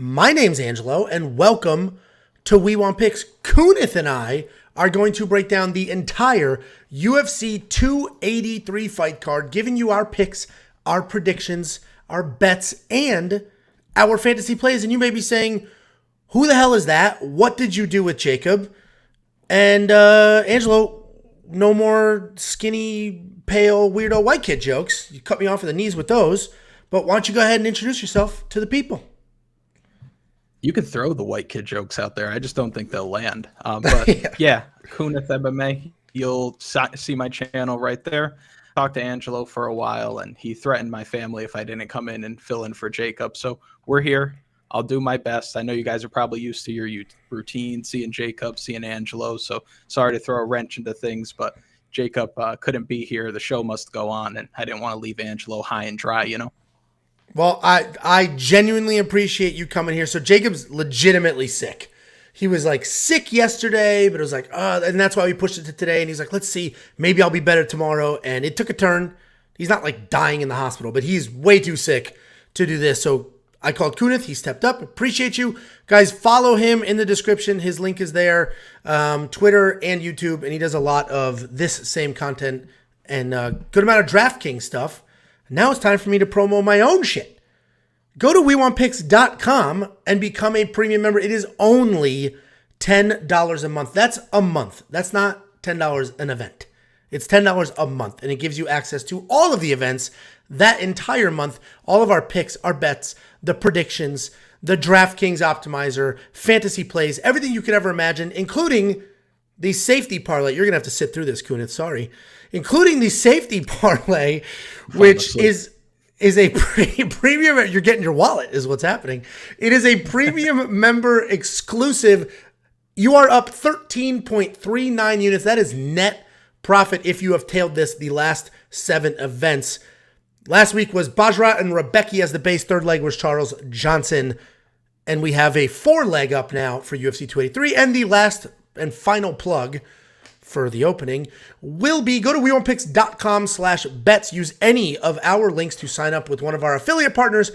My name's Angelo, and welcome to We Want Picks. Kunath and I are going to break down the entire UFC 283 fight card, giving you our picks, our predictions, our bets, and our fantasy plays. And you may be saying, who the hell is that? What did you do with Jacob? And Angelo, no more skinny, pale, weirdo white kid jokes. You cut me off at the knees with those. But why don't you go ahead and introduce yourself to the people? You could throw the white kid jokes out there. I just don't think they'll land. But yeah, Kunath MMA. You'll see my channel right there. Talked to Angelo for a while, and he threatened my family if I didn't come in and fill in for Jacob. So we're here. I'll do my best. I know you guys are probably used to your routine, seeing Jacob, seeing Angelo. So sorry to throw a wrench into things, but Jacob couldn't be here. The show must go on, and I didn't want to leave Angelo high and dry, you know? Well, I genuinely appreciate you coming here. So Jacob's legitimately sick. He was like sick yesterday, but it was like, and that's why we pushed it to today. And he's like, let's see, maybe I'll be better tomorrow. And it took a turn. He's not like dying in the hospital, but he's way too sick to do this. So I called Kunath. He stepped up. Appreciate you. Guys, follow him in the description. His link is there, Twitter and YouTube. And he does a lot of this same content and good amount of DraftKings stuff. Now it's time for me to promo my own shit. Go to WeWantPicks.com and become a premium member. It is only $10 a month. That's a month. That's not $10 an event. It's $10 a month, and it gives you access to all of the events that entire month, all of our picks, our bets, the predictions, the DraftKings optimizer, fantasy plays, everything you could ever imagine, including the safety parlay. You're going to have to sit through this, Kunath. Sorry. Including the safety parlay, which is a premium. You're getting your wallet is what's happening. It is a premium member exclusive. You are up 13.39 units. That is net profit if you have tailed this the last 7 events. Last week was Bajrat and Rebecca as the base. Third leg was Charles Johnson. And we have a 4-leg up now for UFC 283. And the last and final plug for the opening will be go to WeWantPicks.com/bets. Use any of our links to sign up with one of our affiliate partners,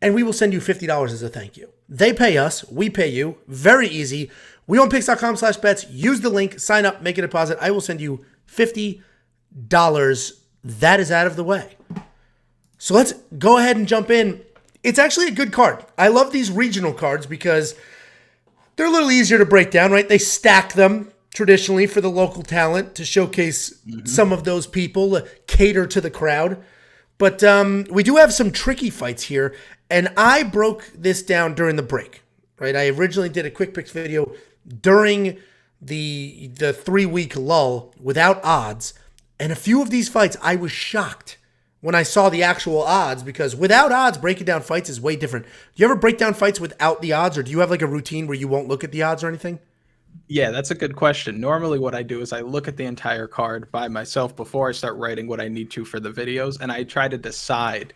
and we will send you $50 as a thank you. They pay us, we pay you. Very easy. WeWantPicks.com/bets. Use the link, sign up, make a deposit. I will send you $50. That is out of the way. So let's go ahead and jump in. It's actually a good card. I love these regional cards because they're a little easier to break down, right? They stack them traditionally for the local talent to showcase some of those people, cater to the crowd. But we do have some tricky fights here, and I broke this down during the break, right? I originally did a quick picks video during the 3-week lull without odds, and a few of these fights I was shocked when I saw the actual odds, because without odds, breaking down fights is way different. Do you ever break down fights without the odds, or do you have like a routine where you won't look at the odds or anything? Yeah, that's a good question. Normally what I do is I look at the entire card by myself before I start writing what I need to for the videos, and I try to decide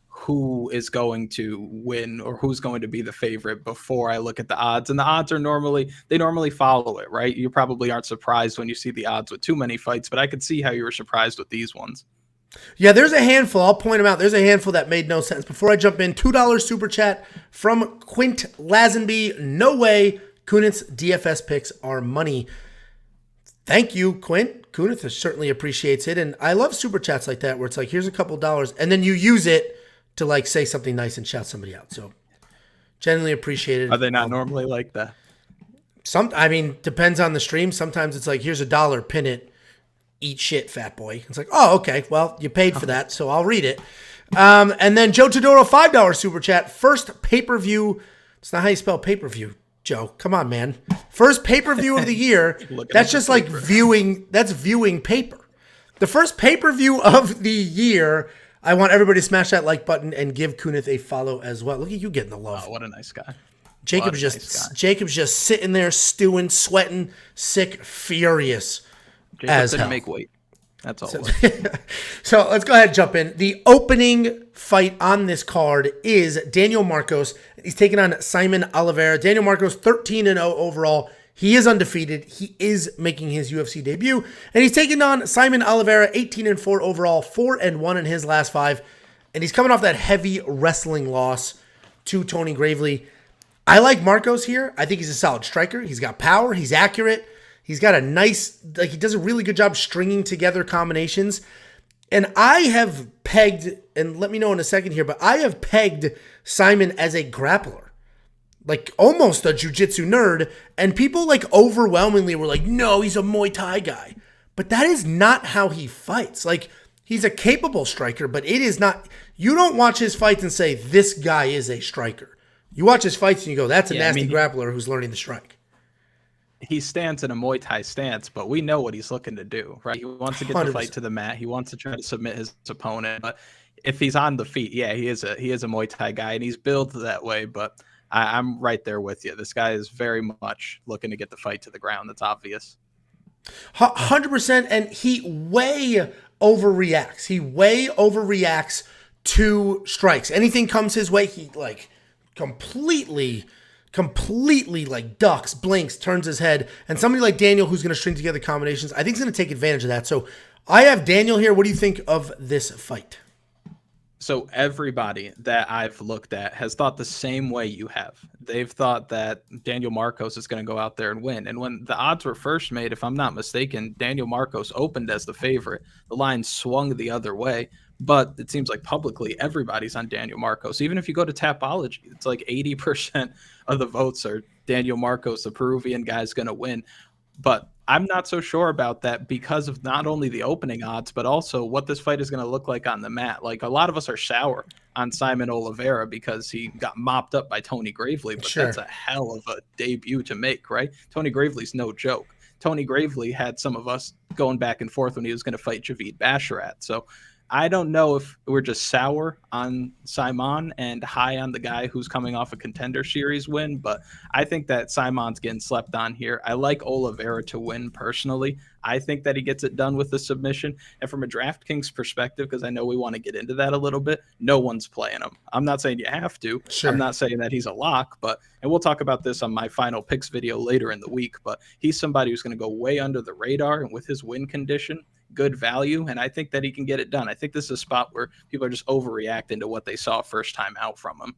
who is going to win or who's going to be the favorite before I look at the odds. And the odds are normally follow it, right? You probably aren't surprised when you see the odds with too many fights, but I could see how you were surprised with these ones. Yeah, there's a handful. I'll point them out. There's a handful that made no sense. Before I jump in, $2 super chat from Quint Lazenby. No way Kunath's DFS picks are money. Thank you, Quint. Kunath certainly appreciates it. And I love super chats like that where it's like, here's a couple dollars. And then you use it to like say something nice and shout somebody out. So genuinely appreciated. Are they not normally like that? Depends on the stream. Sometimes it's like, here's $1, pin it. Eat shit, fat boy. It's like, oh, okay. Well, you paid for that, so I'll read it. And then Joe Todoro, $5 super chat. First pay-per-view. It's not how you spell pay-per-view, Joe. Come on, man. First pay-per-view of the year. That's just like viewing. That's viewing paper. The first pay-per-view of the year. I want everybody to smash that like button and give Kunath a follow as well. Look at you getting the love. Oh, what a nice guy. Jacob's just sitting there, stewing, sweating, sick, furious. Jacob didn't make weight. That's all. So let's go ahead and jump in. The opening fight on this card is Daniel Marcos. He's taking on Saimon Oliveira. Daniel Marcos, 13-0 overall. He is undefeated. He is making his UFC debut. And he's taking on Saimon Oliveira, 18-4 overall, 4-1 in his last 5. And he's coming off that heavy wrestling loss to Tony Gravely. I like Marcos here. I think he's a solid striker. He's got power. He's accurate. He's got a nice, he does a really good job stringing together combinations. And I have pegged, and let me know in a second here, but I have pegged Saimon as a grappler, like almost a jiu-jitsu nerd. And people like overwhelmingly were like, no, he's a Muay Thai guy. But that is not how he fights. Like, he's a capable striker, but it is not, you don't watch his fights and say, this guy is a striker. You watch his fights and you go, that's a nasty grappler who's learning to strike. He stands in a Muay Thai stance, but we know what he's looking to do, right? He wants to get 100%. The fight to the mat. He wants to try to submit his opponent. But if he's on the feet, yeah, he is a Muay Thai guy, and he's built that way. But I'm right there with you. This guy is very much looking to get the fight to the ground. That's obvious. 100%, and he way overreacts. He way overreacts to strikes. Anything comes his way, he like completely like ducks, blinks, turns his head. And somebody like Daniel, who's going to string together combinations, I think is going to take advantage of that. So I have Daniel here. What do you think of this fight? So everybody that I've looked at has thought the same way you have. They've thought that Daniel Marcos is going to go out there and win. And when the odds were first made, if I'm not mistaken, Daniel Marcos opened as the favorite. The line swung the other way. But it seems like publicly everybody's on Daniel Marcos. Even if you go to Tapology, it's like 80% of the votes are Daniel Marcos, the Peruvian guy's going to win. But I'm not so sure about that because of not only the opening odds, but also what this fight is going to look like on the mat. Like, a lot of us are sour on Saimon Oliveira because he got mopped up by Tony Gravely, but That's a hell of a debut to make, right? Tony Gravely's no joke. Tony Gravely had some of us going back and forth when he was going to fight Javid Basharat. So I don't know if we're just sour on Saimon and high on the guy who's coming off a Contender Series win, but I think that Saimon's getting slept on here. I like Oliveira to win personally. I think that he gets it done with the submission. And from a DraftKings perspective, because I know we want to get into that a little bit, no one's playing him. I'm not saying you have to. Sure. I'm not saying that he's a lock, and we'll talk about this on my final picks video later in the week, but he's somebody who's going to go way under the radar, and with his win condition, good value, and I think that he can get it done. I think this is a spot where people are just overreacting to what they saw first time out from him.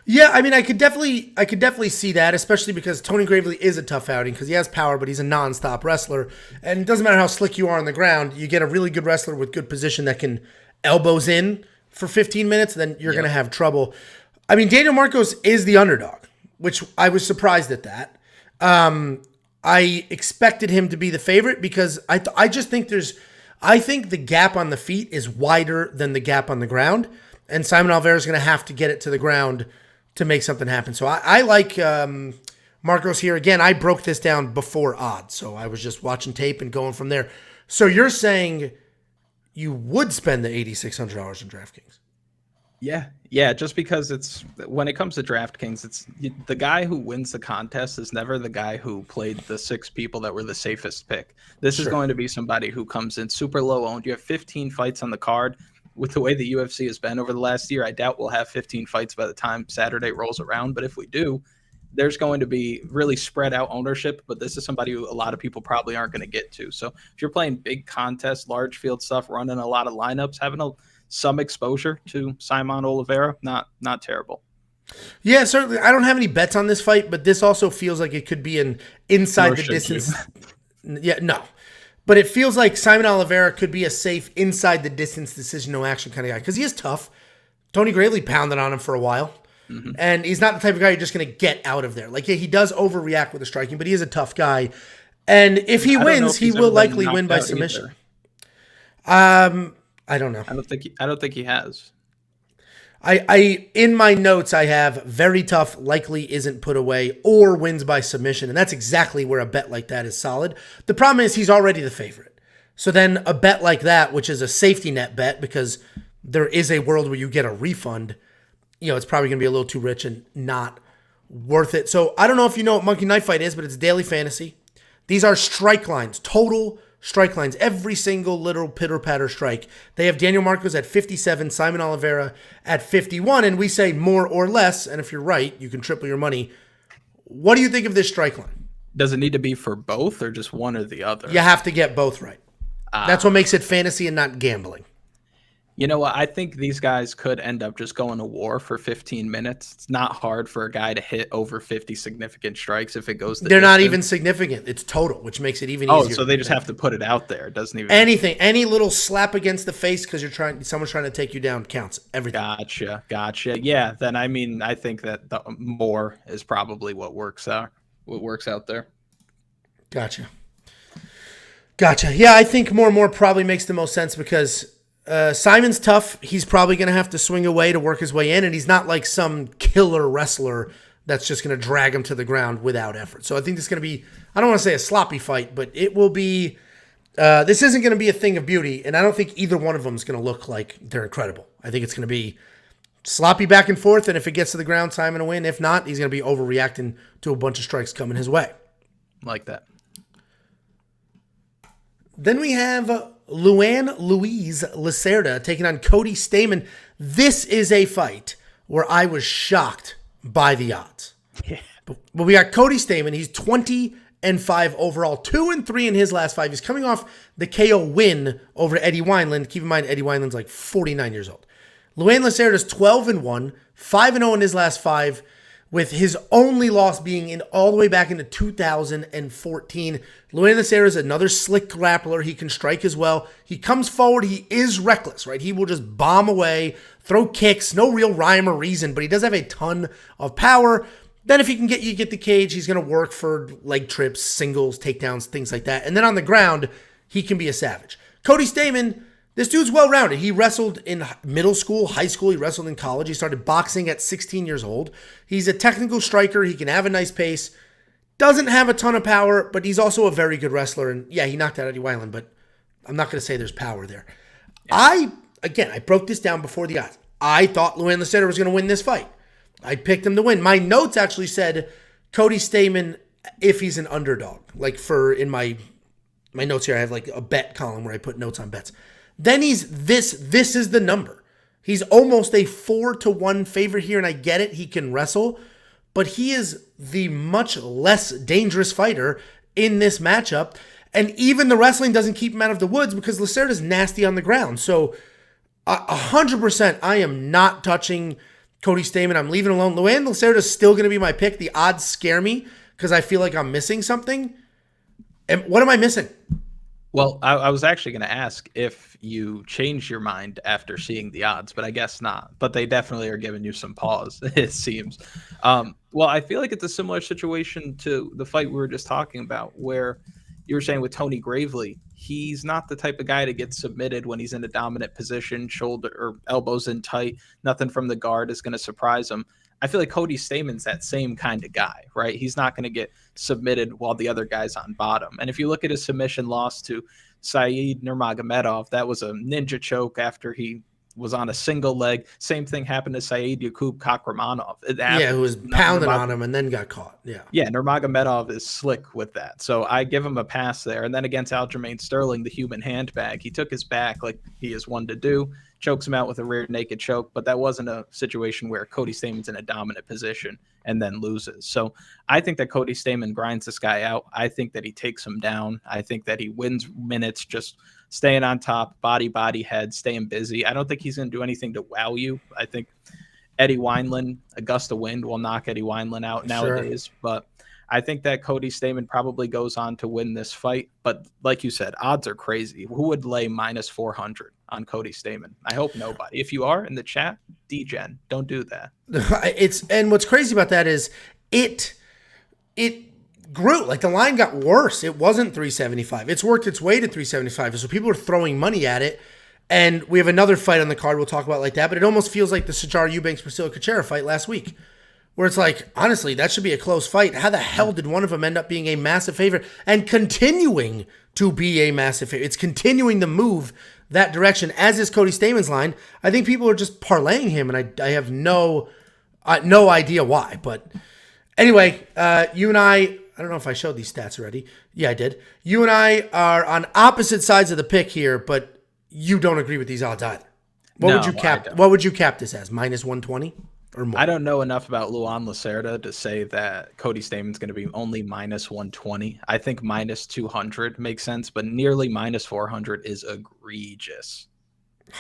Yeah, I mean, I could definitely see that, especially because Tony Gravely is a tough outing because he has power, but he's a nonstop wrestler, and it doesn't matter how slick you are on the ground. You get a really good wrestler with good position that can elbows in for 15 minutes, then you're going to have trouble. I mean, Daniel Marcos is the underdog, which I was surprised at that. I expected him to be the favorite because I just think I think the gap on the feet is wider than the gap on the ground, and Saimon Oliveira is going to have to get it to the ground to make something happen. So I like Marcos here. Again, I broke this down before odds, so I was just watching tape and going from there. So you're saying you would spend the $8,600 in DraftKings? Yeah, just because it's when it comes to DraftKings, it's the guy who wins the contest is never the guy who played the 6 people that were the safest pick. This is going to be somebody who comes in super low owned. You have 15 fights on the card. With the way the UFC has been over the last year, I doubt we'll have 15 fights by the time Saturday rolls around. But if we do, there's going to be really spread out ownership. But this is somebody who a lot of people probably aren't going to get to. So if you're playing big contests, large field stuff, running a lot of lineups, having some exposure to Saimon Oliveira, not terrible. Yeah, certainly. I don't have any bets on this fight, but this also feels like it could be an inside the distance. Yeah, no. But it feels like Saimon Oliveira could be a safe inside the distance decision, no action kind of guy because he is tough. Tony Gravely pounded on him for a while. Mm-hmm. And he's not the type of guy you're just going to get out of there. Like, yeah, he does overreact with the striking, but he is a tough guy. And if he wins, he will likely win by submission. I don't know. I don't think he has. I in my notes I have very tough, likely isn't put away, or wins by submission, and that's exactly where a bet like that is solid. The problem is he's already the favorite. So then a bet like that, which is a safety net bet because there is a world where you get a refund, it's probably going to be a little too rich and not worth it. So I don't know if you know what Monkey Knife Fight is, but it's daily fantasy. These are strike lines, total strike lines, every single literal pitter-patter strike. They have Daniel Marcos at 57, Saimon Oliveira at 51, and we say more or less, and if you're right, you can triple your money. What do you think of this strike line? Does it need to be for both or just one or the other? You have to get both right. That's what makes it fantasy and not gambling. You know what? I think these guys could end up just going to war for 15 minutes. It's not hard for a guy to hit over 50 significant strikes if it goes the They're distance. not even significant. It's total, which makes it even easier. Oh, so they just have to put it out there. It doesn't even anything. Any little slap against the face because someone's trying to take you down counts. Everything. Gotcha. Yeah, then I mean, I think that the more is probably what works out there. Gotcha. Yeah, I think more probably makes the most sense because Simon's tough. He's probably going to have to swing away to work his way in, and he's not like some killer wrestler that's just going to drag him to the ground without effort. So I think this is going to be, I don't want to say a sloppy fight, but it will be, this isn't going to be a thing of beauty, and I don't think either one of them is going to look like they're incredible. I think it's going to be sloppy back and forth, and if it gets to the ground, Simon will win. If not, he's going to be overreacting to a bunch of strikes coming his way. Like that. Then we have Luan Lacerda taking on Cody Stamann. This is a fight where I was shocked by the odds. Yeah. But we got Cody Stamann. He's 20-5 overall, 2-3 in his last 5. He's coming off the KO win over Eddie Wineland. Keep in mind, Eddie Wineland's like 49 years old. Luan Lacerda's 12-1, 5-0 in his last 5, with his only loss being in all the way back into 2014. Luan Lacerda is another slick grappler. He can strike as well. He comes forward. He is reckless, right? He will just bomb away, throw kicks, no real rhyme or reason, but he does have a ton of power. Then if he can get the cage, he's going to work for leg trips, singles, takedowns, things like that. And then on the ground, he can be a savage. Cody Stamann, this dude's well-rounded. He wrestled in middle school, high school. He wrestled in college. He started boxing at 16 years old. He's a technical striker. He can have a nice pace. Doesn't have a ton of power, but he's also a very good wrestler. And yeah, he knocked out Eddie Wineland, but I'm not going to say there's power there. Yeah. I broke this down before the odds. I thought Luan Lacerda was going to win this fight. I picked him to win. My notes actually said Cody Stamann if he's an underdog. Like in my notes here, I have like a bet column where I put notes on bets. Then this is the number. He's almost a 4-1 favorite here, and I get it. He can wrestle, but he is the much less dangerous fighter in this matchup. And even the wrestling doesn't keep him out of the woods because Lacerda's nasty on the ground. So 100%, I am not touching Cody Stamann. I'm leaving alone. Luan Lacerda is still going to be my pick. The odds scare me because I feel like I'm missing something. And what am I missing? Well, I was actually going to ask if you changed your mind after seeing the odds, but I guess not. But they definitely are giving you some pause, it seems. Well, I feel like it's a similar situation to the fight we were just talking about, where you were saying with Tony Gravely, he's not the type of guy to get submitted when he's in a dominant position, shoulder or elbows in tight. Nothing from the guard is going to surprise him. I feel like Cody Stamann's that same kind of guy, right? He's not going to get submitted while the other guy's on bottom. And if you look at his submission loss to Saeed Nurmagomedov, that was a ninja choke after he was on a single leg. Same thing happened to Saeed Yakub Kakramanov. Who was pounding on him and then got caught. Yeah, Nurmagomedov is slick with that. So I give him a pass there. And then against Aljamain Sterling, the human handbag, he took his back like he is one to do, chokes him out with a rear naked choke, but that wasn't a situation where Cody Stamann's in a dominant position and then loses. So I think that Cody Stamann grinds this guy out. I think that he takes him down. I think that he wins minutes just staying on top, body, head, staying busy. I don't think he's going to do anything to wow you. I think Eddie Wineland, a gust of wind will knock Eddie Wineland out nowadays. Sure. But I think that Cody Stamann probably goes on to win this fight. But like you said, odds are crazy. Who would lay minus 400 on Cody Stamann? I hope nobody. If you are in the chat, DGen, don't do that. And what's crazy about that is it grew. Like the line got worse. It wasn't 375. It's worked its way to 375. So people are throwing money at it. And we have another fight on the card we'll talk about like that. But it almost feels like the Sijara Eubanks Priscilla Kuchera fight last week, where it's like, honestly, that should be a close fight. How the hell did one of them end up being a massive favorite and continuing to be a massive favorite? It's continuing to move that direction, as is Cody Stamann's line. I think people are just parlaying him, and I have no idea why. But anyway, you and I don't know if I showed these stats already. Yeah, I did. You and I are on opposite sides of the pick here, but you don't agree with these odds either. What would you cap this as? Minus 120 or more? I don't know enough about Luan Lacerda to say that Cody Stamann's going to be only minus 120. I think minus 200 makes sense, but nearly minus 400 is egregious.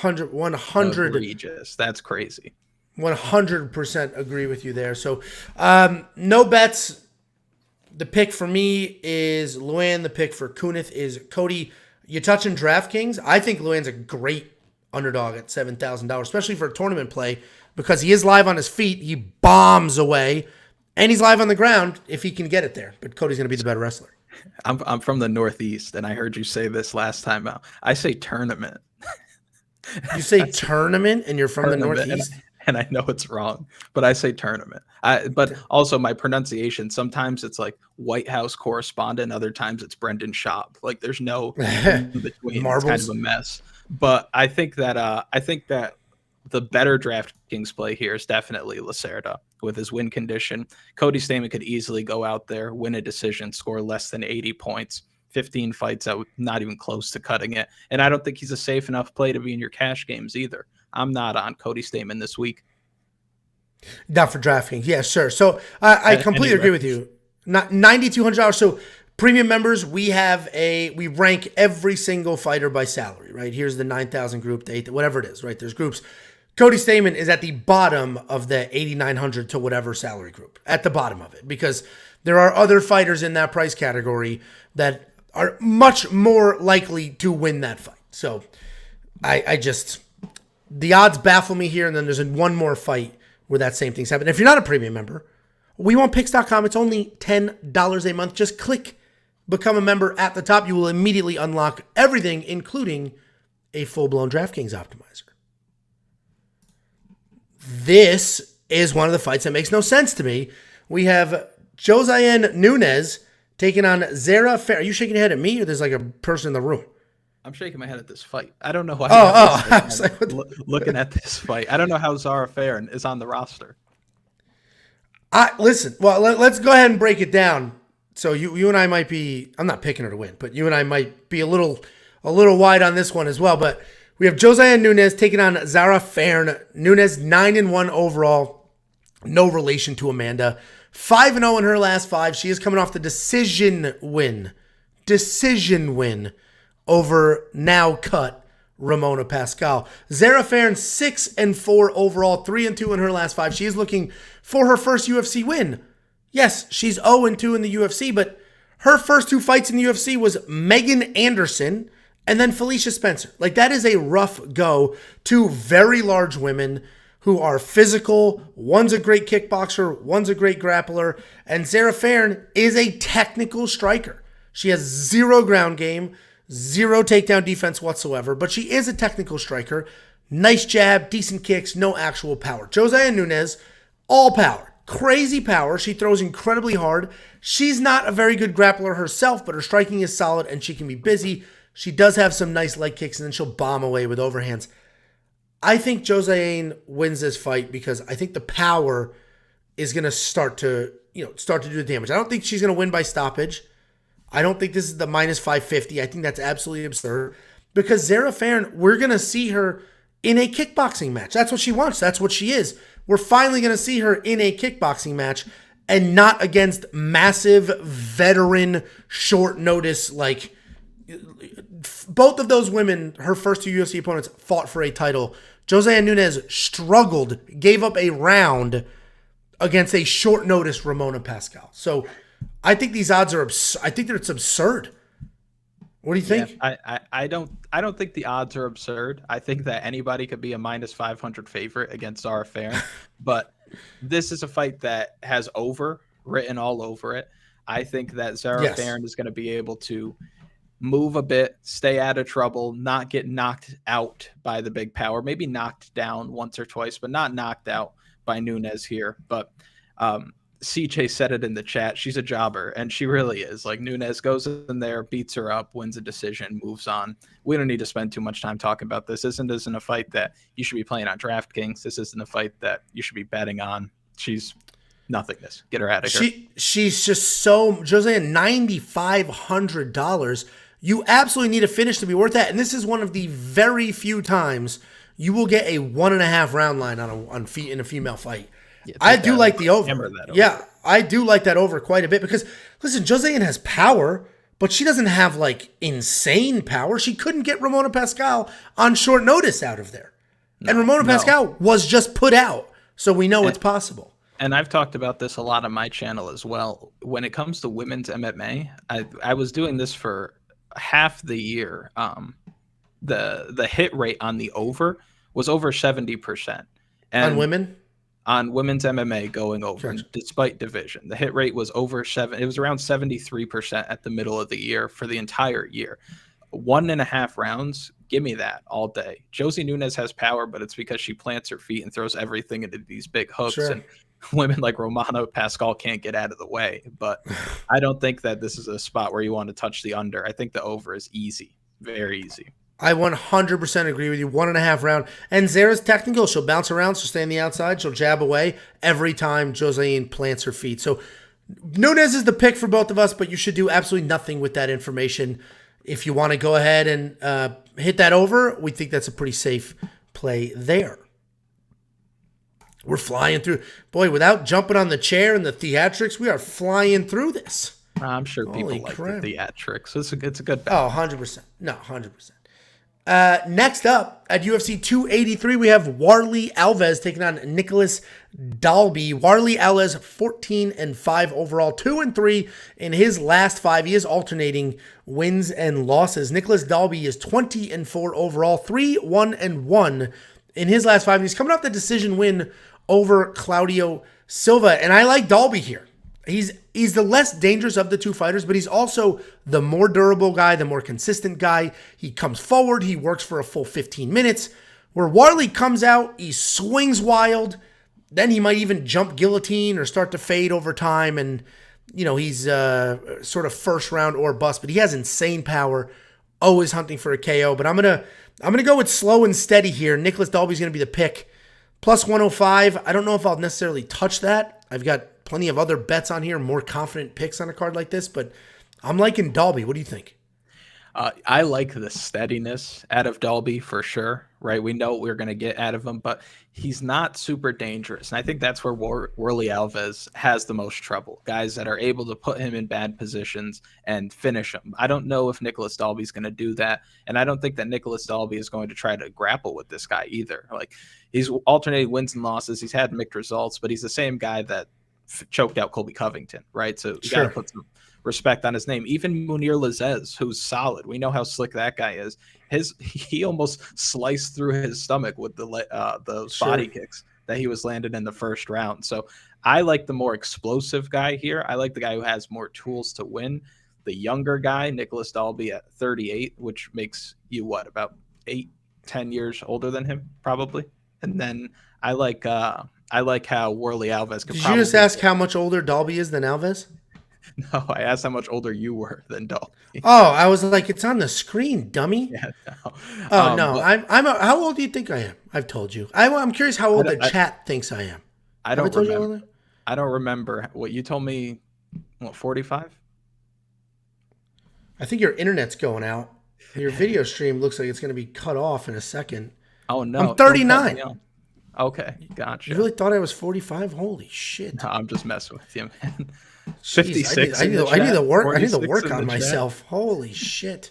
100 egregious. That's crazy. 100% agree with you there. So no bets. The pick for me is Luan. The pick for Kunath is Cody. You touching DraftKings? I think Luan's a great underdog at $7,000, especially for a tournament play, because he is live on his feet. He bombs away, and he's live on the ground if he can get it there. But Cody's going to be the better wrestler. I'm from the Northeast, and I heard you say this last time out. I say tournament. You say tournament, and you're from the Northeast? And I know it's wrong, but I say tournament. But also my pronunciation, sometimes it's like White House correspondent, other times it's Brendan Schaub. Like there's no in between. It's kind of a mess. But I think that the better DraftKings play here is definitely Lacerda with his win condition. Cody Stamann could easily go out there, win a decision, score less than 80 points, 15 fights out, not even close to cutting it. And I don't think he's a safe enough play to be in your cash games either. I'm not on Cody Stamann this week. Not for DraftKings. Yeah, sure. So I completely agree with you. Not $9,200. So premium members, we rank every single fighter by salary, right? Here's the 9,000 group, the 8, whatever it is, right? There's groups. Cody Stamann is at the bottom of the 8,900 to whatever salary group, at the bottom of it, because there are other fighters in that price category that are much more likely to win that fight. So the odds baffle me here, and then there's one more fight where that same thing's happening. If you're not a premium member, WeWantPicks.com. It's only $10 a month. Just click become a member at the top. You will immediately unlock everything, including a full-blown DraftKings optimizer. This is one of the fights that makes no sense to me. We have Josiane Nunes taking on Zarah Fairn. Are you shaking your head at me, or there's like a person in the room? I'm shaking my head at this fight. I don't know why. I was like, looking at this fight. I don't know how Zarah Fairn is on the roster. Listen, well, let's go ahead and break it down. So you and I might be, I'm not picking her to win, but you and I might be a little wide on this one as well. But we have Josiane Nunes taking on Zarah Fairn. Nunes 9-1 overall, no relation to Amanda. 5-0 in her last 5. She is coming off the decision win over now cut Ramona Pascal. Zarah Fairn 6-4 overall, 3-2 in her last 5. She is looking for her first UFC win. Yes, she's 0-2 in the UFC, but her first 2 fights in the UFC was Megan Anderson and then Felicia Spencer. Like, that is a rough go. 2 very large women who are physical. One's a great kickboxer, one's a great grappler, and Zarah Fairn is a technical striker. She has 0 ground game, 0 takedown defense whatsoever, but she is a technical striker. Nice jab, decent kicks, no actual power. Josiane Nunes, all power. Crazy power. She throws incredibly hard. She's not a very good grappler herself, but her striking is solid and she can be busy. She does have some nice leg kicks, and then she'll bomb away with overhands. I think Josiane wins this fight because I think the power is going to start to do the damage. I don't think she's going to win by stoppage. I don't think this is the minus 550. I think that's absolutely absurd because Zarah Fairn, we're going to see her in a kickboxing match. That's what she wants. That's what she is. We're finally going to see her in a kickboxing match and not against massive veteran short notice. Like, both of those women, her first 2 UFC opponents fought for a title. Josiane Nunes struggled, gave up a round against a short notice Ramona Pascal. So I think these odds are I think that it's absurd. What do you think? Yeah, I don't think the odds are absurd. I think that anybody could be a minus 500 favorite against Zarah Fairn, but this is a fight that has over written all over it. I think that Zarah Fairn is going to be able to move a bit, stay out of trouble, not get knocked out by the big power, maybe knocked down once or twice, but not knocked out by Nunes here. But CJ said it in the chat. She's a jobber, and she really is. Like, Nunes goes in there, beats her up, wins a decision, moves on. We don't need to spend too much time talking about this. This isn't a fight that you should be playing on DraftKings. This isn't a fight that you should be betting on. She's nothingness. Get her out of here. She's just so Josiane, $9,500. You absolutely need a finish to be worth that. And this is one of the very few times you will get a 1.5 round line in a female fight. Yeah, I do like the over. Yeah, I do like that over quite a bit because, listen, Josiane has power, but she doesn't have like insane power. She couldn't get Ramona Pascal on short notice out of there. And Ramona Pascal was just put out. So we know it's possible. And I've talked about this a lot on my channel as well. When it comes to women's MMA, I was doing this for half the year. The hit rate on the over was over 70%. And on women? On women's MMA going over, despite division. The hit rate was over 7. It was around 73% at the middle of the year for the entire year. 1.5 rounds, give me that all day. Josie Nunes has power, but it's because she plants her feet and throws everything into these big hooks. And women like Romano Pascal can't get out of the way. But I don't think that this is a spot where you want to touch the under. I think the over is easy, very easy. I 100% agree with you. 1.5 round. And Zarah's technical. She'll bounce around. She'll stay on the outside. She'll jab away every time Josiane plants her feet. So Nunes is the pick for both of us, but you should do absolutely nothing with that information. If you want to go ahead and hit that over, we think that's a pretty safe play there. We're flying through. Boy, without jumping on the chair and the theatrics, we are flying through this. I'm sure people like the theatrics. It's a good bet. Oh, 100%. No, 100%. Next up at UFC 283, we have Warlley Alves taking on Nicolas Dalby. Warlley Alves 14-5 overall, 2-3 in his last 5. He is alternating wins and losses. Nicolas Dalby is 20-4 overall, 3-1-1 in his last 5. And he's coming off the decision win over Claudio Silva. And I like Dalby here. He's the less dangerous of the two fighters, but he's also the more durable guy, the more consistent guy. He comes forward. He works for a full 15 minutes. Where Warlley comes out, he swings wild. Then he might even jump guillotine or start to fade over time. And, he's sort of first round or bust, but he has insane power, always hunting for a KO. But I'm gonna go with slow and steady here. Nicolas Dalby's going to be the pick. Plus 105. I don't know if I'll necessarily touch that. I've got plenty of other bets on here, more confident picks on a card like this, but I'm liking Dalby. What do you think? I like the steadiness out of Dalby for sure, right? We know what we're going to get out of him, but he's not super dangerous. And I think that's where Warlley Alves has the most trouble. Guys that are able to put him in bad positions and finish him. I don't know if Nicolas Dalby is going to do that. And I don't think that Nicolas Dalby is going to try to grapple with this guy either. Like, he's alternating wins and losses. He's had mixed results, but he's the same guy that choked out Colby Covington, right? So you got to put some respect on his name. Even Mounir Lazzez, who's solid. We know how slick that guy is. He almost sliced through his stomach with those body kicks that he was landed in the first round. So I like the more explosive guy here. I like the guy who has more tools to win. The younger guy, Nicolas Dalby at 38, which makes you about 8-10 years older than him, probably. And then I like how Warlley Alves could. Did you just ask how much older Dalby is than Alves? No, I asked how much older you were than Dalby. Oh, I was like, it's on the screen, dummy. Yeah, no. Oh no, how old do you think I am? I've told you. I'm curious how old the chat thinks I am. I don't remember. I don't remember what you told me. What, 45? I think your internet's going out. Your video stream looks like it's going to be cut off in a second. Oh no, I'm 39. Okay, gotcha. You really thought I was 45? Holy shit! No, I'm just messing with you, man. 56. I need to work on myself. Holy shit!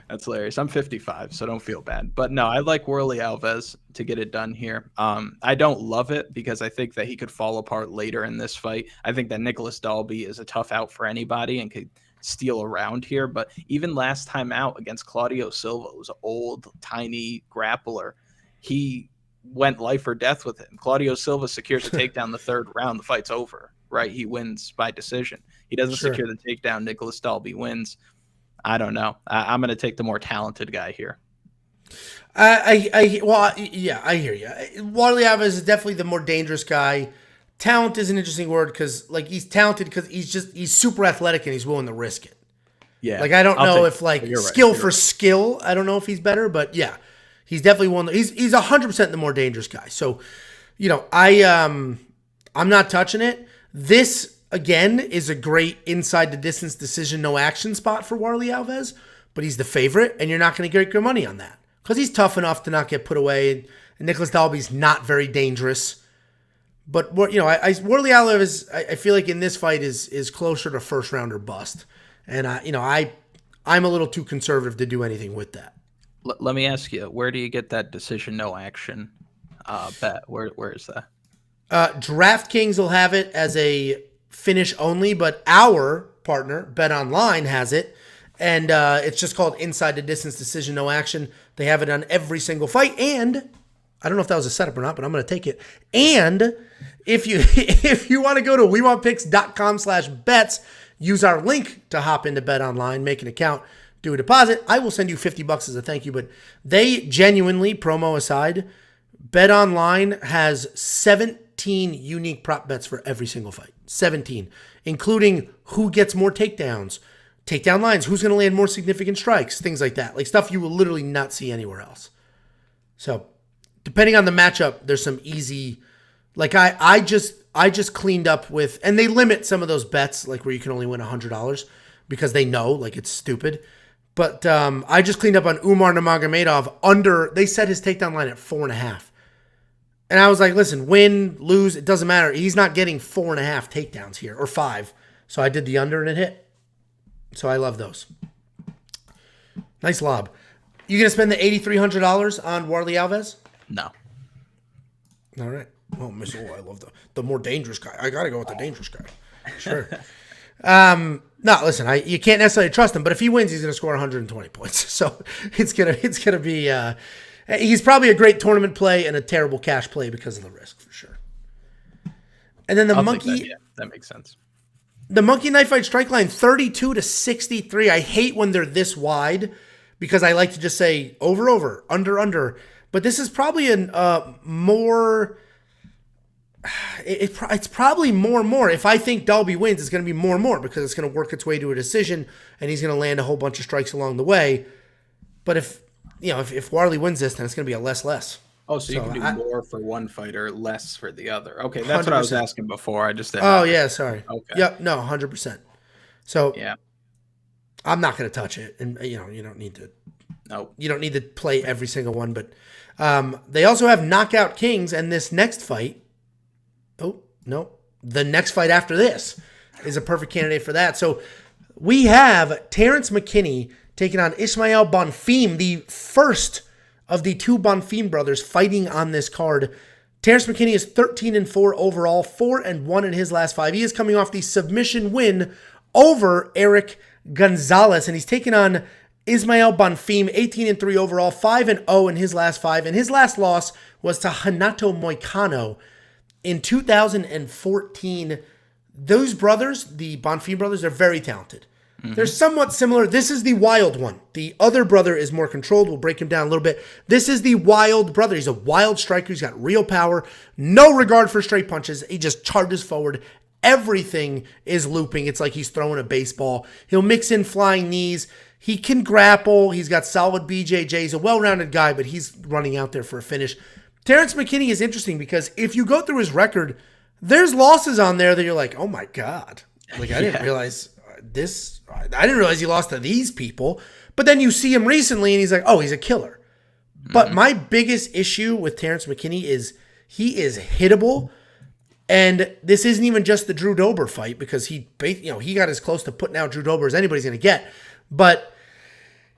That's hilarious. I'm 55, so don't feel bad. But no, I like Warlley Alves to get it done here. I don't love it because I think that he could fall apart later in this fight. I think that Nicolas Dalby is a tough out for anybody and could steal around here. But even last time out against Claudio Silva, who's an old, tiny grappler, he went life or death with him. Claudio Silva secures a takedown the third round. The fight's over, right? He wins by decision. He doesn't secure the takedown. Nicolas Dalby wins. I don't know. I'm going to take the more talented guy here. I hear you. Warlley Alves is definitely the more dangerous guy. Talent is an interesting word because, like, he's talented because he's super athletic and he's willing to risk it. Yeah. Like, I don't know if skill for skill, I don't know if he's better, but yeah, he's definitely one. He's 100% the more dangerous guy. So, I'm not touching it. This, again, is a great inside the distance decision, no action spot for Warlley Alves, but he's the favorite, and you're not going to get your money on that because he's tough enough to not get put away. And Nicolas Dalby's not very dangerous. But Warlley Alves, I feel like in this fight is closer to first round or bust. And I'm a little too conservative to do anything with that. Let me ask you, where do you get that decision no action bet? Where is that? DraftKings will have it as a finish only, but our partner, Bet Online, has it. And it's just called Inside the Distance Decision No Action. They have it on every single fight. And I don't know if that was a setup or not, but I'm going to take it. And if you want to go to WeWantPicks.com/bets, use our link to hop into Bet Online, make an account, do a deposit. I will send you $50 as a thank you. But they genuinely, promo aside, Bet Online has 17 unique prop bets for every single fight. 17, including who gets more takedowns, takedown lines, who's going to land more significant strikes, things like that. Like stuff you will literally not see anywhere else. So depending on the matchup, there's some easy, like I just cleaned up with, and they limit some of those bets, like where you can only win $100 because they know like it's stupid. But I just cleaned up on Umar Nurmagomedov under, they set his takedown line at 4.5. And I was like, listen, win, lose, it doesn't matter. He's not getting 4.5 takedowns here, or 5. So I did the under and it hit. So I love those. Nice lob. You going to spend the $8,300 on Warlley Alves? No. All right. Well, I love the more dangerous guy. I got to go with the dangerous guy. Sure. No, listen, you can't necessarily trust him, but if he wins, he's going to score 120 points. So it's gonna be. He's probably a great tournament play and a terrible cash play because of the risk, for sure. And then that makes sense. The monkey knife fight strike line 32-63. I hate when they're this wide because I like to just say over, under. But this is probably more. It's probably more. If I think Dalby wins, it's going to be more because it's going to work its way to a decision and he's going to land a whole bunch of strikes along the way. But if Warlley wins this, then it's going to be a less. Oh, so you can do more for one fighter, less for the other. Okay, that's 100%. What I was asking before. I just didn't. Oh, yeah, sorry. Okay. Yep, no, 100%. So yeah, I'm not going to touch it, and you don't need to. Nope. You don't need to play every single one, but they also have Knockout Kings, and this next fight. Oh no, the next fight after this is a perfect candidate for that. So we have Terrance McKinney taking on Ismael Bonfim, the first of the two Bonfim brothers fighting on this card. Terrance McKinney is 13-4 overall, 4-1 in his last 5. He is coming off the submission win over Eric Gonzalez, and he's taking on Ismael Bonfim, 18-3 overall, 5-0 in his last 5. And his last loss was to Renato Moicano in 2014. Those brothers, the Bonfim brothers, they're very talented. Mm-hmm. They're somewhat similar. This is the wild one. The other brother is more controlled. We'll break him down a little bit. This is the wild brother. He's a wild striker. He's got real power. No regard for straight punches. He just charges forward. Everything is looping. It's like he's throwing a baseball. He'll mix in flying knees. He can grapple. He's got solid BJJ. He's a well-rounded guy, but he's running out there for a finish. Terrance McKinney is interesting because if you go through his record, there's losses on there that you're like, oh my God. Like, I didn't realize this. I didn't realize he lost to these people. But then you see him recently and he's like, oh, he's a killer. Mm-hmm. But my biggest issue with Terrance McKinney is he is hittable. And this isn't even just the Drew Dober fight because he got as close to putting out Drew Dober as anybody's going to get. But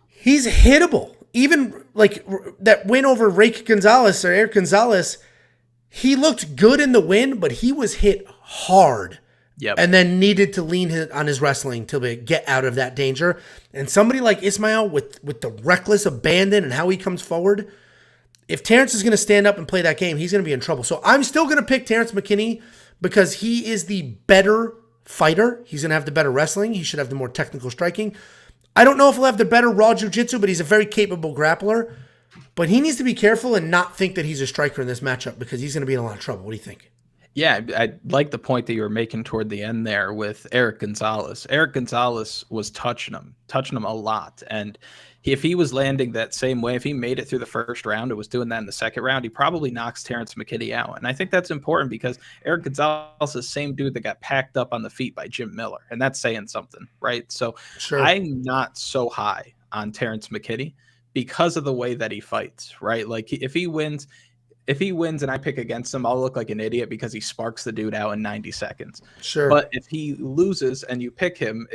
he's hittable. Even like that win over Eric Gonzalez, he looked good in the win, but he was hit hard. Yep. And then needed to lean on his wrestling to get out of that danger. And somebody like Ismael with the reckless abandon and how he comes forward, if Terrance is going to stand up and play that game, he's going to be in trouble. So I'm still going to pick Terrance McKinney because he is the better fighter. He's going to have the better wrestling. He should have the more technical striking. I don't know if he'll have the better raw jiu-jitsu, but he's a very capable grappler. But he needs to be careful and not think that he's a striker in this matchup because he's going to be in a lot of trouble. What do you think? Yeah, I like the point that you were making toward the end there with Eric Gonzalez. Eric Gonzalez was touching him a lot. And if he was landing that same way, if he made it through the first round and was doing that in the second round, he probably knocks Terrance McKinney out. And I think that's important because Eric Gonzalez is the same dude that got packed up on the feet by Jim Miller. And that's saying something, right? So sure. I'm not so high on Terrance McKinney because of the way that he fights, right? Like if he wins and I pick against him, I'll look like an idiot because he sparks the dude out in 90 seconds. Sure. But if he loses and you pick him,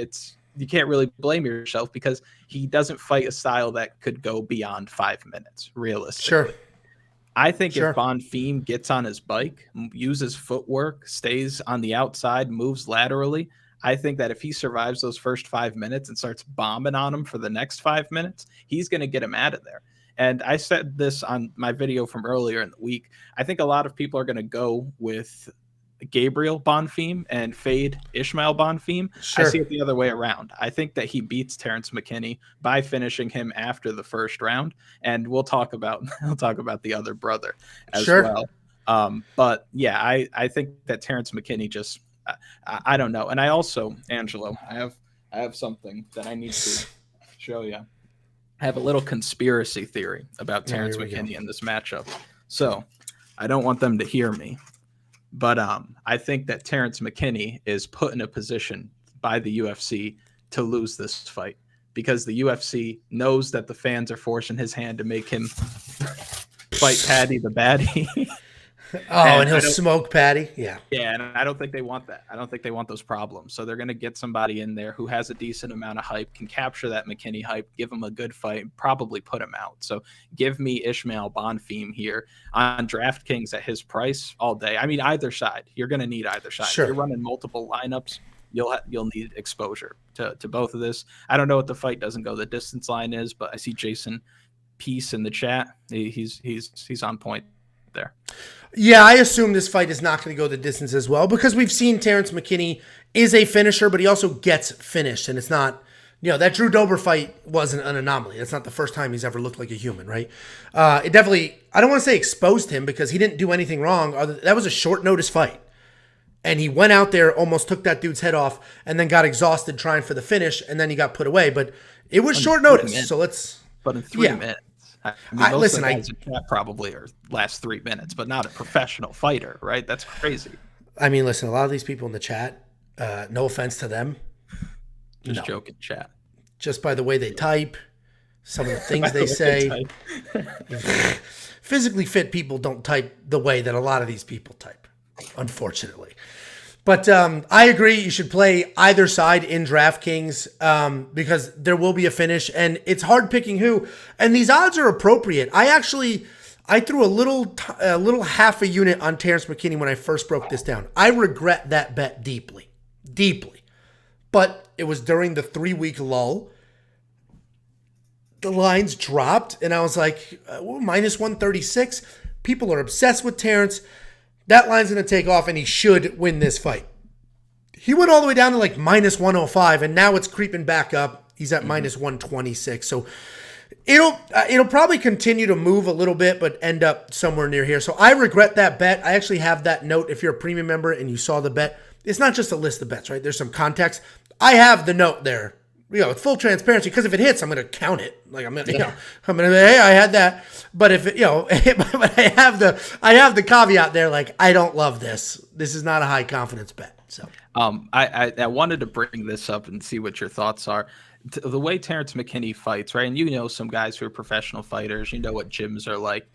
you can't really blame yourself because he doesn't fight a style that could go beyond 5 minutes, realistically. Sure. I think if Bonfim gets on his bike, uses footwork, stays on the outside, moves laterally, I think that if he survives those first 5 minutes and starts bombing on him for the next 5 minutes, he's going to get him out of there. And I said this on my video from earlier in the week. I think a lot of people are going to go with Gabriel Bonfim and fade Ismael Bonfim. Sure. I see it the other way around. I think that he beats Terrance McKinney by finishing him after the first round, and we'll talk about the other brother as well. But yeah, I think that Terrance McKinney just I don't know. And I also, Angelo, I have something that I need to show you. I have a little conspiracy theory about Terrance McKinney in this matchup. So I don't want them to hear me. But I think that Terrance McKinney is put in a position by the UFC to lose this fight because the UFC knows that the fans are forcing his hand to make him fight Paddy the Baddie. And he'll smoke Paddy. Yeah. Yeah, and I don't think they want that. I don't think they want those problems. So they're going to get somebody in there who has a decent amount of hype, can capture that McKinney hype, give him a good fight, probably put him out. So give me Ismael Bonfim here on DraftKings at his price all day. I mean, either side. You're going to need either side. Sure. If you're running multiple lineups, you'll need exposure to both of this. I don't know what the fight doesn't go the distance line is, but I see Jason Peace in the chat. He's on point there. Yeah, I assume this fight is not going to go the distance as well because we've seen Terrance McKinney is a finisher, but he also gets finished. And it's not, that Drew Dober fight wasn't an anomaly. It's not the first time he's ever looked like a human, right? It definitely, I don't want to say exposed him because he didn't do anything wrong. That was a short notice fight. And he went out there, almost took that dude's head off, and then got exhausted trying for the finish, and then he got put away. But it was short notice. So let's. But in 3 minutes. I mean, most of the guys in chat probably are last 3 minutes, but not a professional fighter, right? That's crazy. I mean, listen, a lot of these people in the chat, no offense to them. Just joking, chat. Just by the way they type, some of the things they say. Physically fit people don't type the way that a lot of these people type, unfortunately. But I agree. You should play either side in DraftKings because there will be a finish, and it's hard picking who. And these odds are appropriate. I threw a little half a unit on Terrance McKinney when I first broke this down. I regret that bet deeply. But it was during the 3-week lull. The lines dropped, and I was like, minus 136. People are obsessed with Terrance. That line's going to take off, and he should win this fight. He went all the way down to like minus 105, and now it's creeping back up. He's at minus 126. So it'll probably continue to move a little bit, but end up somewhere near here. So I regret that bet. I actually have that note. If you're a premium member and you saw the bet, it's not just a list of bets, right? There's some context. I have the note there. It's full transparency because if it hits, I'm going to count it. Like I'm going to, hey, I had that. But if it, but I have the caveat there. Like I don't love this. This is not a high confidence bet. So, I wanted to bring this up and see what your thoughts are. The way Terrance McKinney fights, right? And some guys who are professional fighters. You know what gyms are like.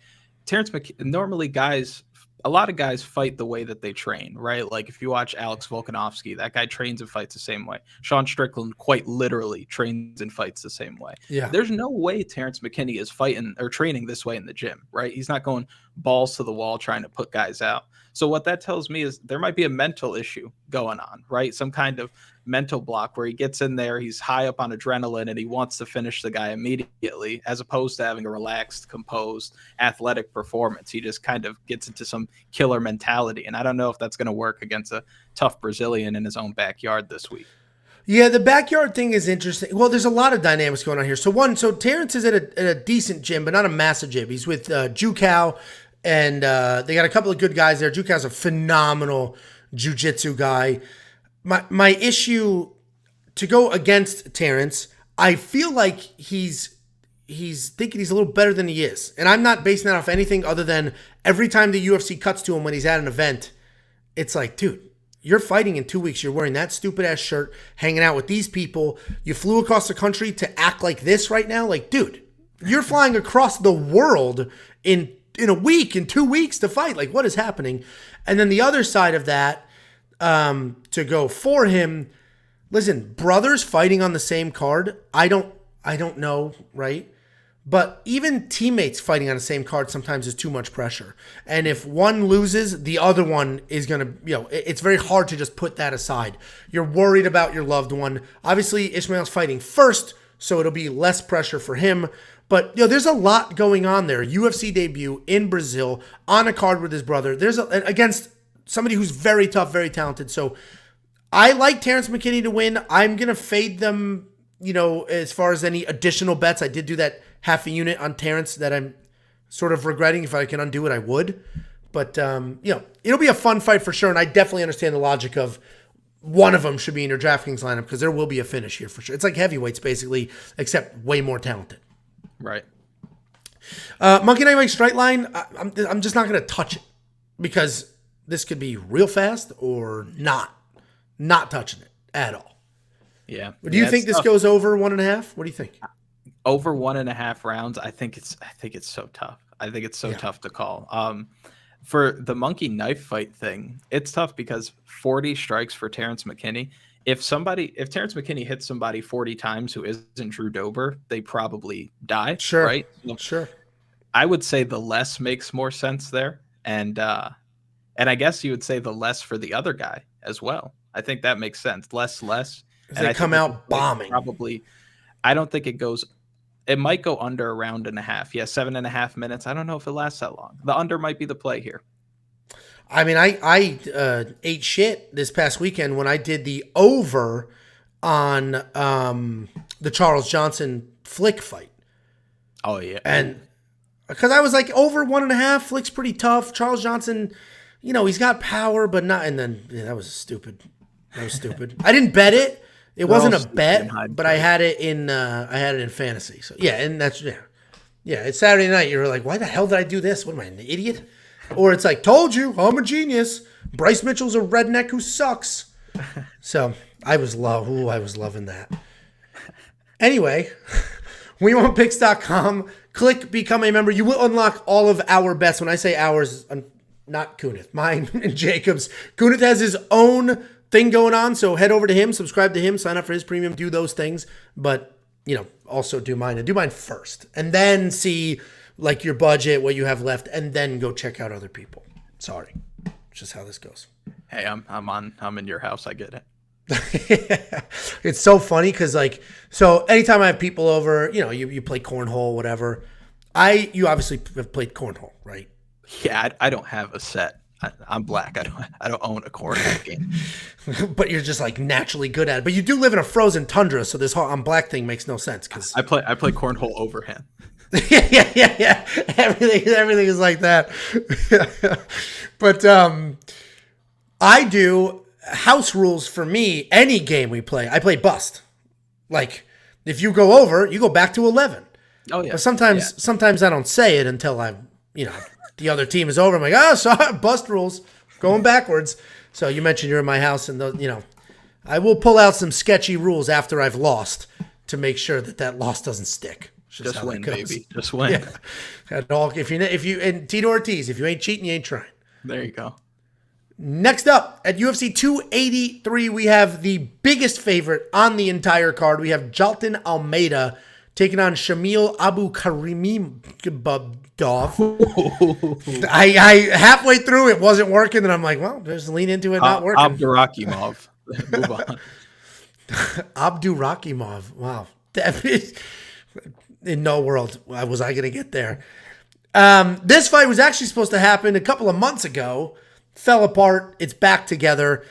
Terrance McKinney, normally a lot of guys fight the way that they train, right? Like if you watch Alex Volkanovski, that guy trains and fights the same way. Sean Strickland quite literally trains and fights the same way. Yeah. There's no way Terrance McKinney is fighting or training this way in the gym, right? He's not going balls to the wall trying to put guys out. So what that tells me is there might be a mental issue going on, right? Some kind of mental block where he gets in there, he's high up on adrenaline, and he wants to finish the guy immediately, as opposed to having a relaxed, composed, athletic performance. He just kind of gets into some killer mentality, and I don't know if that's going to work against a tough Brazilian in his own backyard this week. Yeah, the backyard thing is interesting. Well, there's a lot of dynamics going on here. So Terrance is at a decent gym, but not a massive gym. He's with Jukow, and they got a couple of good guys there. Jukow's a phenomenal jiu-jitsu guy. My issue to go against Terrance, I feel like he's thinking he's a little better than he is. And I'm not basing that off anything other than every time the UFC cuts to him when he's at an event, it's like, dude, you're fighting in 2 weeks. You're wearing that stupid ass shirt, hanging out with these people. You flew across the country to act like this right now. Like, dude, you're flying across the world in a week, in 2 weeks to fight. Like, what is happening? And then the other side of that, to go for him, listen, brothers fighting on the same card, I don't know, right? But even teammates fighting on the same card sometimes is too much pressure. And if one loses, the other one is going to, it's very hard to just put that aside. You're worried about your loved one. Obviously, Ismael's fighting first, so it'll be less pressure for him. But, there's a lot going on there. UFC debut in Brazil on a card with his brother. Against somebody who's very tough, very talented. So I like Terrance McKinney to win. I'm going to fade them, as far as any additional bets. I did do that half a unit on Terrance that I'm sort of regretting. If I can undo it, I would. But, it'll be a fun fight for sure. And I definitely understand the logic of one of them should be in your DraftKings lineup because there will be a finish here for sure. It's like heavyweights basically, except way more talented. Right. Monkey Knife Straight Line, I'm just not going to touch it because this could be real fast or not touching it at all. Yeah. Do you think this goes over 1.5? What do you think? Over 1.5 rounds, I think it's so tough. I think it's so tough to call. For the monkey knife fight thing, it's tough because 40 strikes for Terrance McKinney. If Terrance McKinney hits somebody 40 times who isn't Drew Dober, they probably die. Sure. Right? Sure. I would say the less makes more sense there. And I guess you would say the less for the other guy as well. I think that makes sense. Less. And they come out bombing. Probably. I don't think it might go under a round and a half. Yeah, 7.5 minutes. I don't know if it lasts that long. The under might be the play here. I mean, I ate shit this past weekend when I did the over on the Charles Johnson Flick fight. Oh, yeah. And because I was like, over 1.5, Flick's pretty tough. Charles Johnson, he's got power, but not. And then that was stupid. I didn't bet it. It wasn't a bet, but I had it in fantasy. So yeah, and that's it's Saturday night. You're like, why the hell did I do this? What am I, an idiot? Or it's like, told you, I'm a genius. Bryce Mitchell's a redneck who sucks. So I was loving that. Anyway, WeWantPicks.com. Click become a member. You will unlock all of our bets. When I say ours, not Kunath, mine and Jacob's. Kunath has his own thing going on, so head over to him, subscribe to him, sign up for his premium, do those things. But also do mine and do mine first, and then see like your budget, what you have left, and then go check out other people. Sorry, it's just how this goes. Hey, I'm in your house. I get it. It's so funny because so anytime I have people over, you play cornhole, whatever. You obviously have played cornhole, right? Yeah, I don't have a set. I'm black. I don't own a cornhole game. But you're just naturally good at it. But you do live in a frozen tundra, so this whole I'm black thing makes no sense. Because I play cornhole overhand. yeah. Everything is like that. But I do house rules for me. Any game we play, I play bust. Like if you go over, you go back to 11. Oh yeah. But sometimes I don't say it until the other team is over. I'm like, sorry, bust rules, going backwards. So you mentioned you're in my house, and I will pull out some sketchy rules after I've lost to make sure that loss doesn't stick. Just win, baby. Just win. Yeah. If you and Tito Ortiz, if you ain't cheating, you ain't trying. There you go. Next up at UFC 283, we have the biggest favorite on the entire card. We have Jailton Almeida taking on Shamil Abdurakhimov. I halfway through it wasn't working, and I'm like, well, just lean into it, not working. Abdurakhimov. Move on. Abdurakhimov. Wow. In no world was I going to get there. This fight was actually supposed to happen a couple of months ago. Fell apart. It's back together.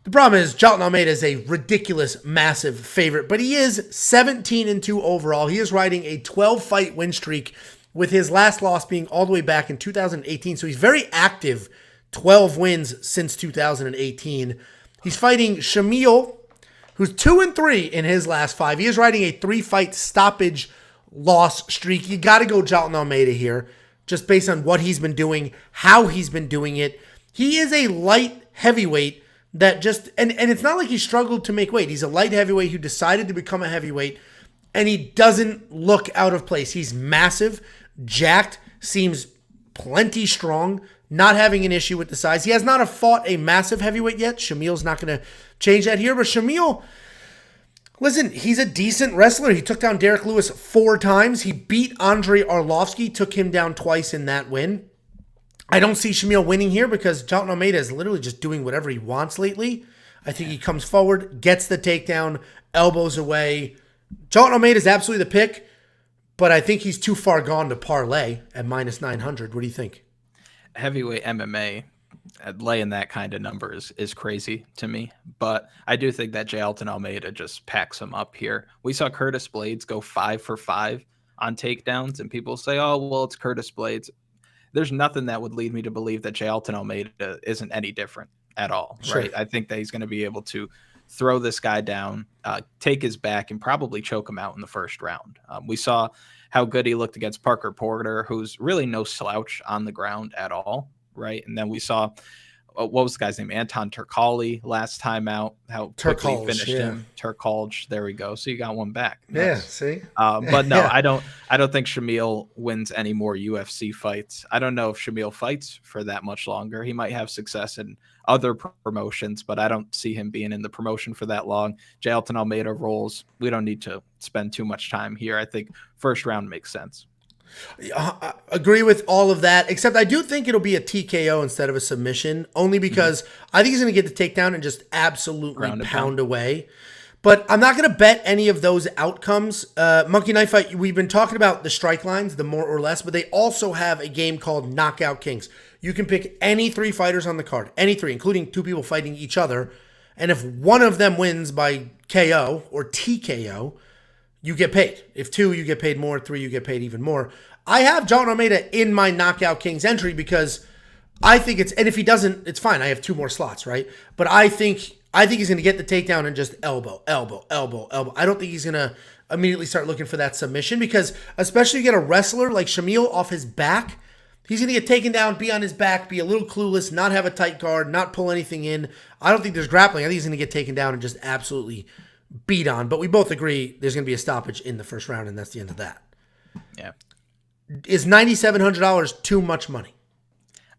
The problem is Jailton Almeida is a ridiculous, massive favorite, but he is 17-2 overall. He is riding a 12-fight win streak, with his last loss being all the way back in 2018. So he's very active, 12 wins since 2018. He's fighting Shamil, who's 2-3 in his last 5. He is riding a 3-fight stoppage loss streak. You got to go Jailton Almeida here, just based on what he's been doing, how he's been doing it. He is a light heavyweight that just, and it's not like he struggled to make weight. He's a light heavyweight who decided to become a heavyweight, and he doesn't look out of place. He's massive, jacked, seems plenty strong, not having an issue with the size. He has not fought a massive heavyweight yet. Shamil's not going to change that here, but Shamil, Listen, he's a decent wrestler. He took down Derek Lewis 4 times. He beat Andrei Arlovsky, took him down twice in that win. I don't see Shamil winning here because Jailton Almeida is literally just doing whatever he wants lately. I think he comes forward, gets the takedown, elbows away. Jailton Almeida is absolutely the pick, but I think he's too far gone to parlay at minus 900. What do you think? Heavyweight MMA, laying that kind of number is crazy to me. But I do think that Jailton Almeida just packs him up here. We saw Curtis Blades go 5 for 5 on takedowns, and people say, oh, well, it's Curtis Blades. There's nothing that would lead me to believe that Jailton Almeida isn't any different at all, Sure. right? I think that he's going to be able to throw this guy down, take his back, and probably choke him out in the first round. We saw how good he looked against Parker Porter, who's really no slouch on the ground at all, right? And then we saw, what was the guy's name? Anton Turkalj last time out, how quickly he finished him. Turkalj, there we go. So you got one back. Nice. Yeah, see? But no, I don't think Shamil wins any more UFC fights. I don't know if Shamil fights for that much longer. He might have success in other promotions, but I don't see him being in the promotion for that long. Jailton Almeida rolls. We don't need to spend too much time here. I think first round makes sense. I agree with all of that, except I do think it'll be a TKO instead of a submission, only because I think he's going to get the takedown and just absolutely pound away. But I'm not going to bet any of those outcomes. Monkey Knife Fight, we've been talking about the strike lines, the more or less, but they also have a game called Knockout Kings. You can pick any 3 fighters on the card, any 3, including 2 people fighting each other. And if one of them wins by KO or TKO, you get paid. If 2, you get paid more. 3, you get paid even more. I have Jailton Almeida in my Knockout Kings entry because I think and if he doesn't, it's fine. I have 2 more slots, right? But I think he's going to get the takedown and just elbow. I don't think he's going to immediately start looking for that submission because especially you get a wrestler like Shamil off his back, he's going to get taken down, be on his back, be a little clueless, not have a tight guard, not pull anything in. I don't think there's grappling. I think he's going to get taken down and just absolutely beat on. But we both agree there's going to be a stoppage in the first round, and that's the end of that. Yeah. Is $9,700 too much money?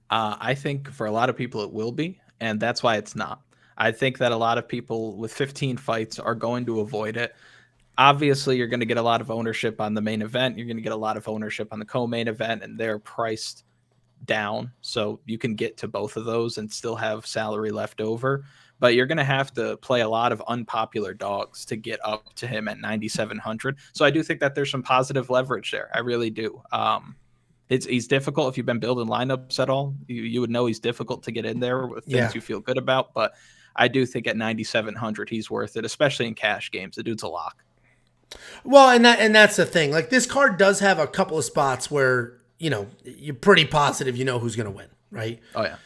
I think for a lot of people it will be, and that's why it's not. I think that a lot of people with 15 fights are going to avoid it. Obviously, you're going to get a lot of ownership on the main event. You're going to get a lot of ownership on the co-main event, and they're priced down. So you can get to both of those and still have salary left over. But you're going to have to play a lot of unpopular dogs to get up to him at 9,700. So I do think that there's some positive leverage there. I really do. He's difficult. If you've been building lineups at all, you would know he's difficult to get in there with things you feel good about. But I do think at 9,700, he's worth it, especially in cash games. The dude's a lock. Well, and that's the thing. Like, this card does have a couple of spots where, you're pretty positive you know who's going to win, right? Oh, yeah.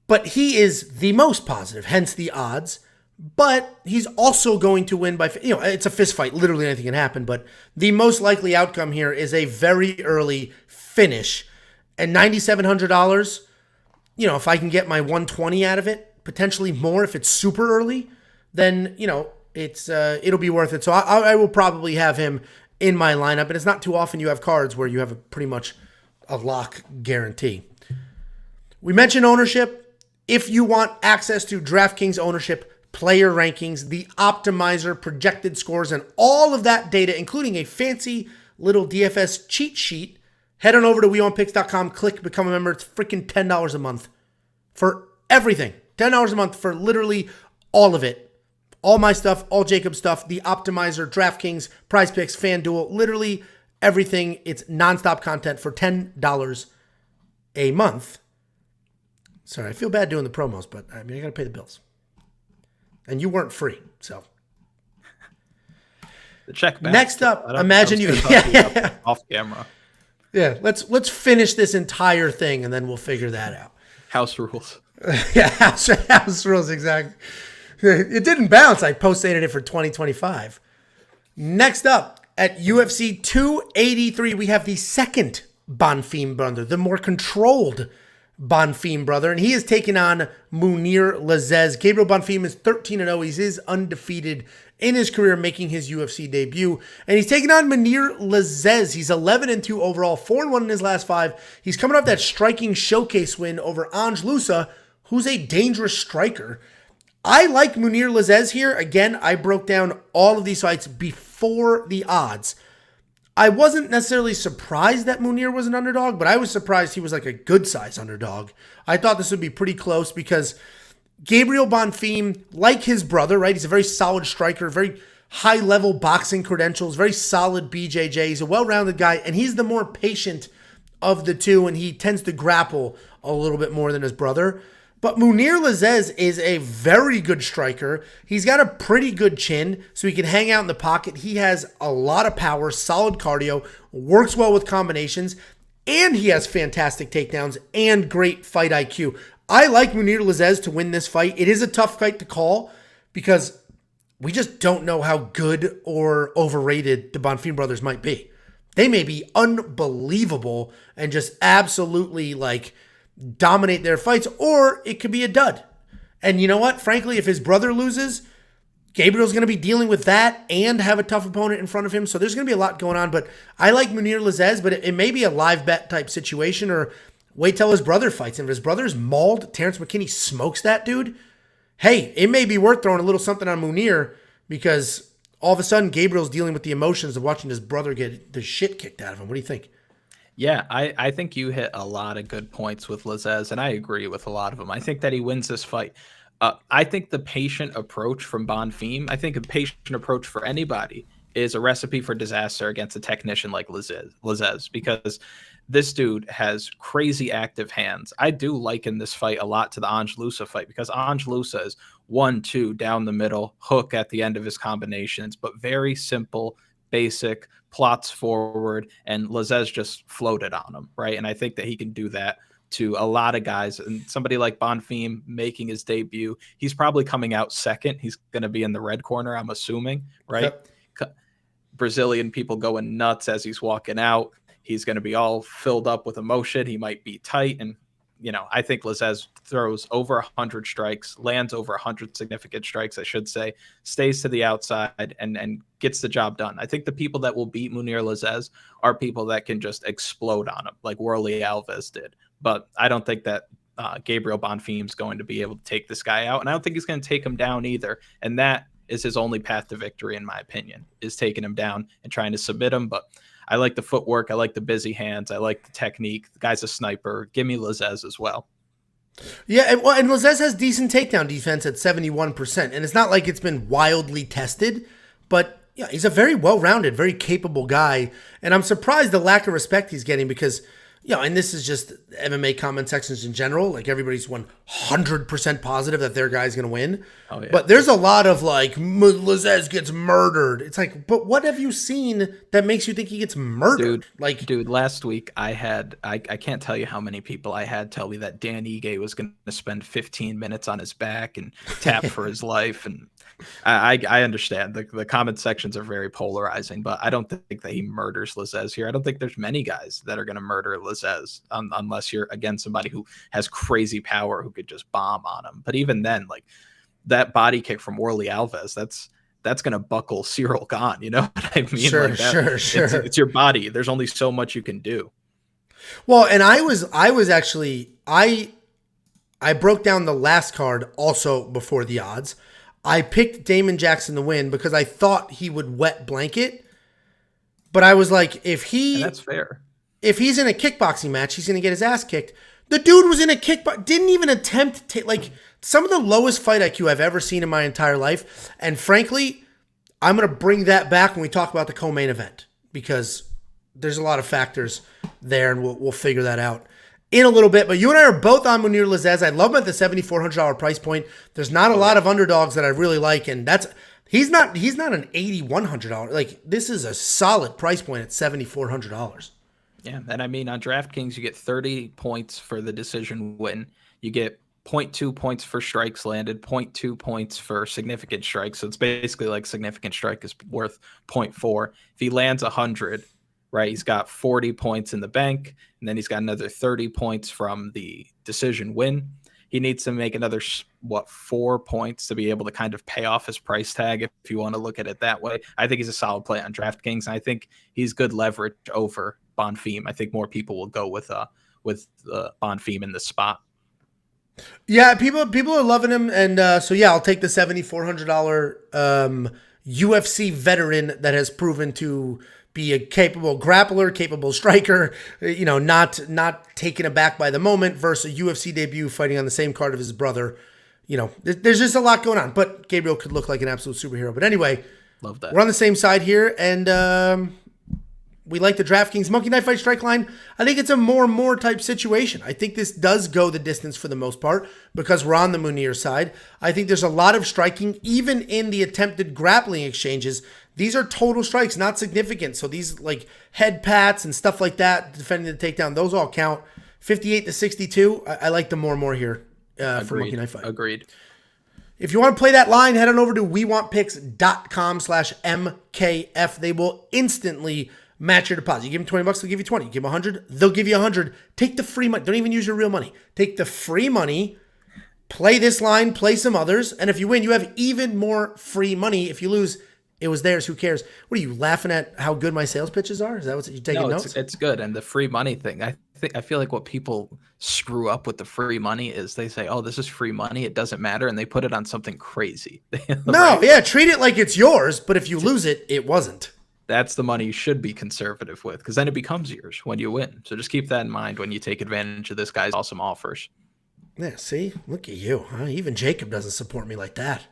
But he is the most positive, hence the odds. But he's also going to win by, it's a fist fight. Literally anything can happen. But the most likely outcome here is a very early finish. And $9,700, if I can get my 120 out of it, potentially more if it's super early, then, it'll be worth it. So I will probably have him in my lineup. And it's not too often you have cards where you have pretty much a lock guarantee. We mentioned ownership. If you want access to DraftKings ownership, player rankings, the optimizer, projected scores, and all of that data, including a fancy little DFS cheat sheet, head on over to weonpicks.com, click become a member. It's freaking $10 a month for everything. $10 a month for literally all of it. All my stuff, all Jacob's stuff, the optimizer, DraftKings, Prize Picks, FanDuel, literally everything. It's nonstop content for $10 a month. Sorry, I feel bad doing the promos, but I got to pay the bills. And you weren't free, so. The check back. Next up, imagine you off camera. Yeah, let's finish this entire thing and then we'll figure that out. House rules. Yeah, house rules, exactly. It didn't bounce. I post-dated it for 2025. Next up, at UFC 283, we have the second Bonfim brother, the more controlled Bonfim brother, and he is taking on Mounir Lazzez. Gabriel Bonfim is 13-0. He is undefeated in his career, making his UFC debut, and he's taking on Mounir Lazzez. He's 11-2 overall, 4-1 in his last 5. He's coming off that striking showcase win over Ange Lusa, who's a dangerous striker. I like Mounir Lazzez here. Again, I broke down all of these fights before the odds. I wasn't necessarily surprised that Mounir was an underdog, but I was surprised he was like a good size underdog. I thought this would be pretty close because Gabriel Bonfim, like his brother, right? He's a very solid striker, very high-level boxing credentials, very solid BJJ. He's a well-rounded guy, and he's the more patient of the two, and he tends to grapple a little bit more than his brother. But Mounir Lazzez is a very good striker. He's got a pretty good chin, so he can hang out in the pocket. He has a lot of power, solid cardio, works well with combinations, and he has fantastic takedowns and great fight IQ. I like Mounir Lazzez to win this fight. It is a tough fight to call because we just don't know how good or overrated the Bonfim brothers might be. They may be unbelievable and just absolutely like dominate their fights, or it could be a dud. And you know what? Frankly, if his brother loses, Gabriel's going to be dealing with that and have a tough opponent in front of him. So there's going to be a lot going on. But I like Mounir Lazzez, but it may be a live bet type situation, or wait till his brother fights. And if his brother's mauled, Terrance McKinney smokes that dude, hey, it may be worth throwing a little something on Mounir because all of a sudden Gabriel's dealing with the emotions of watching his brother get the shit kicked out of him. What do you think? Yeah, I think you hit a lot of good points with Lazzez, and I agree with a lot of them. I think that he wins this fight. I think the patient approach from Bonfim, I think a patient approach for anybody is a recipe for disaster against a technician like Lazzez, because this dude has crazy active hands. I do liken this fight a lot to the Angelusa fight because Angelusa is 1-2 down the middle, hook at the end of his combinations, but very simple, basic, plots forward, and Lazzez just floated on him, right? And I think that he can do that to a lot of guys. And somebody like Bonfim making his debut, he's probably coming out second. He's going to be in the red corner, I'm assuming, right? Yep. Brazilian people going nuts as he's walking out. He's going to be all filled up with emotion. He might be tight. And, you know, I think Lazzez throws over 100 strikes, lands over 100 significant strikes, I should say, stays to the outside and gets the job done. I think the people that will beat Mounir Lazzez are people that can just explode on him, like Warlley Alves did. But I don't think that Gabriel Bonfim's going to be able to take this guy out. And I don't think he's going to take him down either. And that is his only path to victory, in my opinion, is taking him down and trying to submit him. But I like the footwork. I like the busy hands. I like the technique. The guy's a sniper. Give me Lazzez as well. Yeah, and Lazzez has decent takedown defense at 71%. And it's not like it's been wildly tested, but yeah, he's a very well-rounded, very capable guy. And I'm surprised the lack of respect he's getting because, you know, and this is just MMA comment sections in general. Like everybody's 100% positive that their guy's going to win. Oh, yeah. But there's a lot of like, Lazzez gets murdered. It's like, but what have you seen that makes you think he gets murdered? Dude, last week I can't tell you how many people I had tell me that Dan Ige was going to spend 15 minutes on his back and tap for his life. And I understand the comment sections are very polarizing, but I don't think that he murders Lazzez here. I don't think there's many guys that are going to murder Lazzez unless you're, again, somebody who has crazy power who could just bomb on him. But even then, like that body kick from Warlley Alves, that's going to buckle Cyril Gane. You know what I mean? Sure, like that, sure. It's your body. There's only so much you can do. Well, and I was actually, I broke down the last card also before the odds. I picked Damon Jackson to win because I thought he would wet blanket. But I was like, and that's fair. If he's in a kickboxing match, he's going to get his ass kicked. The dude was in a didn't even attempt to like some of the lowest fight IQ I've ever seen in my entire life. And frankly, I'm going to bring that back when we talk about the co-main event because there's a lot of factors there and we'll figure that out in a little bit. But you and I are both on Mounir Lazzez. I love him at the $7,400 price point. There's not a lot of underdogs that I really like, and he's not an $8,100. Like this is a solid price point at $7,400. Yeah, and I mean on DraftKings you get 30 points for the decision win. You get 0.2 points for strikes landed, 0.2 points for significant strikes. So it's basically like significant strike is worth 0.4. If he lands 100, right, he's got 40 points in the bank, and then he's got another 30 points from the decision win. He needs to make another, 4 points to be able to kind of pay off his price tag, if you want to look at it that way. I think he's a solid play on DraftKings, and I think he's good leverage over Bonfim. I think more people will go with Bonfim in this spot. Yeah, people are loving him, and so yeah, I'll take the $7,400 UFC veteran that has proven to be a capable grappler, capable striker. Not taken aback by the moment versus a UFC debut fighting on the same card of his brother. There's just a lot going on, but Gabriel could look like an absolute superhero. But anyway, love that. We're on the same side here, and we like the DraftKings Monkey Knife Fight strike line. I think it's a more type situation. I think this does go the distance for the most part because we're on the Mounir side. I think there's a lot of striking, even in the attempted grappling exchanges. These are total strikes, not significant. So these like head pats and stuff like that, defending the takedown, those all count. 58-62. I like the more here for Monkey Knife Fight. Agreed. If you want to play that line, head on over to wewantpicks.com/MKF. They will instantly match your deposit. You give them $20, they'll give you 20. You give them 100, they'll give you 100. Take the free money. Don't even use your real money. Take the free money, play this line, play some others, and if you win, you have even more free money. If you lose, it was theirs. Who cares? What are you laughing at? How good my sales pitches are? Is that what you're taking notes? It's good. And the free money thing, I feel like what people screw up with the free money is they say, "Oh, this is free money. It doesn't matter," and they put it on something crazy. Treat it like it's yours. But if you lose it, it wasn't. That's the money you should be conservative with, because then it becomes yours when you win. So just keep that in mind when you take advantage of this guy's awesome offers. Yeah, see? Look at you. Huh? Even Jacob doesn't support me like that.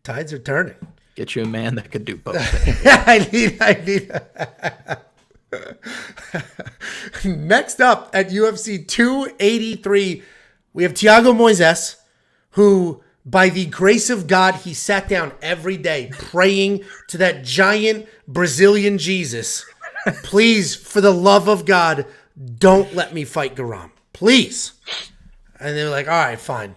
Tides are turning. Get you a man that could do both. I need. Next up at UFC 283, we have Thiago Moises, who, by the grace of God, he sat down every day praying to that giant Brazilian Jesus. Please, for the love of God, don't let me fight Garam. Please. And they were like, all right, fine.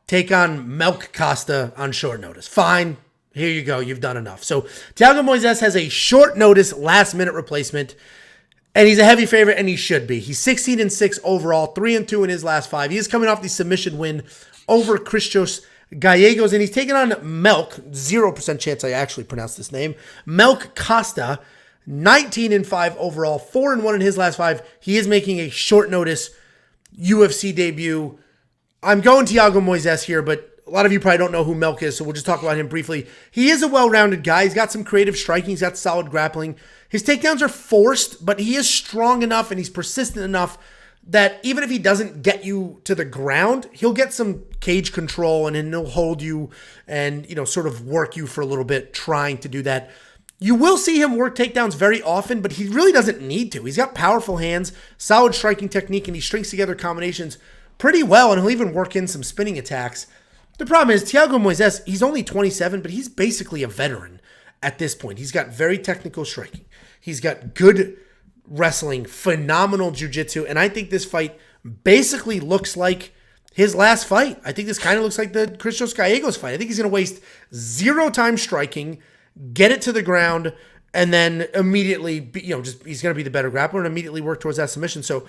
Take on Melk Costa on short notice. Fine. Here you go. You've done enough. So Thiago Moises has a short notice last minute replacement, and he's a heavy favorite, and he should be. He's 16-6 overall, 3-2 in his last 5. He is coming off the submission win over Christos Gallegos, and he's taking on Melk, 0% chance I actually pronounced this name, Melk Costa, 19-5 overall, 4-1 in his last 5. He is making a short notice UFC debut. I'm going Thiago Moises here, but a lot of you probably don't know who Melk is, so we'll just talk about him briefly. He is a well-rounded guy. He's got some creative striking. He's got solid grappling. His takedowns are forced, but he is strong enough and he's persistent enough that even if he doesn't get you to the ground, he'll get some cage control and then he'll hold you and, sort of work you for a little bit trying to do that. You will see him work takedowns very often, but he really doesn't need to. He's got powerful hands, solid striking technique, and he strings together combinations pretty well, and he'll even work in some spinning attacks. The problem is Thiago Moises, he's only 27, but he's basically a veteran at this point. He's got very technical striking. He's got good wrestling, phenomenal jiu-jitsu, and I think this fight basically looks like his last fight. I think this kind of looks like the Christos Gallegos fight. I think he's going to waste 0 time striking, get it to the ground, and then immediately, he's going to be the better grappler and immediately work towards that submission. So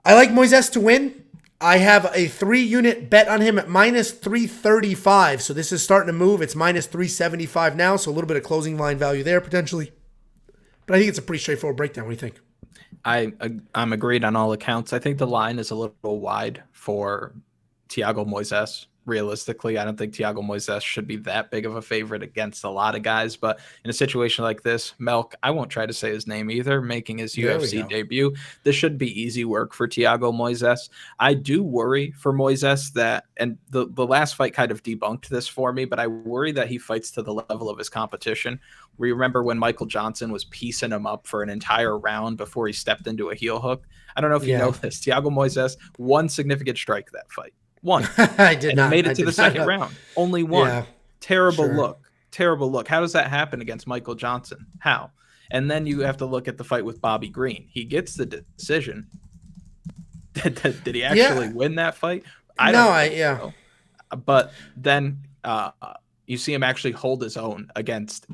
I like Moises to win. I have a 3-unit bet on him at minus 335. So this is starting to move. It's minus 375 now. So a little bit of closing line value there potentially. But I think it's a pretty straightforward breakdown. What do you think? I'm agreed on all accounts. I think the line is a little wide for Thiago Moises. Realistically, I don't think Thiago Moises should be that big of a favorite against a lot of guys. But in a situation like this, Melk, I won't try to say his name either, making his UFC debut. This should be easy work for Thiago Moises. I do worry for Moises that, and the last fight kind of debunked this for me, but I worry that he fights to the level of his competition. We remember when Michael Johnson was piecing him up for an entire round before he stepped into a heel hook. I don't know if you know this. Thiago Moises, one significant strike that fight. One. I did not. Made it to the second round. Only one. Yeah, Terrible look. Terrible look. How does that happen against Michael Johnson? How? And then you have to look at the fight with Bobby Green. He gets the decision. Did he actually win that fight? I don't know. But then you see him actually hold his own against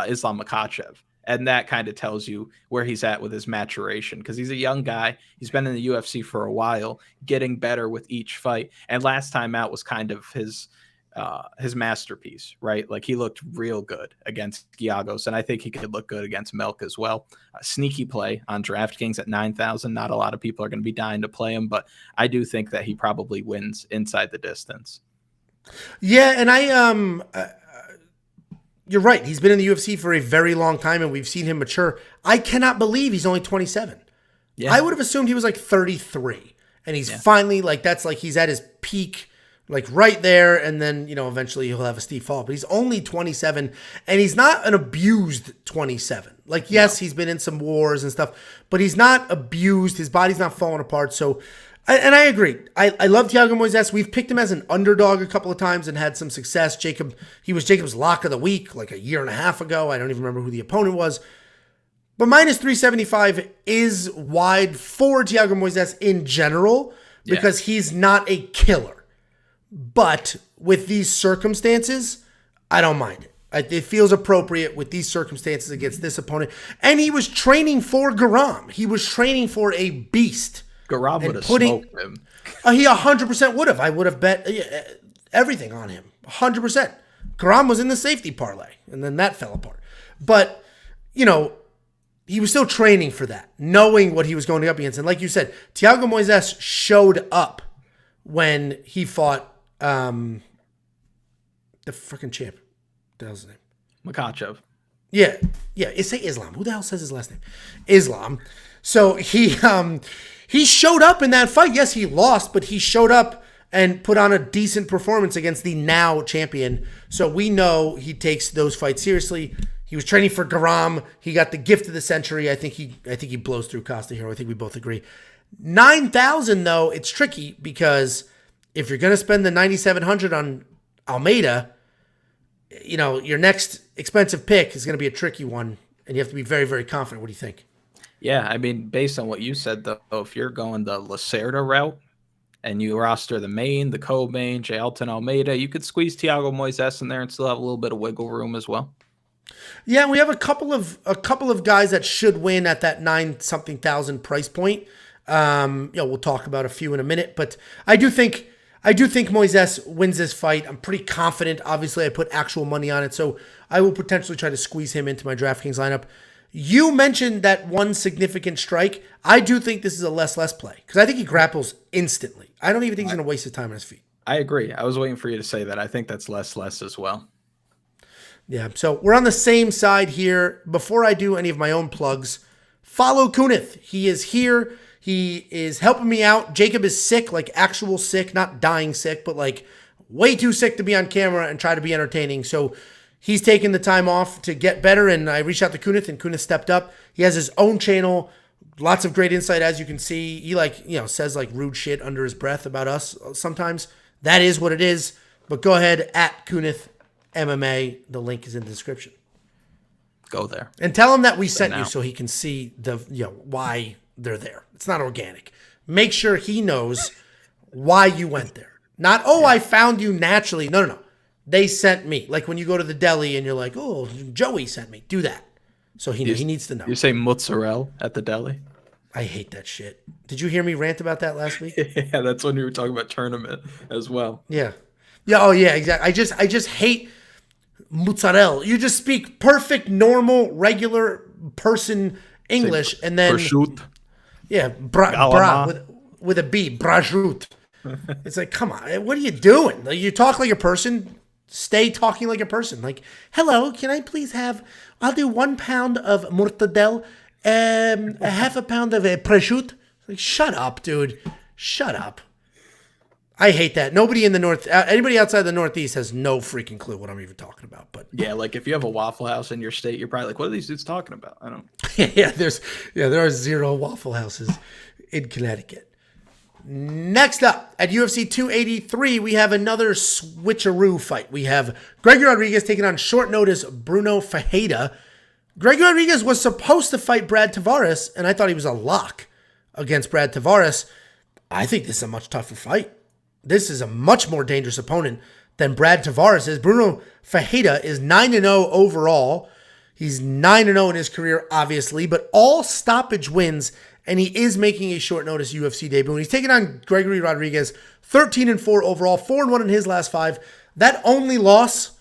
Islam Makhachev. And that kind of tells you where he's at with his maturation, because he's a young guy. He's been in the UFC for a while, getting better with each fight. And last time out was kind of his his masterpiece, right? Like he looked real good against Giagos, and I think he could look good against Milk as well. Sneaky play on DraftKings at 9,000. Not a lot of people are going to be dying to play him, but I do think that he probably wins inside the distance. Yeah, and you're right. He's been in the UFC for a very long time, and we've seen him mature. I cannot believe he's only 27. Yeah. I would have assumed he was like 33, and he's finally that's like he's at his peak, like right there, and then, eventually he'll have a steep fall. But he's only 27, and he's not an abused 27. Like, yes, he's been in some wars and stuff, but he's not abused. His body's not falling apart. So, and I agree. I love Thiago Moises. We've picked him as an underdog a couple of times and had some success. He was Jacob's lock of the week like a year and a half ago. I don't even remember who the opponent was. But minus 375 is wide for Thiago Moises in general because he's not a killer. But with these circumstances, I don't mind it. It feels appropriate with these circumstances against this opponent. And he was training for Garam. He was training for a beast. Garam would have smoked him. He 100% would have. I would have bet everything on him. 100%. Garam was in the safety parlay, and then that fell apart. But, he was still training for that, knowing what he was going up against. And like you said, Thiago Moises showed up when he fought the freaking champ. What the hell's his name? Makhachev. Yeah. Say Islam. Who the hell says his last name? Islam. So he showed up in that fight. Yes, he lost, but he showed up and put on a decent performance against the now champion. So we know he takes those fights seriously. He was training for Garam. He got the gift of the century. I think he blows through Costa Hero. I think we both agree. 9,000 though, it's tricky because if you're going to spend the 9,700 on Almeida, your next expensive pick is going to be a tricky one, and you have to be very, very confident. What do you think? Yeah, I mean, based on what you said, though, if you're going the Lacerda route and you roster the main, the co-main, Jailton, Almeida, you could squeeze Thiago Moises in there and still have a little bit of wiggle room as well. Yeah, we have a couple of guys that should win at that 9-something thousand price point. We'll talk about a few in a minute, but I do think Moises wins this fight. I'm pretty confident. Obviously, I put actual money on it, so I will potentially try to squeeze him into my DraftKings lineup. You mentioned that one significant strike. I do think this is a less play because I think he grapples instantly. I don't even think he's going to waste his time on his feet. I agree. I was waiting for you to say that. I think that's less as well. Yeah, so we're on the same side here. Before I do any of my own plugs, follow Kunath. He is here. He is helping me out. Jacob is sick, like actual sick, not dying sick, but like way too sick to be on camera and try to be entertaining. So he's taking the time off to get better, and I reached out to Kunath, and Kunath stepped up. He has his own channel, lots of great insight, as you can see. He says like rude shit under his breath about us sometimes. That is what it is. But go ahead, at Kunath MMA. The link is in the description. Go there. And tell him that we sent you so he can see why they're there. It's not organic. Make sure he knows why you went there. Not, I found you naturally. No. They sent me. Like when you go to the deli and you're like, oh, Joey sent me. Do that. So he needs to know. You say mozzarella at the deli? I hate that shit. Did you hear me rant about that last week? Yeah, that's when we were talking about tournament as well. Yeah. Oh yeah, exactly. I just hate mozzarella. You just speak perfect, normal, regular person English, and then prosciutto. Yeah, with a B, brajut. It's like, come on, what are you doing? Like, you talk like a person. Stay talking like a person. Like, hello, can I please I'll do 1 pound of mortadella, a half a pound of prosciutto. Like, shut up, dude. Shut up. I hate that. Nobody in the North, anybody outside the Northeast has no freaking clue what I'm even talking about. But yeah, like if you have a Waffle House in your state, you're probably like, what are these dudes talking about? I don't. There are 0 Waffle Houses in Connecticut. Next up, at UFC 283, we have another switcheroo fight. We have Gregory Rodriguez taking on short notice Bruno Ferreira. Gregory Rodriguez was supposed to fight Brad Tavares, and I thought he was a lock against Brad Tavares. I think this is a much tougher fight. This is a much more dangerous opponent than Brad Tavares is. Bruno Ferreira is 9-0 overall. He's 9-0 in his career, obviously, but all stoppage wins, and he is making a short notice UFC debut. And he's taking on Gregory Rodriguez, 13-4 overall, 4-1 in his last 5. That only loss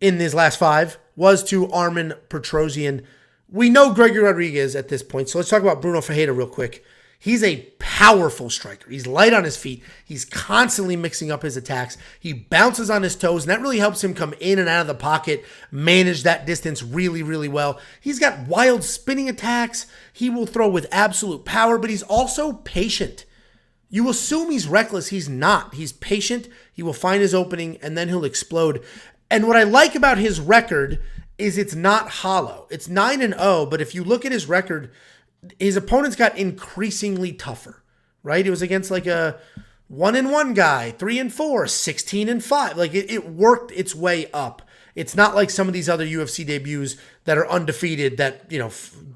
in his last 5 was to Armen Petrosyan. We know Gregory Rodriguez at this point, so let's talk about Bruno Ferreira real quick. He's a powerful striker. He's light on his feet. He's constantly mixing up his attacks. He bounces on his toes, and that really helps him come in and out of the pocket, manage that distance really, really well. He's got wild spinning attacks. He will throw with absolute power, but he's also patient. You assume he's reckless. He's not. He's patient. He will find his opening, and then he'll explode. And what I like about his record is it's not hollow. It's 9-0, but if you look at his record, his opponents got increasingly tougher, right? It was against like a 1-1 guy, 3-4, 16-5. Like it worked its way up. It's not like some of these other UFC debuts that are undefeated that,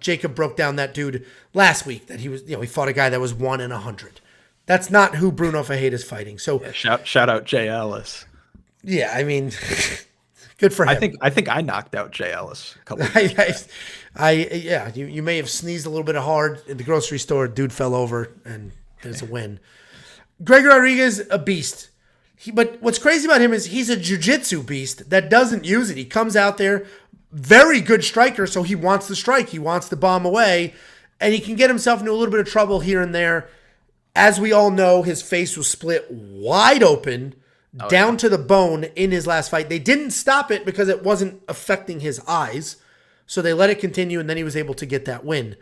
Jacob broke down that dude last week that he was, he fought a guy that was 1-100. That's not who Bruno Ferreira is fighting. So yeah, shout out Jay Ellis. Yeah, I mean, good for him. I think I knocked out Jay Ellis a couple of times. You may have sneezed a little bit hard in the grocery store. Dude fell over, and there's a win. Gregory Rodriguez, a beast. But what's crazy about him is he's a jiu-jitsu beast that doesn't use it. He comes out there, very good striker, so he wants to strike. He wants to bomb away, and he can get himself into a little bit of trouble here and there. As we all know, his face was split wide open, down to the bone in his last fight. They didn't stop it because it wasn't affecting his eyes. So they let it continue, and then he was able to get that win.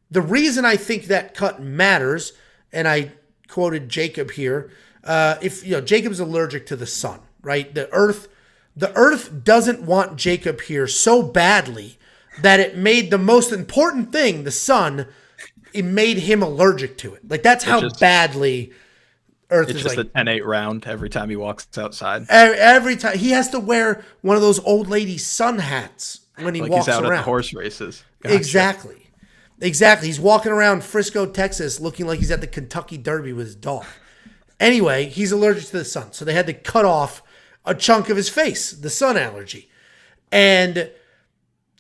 The reason I think that cut matters, and I quoted Jacob here, Jacob's allergic to the sun, right? The earth doesn't want Jacob here so badly that it made the most important thing, the sun, it made him allergic to it. Like that's how badly Earth is like. It's just a 10-8 round every time he walks outside. Every time he has to wear one of those old lady sun hats when he walks he's out around. at the horse races. Gotcha. Exactly. He's walking around Frisco, Texas, looking like he's at the Kentucky Derby with his dog. Anyway, he's allergic to the sun, so they had to cut off a chunk of his face, the sun allergy, and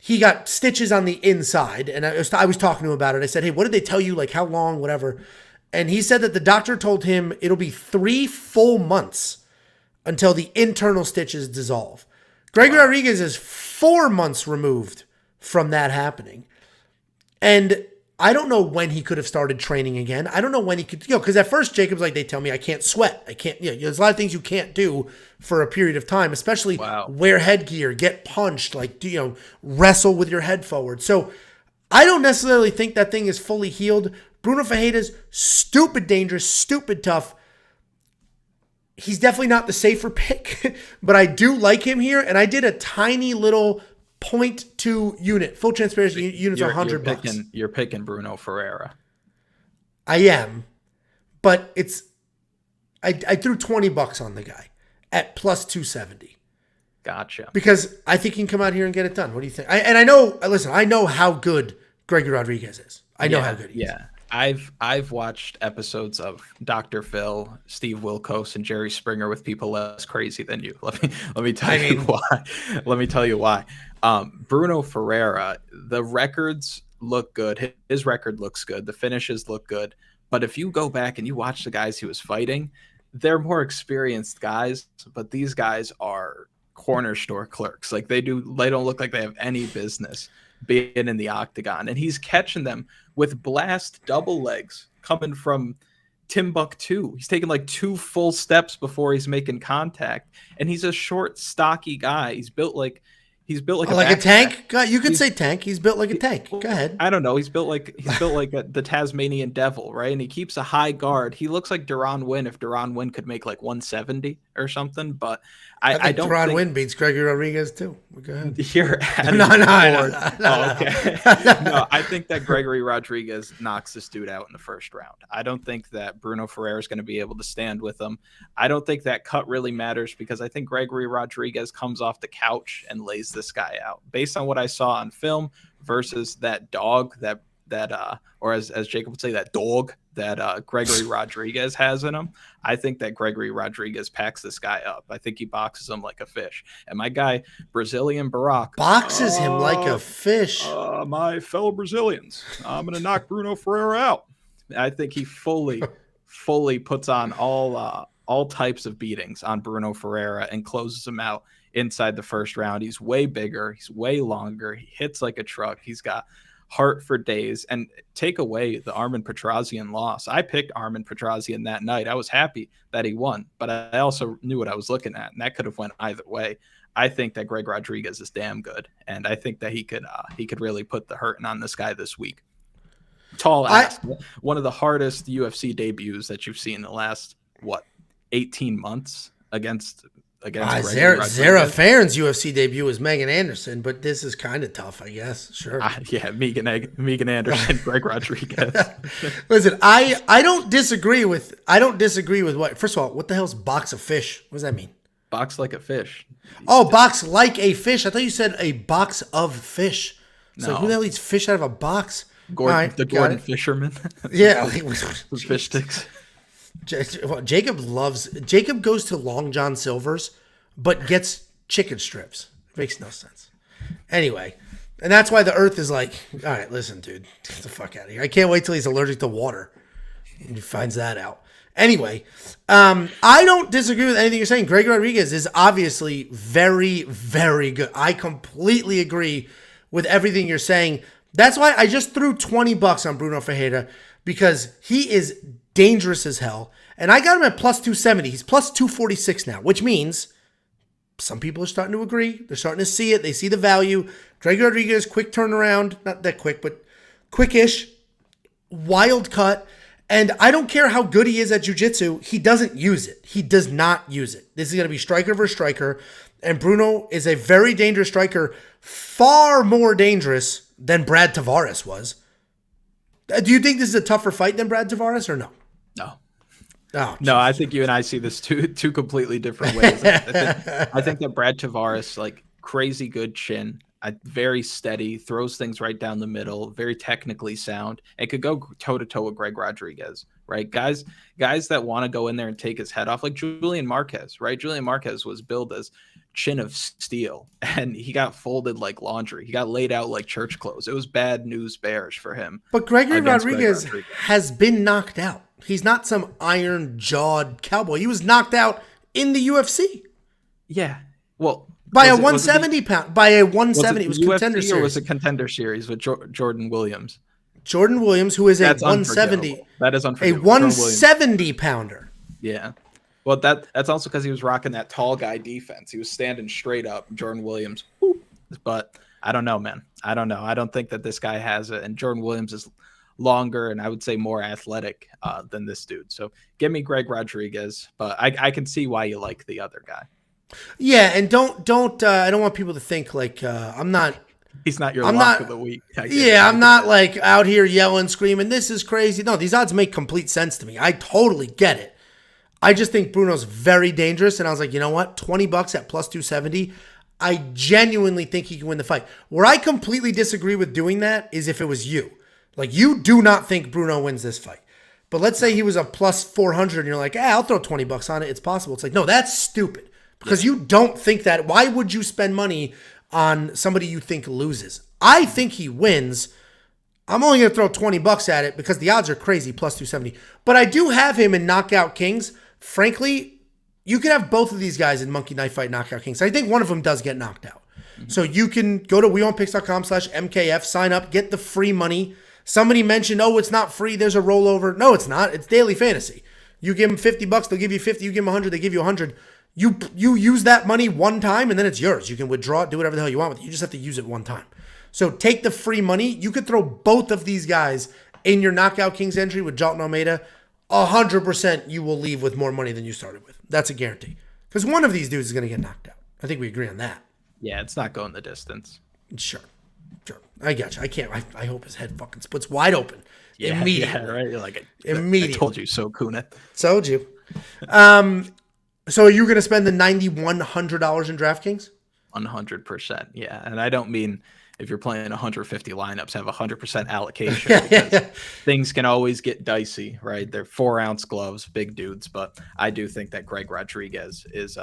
he got stitches on the inside. And I was talking to him about it. I said, "Hey, what did they tell you? Like how long? Whatever." And he said that the doctor told him it'll be 3 full months until the internal stitches dissolve. Gregory Rodriguez is 4 months removed from that happening. And I don't know when he could have started training again. I don't know when he could, because at first Jacob's like, they tell me I can't sweat. I can't, there's a lot of things you can't do for a period of time, especially wear headgear, get punched, wrestle with your head forward. So I don't necessarily think that thing is fully healed. Bruno Ferreira's stupid dangerous, stupid tough. He's definitely not the safer pick, but I do like him here. And I did a tiny little 0.2 unit. Full transparency, units are $100. You're picking Bruno Ferreira. I am, but I threw $20 on the guy at plus 270. Gotcha. Because I think he can come out here and get it done. What do you think? I know how good Gregory Rodriguez is. I know how good he is. Yeah. I've watched episodes of Dr. Phil, Steve Wilkos, and Jerry Springer with people less crazy than you. Let me tell you why. Let me tell you why. Bruno Ferreira, the records look good. His record looks good. The finishes look good. But if you go back and you watch the guys he was fighting, they're more experienced guys, but these guys are corner store clerks. Like they don't look like they have any business being in the octagon, and he's catching them with blast double legs coming from Timbuktu. He's taking like 2 full steps before he's making contact, and he's a short, stocky guy. He's built like a tank. You could say tank. He's built like a tank. Go ahead. I don't know. He's built like the Tasmanian devil, right? And he keeps a high guard. He looks like Deron Winn if Deron Winn could make like 170 or something. But I don't Deron think Winn beats Gregory Rodriguez too. Go ahead. You're no. Okay. No, I think that Gregory Rodriguez knocks this dude out in the first round. I don't think that Bruno Ferreira is going to be able to stand with him. I don't think that cut really matters because I think Gregory Rodriguez comes off the couch and lays this guy out based on what I saw on film versus that dog or as Jacob would say, that dog that Gregory Rodriguez has in him. I think that Gregory Rodriguez packs this guy up. I think he boxes him like a fish. And my guy, Brazilian Barack, boxes him like a fish. My fellow Brazilians, I'm going to knock Bruno Ferreira out. I think he fully puts on all all types of beatings on Bruno Ferreira and closes him out inside the first round. He's way bigger. He's way longer. He hits like a truck. He's got heart for days. And take away the Armen Petrosyan loss. I picked Armen Petrosyan that night. I was happy that he won, but I also knew what I was looking at, and that could have went either way. I think that Greg Rodriguez is damn good, and I think that he could really put the hurting on this guy this week. Tall ass, one of the hardest UFC debuts that you've seen in the last 18 months against Zarah Fairn's UFC debut was Megan Anderson, but this is kind of tough, I guess. Sure. Megan Anderson, Greg Rodriguez. Listen, I don't disagree with what. First of all, what the hell's box of fish? What does that mean? Box like a fish. Oh, box like a fish. I thought you said a box of fish. So no. Who the hell eats fish out of a box? Gordon Fisherman. Yeah, fish sticks. Jacob goes to Long John Silver's, but gets chicken strips. Makes no sense. Anyway, and that's why the Earth is like, all right, listen, dude, get the fuck out of here. I can't wait till he's allergic to water, and he finds that out. Anyway, I don't disagree with anything you're saying. Greg Rodriguez is obviously very, very good. I completely agree with everything you're saying. That's why I just threw $20 on Bruno Ferreira, because he is dangerous as hell. And I got him at plus 270. He's plus 246 now, which means some people are starting to agree. They're starting to see it. They see the value. Greg Rodriguez, quick turnaround. Not that quick, but quickish. Wild cut. And I don't care how good he is at jiu-jitsu. He doesn't use it. He does not use it. This is going to be striker versus striker. And Bruno is a very dangerous striker. Far more dangerous than Brad Tavares was. Do you think this is a tougher fight than Brad Tavares or no? No. Oh, no, I think you and I see this two completely different ways. I think that Brad Tavares, like, crazy good chin, very steady, throws things right down the middle, very technically sound, and could go toe-to-toe with Greg Rodriguez, right? Guys that want to go in there and take his head off, like Julian Marquez, right? Julian Marquez was billed as chin of steel, and he got folded like laundry. He got laid out like church clothes. It was bad news bears for him. But Gregory Rodriguez has been knocked out. He's not some iron-jawed cowboy. He was knocked out in the UFC. Yeah. Well, by a 170 pound. By a 170. It was Contender Series. Or was it Contender Series with Jordan Williams? Jordan Williams, who is a 170. That is unforgivable. A 170 pounder. Yeah. Well, that's also because he was rocking that tall guy defense. He was standing straight up, Jordan Williams. Whoop. But I don't know, man. I don't know. I don't think that this guy has it. And Jordan Williams is longer and I would say more athletic than this dude. So give me Greg Rodriguez. But I can see why you like the other guy. Yeah, and don't. I don't want people to think like I'm not. He's not your lock of the week. I'm not like out here yelling, screaming, this is crazy. No, these odds make complete sense to me. I totally get it. I just think Bruno's very dangerous, and I was like, you know what? $20 at plus 270. I genuinely think he can win the fight. Where I completely disagree with doing that is if it was you. Like, you do not think Bruno wins this fight. But let's say he was a plus 400, and you're like, I'll throw $20 on it. It's possible. It's like, no, that's stupid. Because you don't think that. Why would you spend money on somebody you think loses? I think he wins. I'm only going to throw $20 at it because the odds are crazy, plus 270. But I do have him in Knockout Kings. Frankly, you could have both of these guys in Monkey Knife Fight Knockout Kings. I think one of them does get knocked out. Mm-hmm. So you can go to WeWantPicks.com/MKF, sign up, get the free money. Somebody mentioned, it's not free, there's a rollover. No, it's not. It's daily fantasy. You give them $50, they'll give you 50. You give them 100, they give you 100. You use that money one time, and then it's yours. You can withdraw it, do whatever the hell you want with it. You just have to use it one time. So take the free money. You could throw both of these guys in your Knockout Kings entry with Jailton Almeida. 100% you will leave with more money than you started with. That's a guarantee. Because one of these dudes is going to get knocked out. I think we agree on that. Yeah, it's not going the distance. Sure. I got you. I can't. I hope his head fucking splits wide open. Yeah, immediately. Yeah, right? You're like, immediately. I told you so, Kunath. Told you. So are you going to spend the $9,100 in DraftKings? 100%, yeah. And I don't mean if you're playing 150 lineups, have 100% allocation. Things can always get dicey, right? They're 4-ounce gloves, big dudes. But I do think that Greg Rodriguez is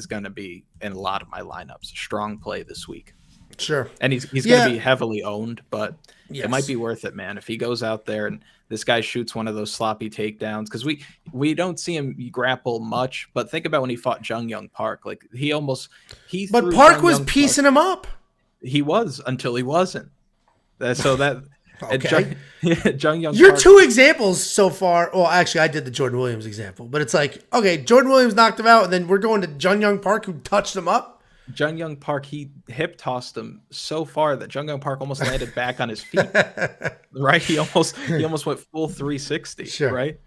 going to be in a lot of my lineups. Strong play this week. Sure. And he's going to be heavily owned, but it might be worth it, man. If he goes out there and this guy shoots one of those sloppy takedowns, because we don't see him grapple much, but think about when he fought Jung Young Park. Like But Park was piecing him up. He was until he wasn't. So that okay. Jung Young Your Park, 2 examples so far. Well, actually, I did the Jordan Williams example, but it's like, okay, Jordan Williams knocked him out, and then we're going to Jung Young Park, who touched him up. Jung Young Park, he hip tossed him so far that Jung Young Park almost landed back on his feet. Right? He almost went full 360. Sure. Right?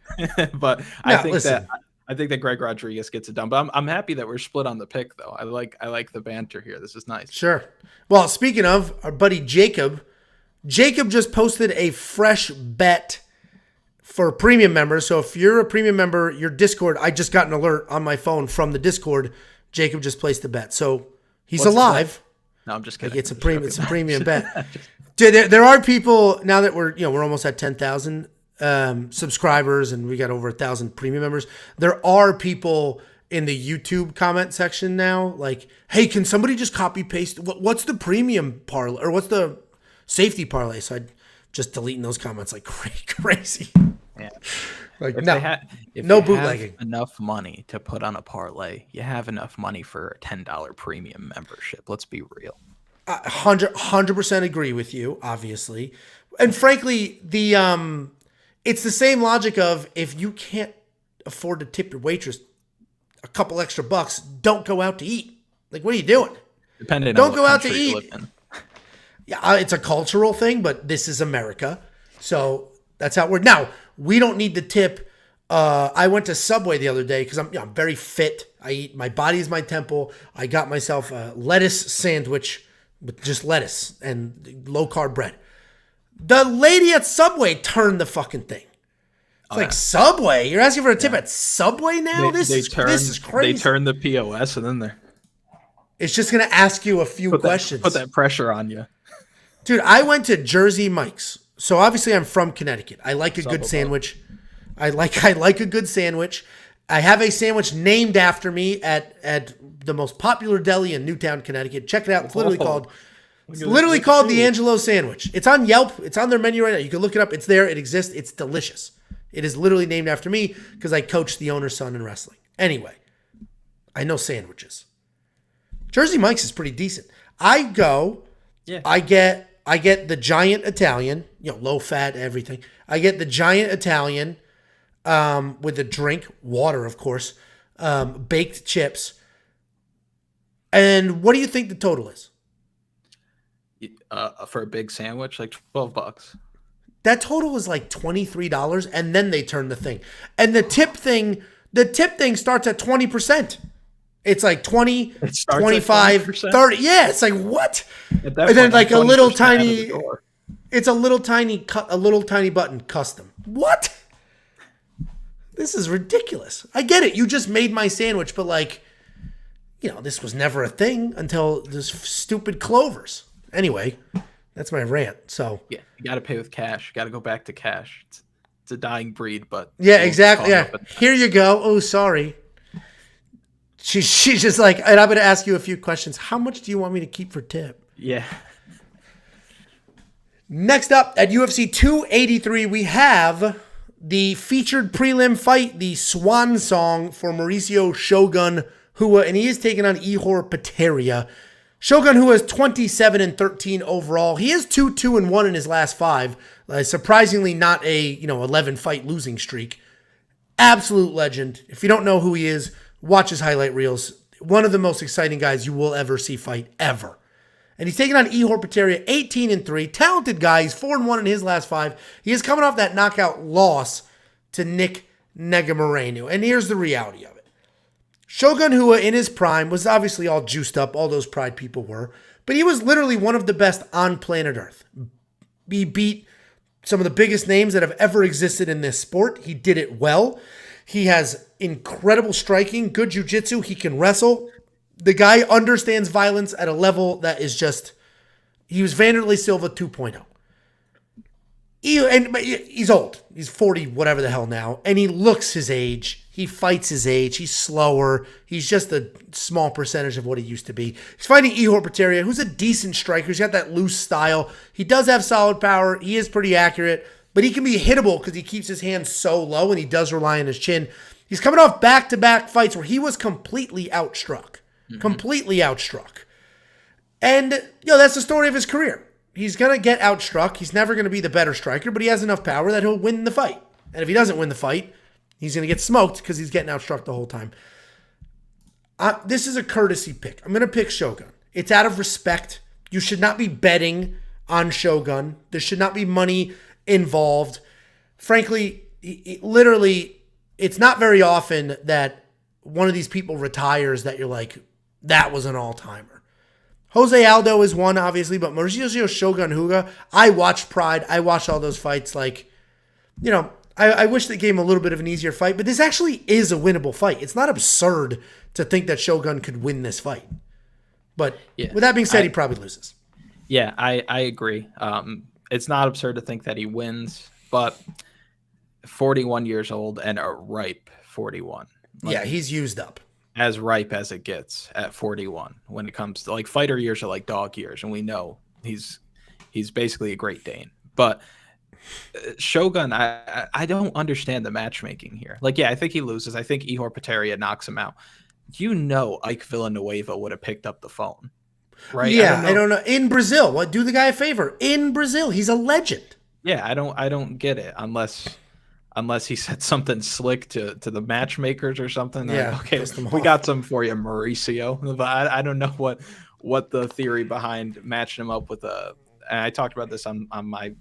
But I think that Greg Rodriguez gets it done. But I'm happy that we're split on the pick, though. I like the banter here. This is nice. Sure. Well, speaking of our buddy Jacob just posted a fresh bet for premium members. So if you're a premium member, your Discord, I just got an alert on my phone from the Discord. Jacob just placed a bet. So he's alive. No, I'm just kidding. Like it's a premium bet. Dude, there are people now that we're almost at 10,000 subscribers and we got over 1,000 premium members. There are people in the YouTube comment section now like, hey, can somebody just copy paste? What's the premium parlay or what's the safety parlay? So I'm just deleting those comments like crazy. Yeah. Like if no you bootlegging. Have enough money to put on a parlay, you have enough money for a $10 premium membership. Let's be real. 100% agree with you, obviously. And frankly, it's the same logic of if you can't afford to tip your waitress a couple extra bucks, don't go out to eat. Like, what are you doing? Don't go out to eat. Yeah, it's a cultural thing, but this is America. So that's how we're now. We don't need the tip. I went to Subway the other day because I'm very fit. I eat. My body is my temple. I got myself a lettuce sandwich with just lettuce and low carb bread. The lady at Subway turned the fucking thing. It's Subway. You're asking for a tip at Subway now? This is crazy. They turn the POS and then it's just gonna ask you a few questions. Put that pressure on you, dude. I went to Jersey Mike's. So obviously I'm from Connecticut. I like a good sandwich. I like a good sandwich. I have a sandwich named after me at the most popular deli in Newtown, Connecticut. Check it out. It's literally called the Angelo Sandwich. It's on Yelp. It's on their menu right now. You can look it up. It's there. It exists. It's delicious. It is literally named after me because I coached the owner's son in wrestling. Anyway, I know sandwiches. Jersey Mike's is pretty decent. I get the giant Italian, low fat, everything. I get the giant Italian with a drink, water, of course, baked chips. And what do you think the total is? For a big sandwich, like $12. That total is like $23, and then they turn the thing. And the tip thing starts at 20%. It's like 20, 25, 30. Yeah, it's like, what? And then like a little tiny, it's a little tiny button, custom. What? This is ridiculous. I get it. You just made my sandwich, but like, this was never a thing until this stupid Clovers. Anyway, that's my rant. So yeah, you got to pay with cash. You got to go back to cash. It's a dying breed, but yeah, exactly. Yeah, here you go. Oh, sorry. She's just like, and I'm going to ask you a few questions. How much do you want me to keep for tip? Yeah. Next up at UFC 283, we have the featured prelim fight, the swan song for Mauricio Shogun Hua, and he is taking on Ihor Peteria. Shogun Hua is 27-13 overall. He is 2-2-1 in his last 5. Surprisingly, not a 11 fight losing streak. Absolute legend. If you don't know who he is, watch his highlight reels. One of the most exciting guys you will ever see fight, ever. And he's taking on Ihor Peteria, 18-3. Talented guy. He's 4-1 in his last 5. He is coming off that knockout loss to Nick Negumereanu. And here's the reality of it. Shogun Hua in his prime was obviously all juiced up. All those Pride people were. But he was literally one of the best on planet Earth. He beat some of the biggest names that have ever existed in this sport. He did it well. He has incredible striking, good jiu-jitsu. He can wrestle. The guy understands violence at a level that is just... He was Vanderlei Silva 2.0. But he's old. He's 40, whatever the hell now. And he looks his age. He fights his age. He's slower. He's just a small percentage of what he used to be. He's fighting Ihor Potieria, who's a decent striker. He's got that loose style. He does have solid power. He is pretty accurate. But he can be hittable because he keeps his hands so low and he does rely on his chin. He's coming off back-to-back fights where he was completely outstruck. Completely outstruck. And, that's the story of his career. He's going to get outstruck. He's never going to be the better striker, but he has enough power that he'll win the fight. And if he doesn't win the fight, he's going to get smoked because he's getting outstruck the whole time. This is a courtesy pick. I'm going to pick Shogun. It's out of respect. You should not be betting on Shogun. There should not be money involved. Frankly, literally, it's not very often that one of these people retires that you're like, that was an all-timer. Jose Aldo is one, obviously, but Mauricio Shogun Huga, I watched Pride. I watched all those fights. I wish they gave him a little bit of an easier fight, but this actually is a winnable fight. It's not absurd to think that Shogun could win this fight. But with that being said, he probably loses. Yeah, I agree. It's not absurd to think that he wins, but 41 years old and a ripe 41. He's used up. As ripe as it gets at 41 when it comes to fighter years are like dog years. And we know he's basically a Great Dane, but Shogun, I don't understand the matchmaking here. I think he loses. I think Ihor Potieria knocks him out. Ike Villanueva would have picked up the phone, right? Yeah, I don't know. In Brazil, do the guy a favor. In Brazil, he's a legend. Yeah, I don't get it unless he said something slick to the matchmakers or something. Yeah, okay, we got some for you, Mauricio. But I don't know what the theory behind matching him up with and I talked about this on my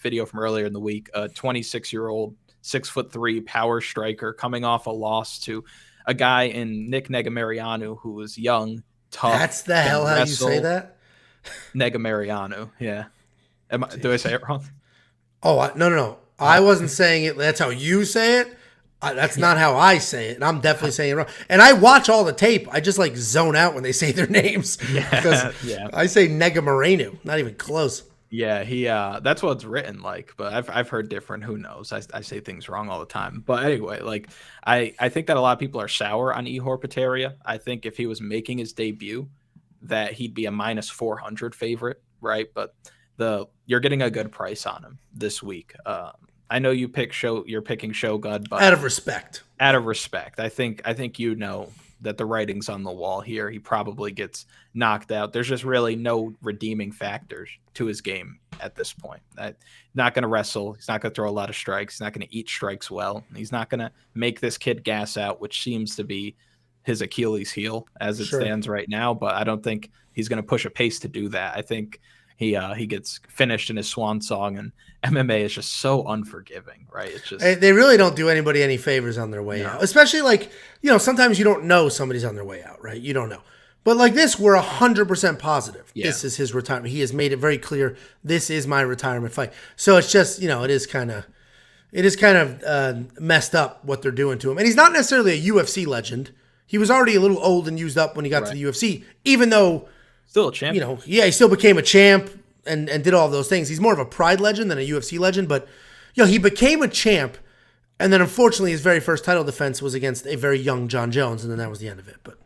video from earlier in the week. A 26-year-old, 6'3" power striker coming off a loss to a guy in Nick Negamarianu who was young, tough. That's the hell how you say that? Negamarianu, yeah. Do I say it wrong? Oh, no. I wasn't saying it. That's how you say it. That's not how I say it. And I'm definitely saying it wrong. And I watch all the tape. I just zone out when they say their names. Because I say Negamarianu. Not even close. Yeah, he that's what it's written like, but I've heard different. Who knows? I say things wrong all the time. But anyway, I think that a lot of people are sour on Ihor Potieria. I think if he was making his debut, that he'd be a minus 400 favorite, right? But you're getting a good price on him this week. I know you're picking Shogun, but out of respect. I think that the writing's on the wall here. He probably gets knocked out. There's just really no redeeming factors to his game at this point. Not going to wrestle. He's not going to throw a lot of strikes. He's not going to eat strikes well. He's not going to make this kid gas out, which seems to be his Achilles heel as it stands right now. But I don't think he's going to push a pace to do that. I think he gets finished in his swan song, and MMA is just so unforgiving, right? It's just they really don't do anybody any favors on their way out, especially sometimes you don't know somebody's on their way out, right? You don't know, but this, we're 100% positive. Yeah. This is his retirement. He has made it very clear. This is my retirement fight. So it's just it is kind of messed up what they're doing to him, and he's not necessarily a UFC legend. He was already a little old and used up when he got to the UFC, even though. Still a champ. He still became a champ and did all of those things. He's more of a Pride legend than a UFC legend, but he became a champ, and then unfortunately his very first title defense was against a very young John Jones, and then that was the end of it. But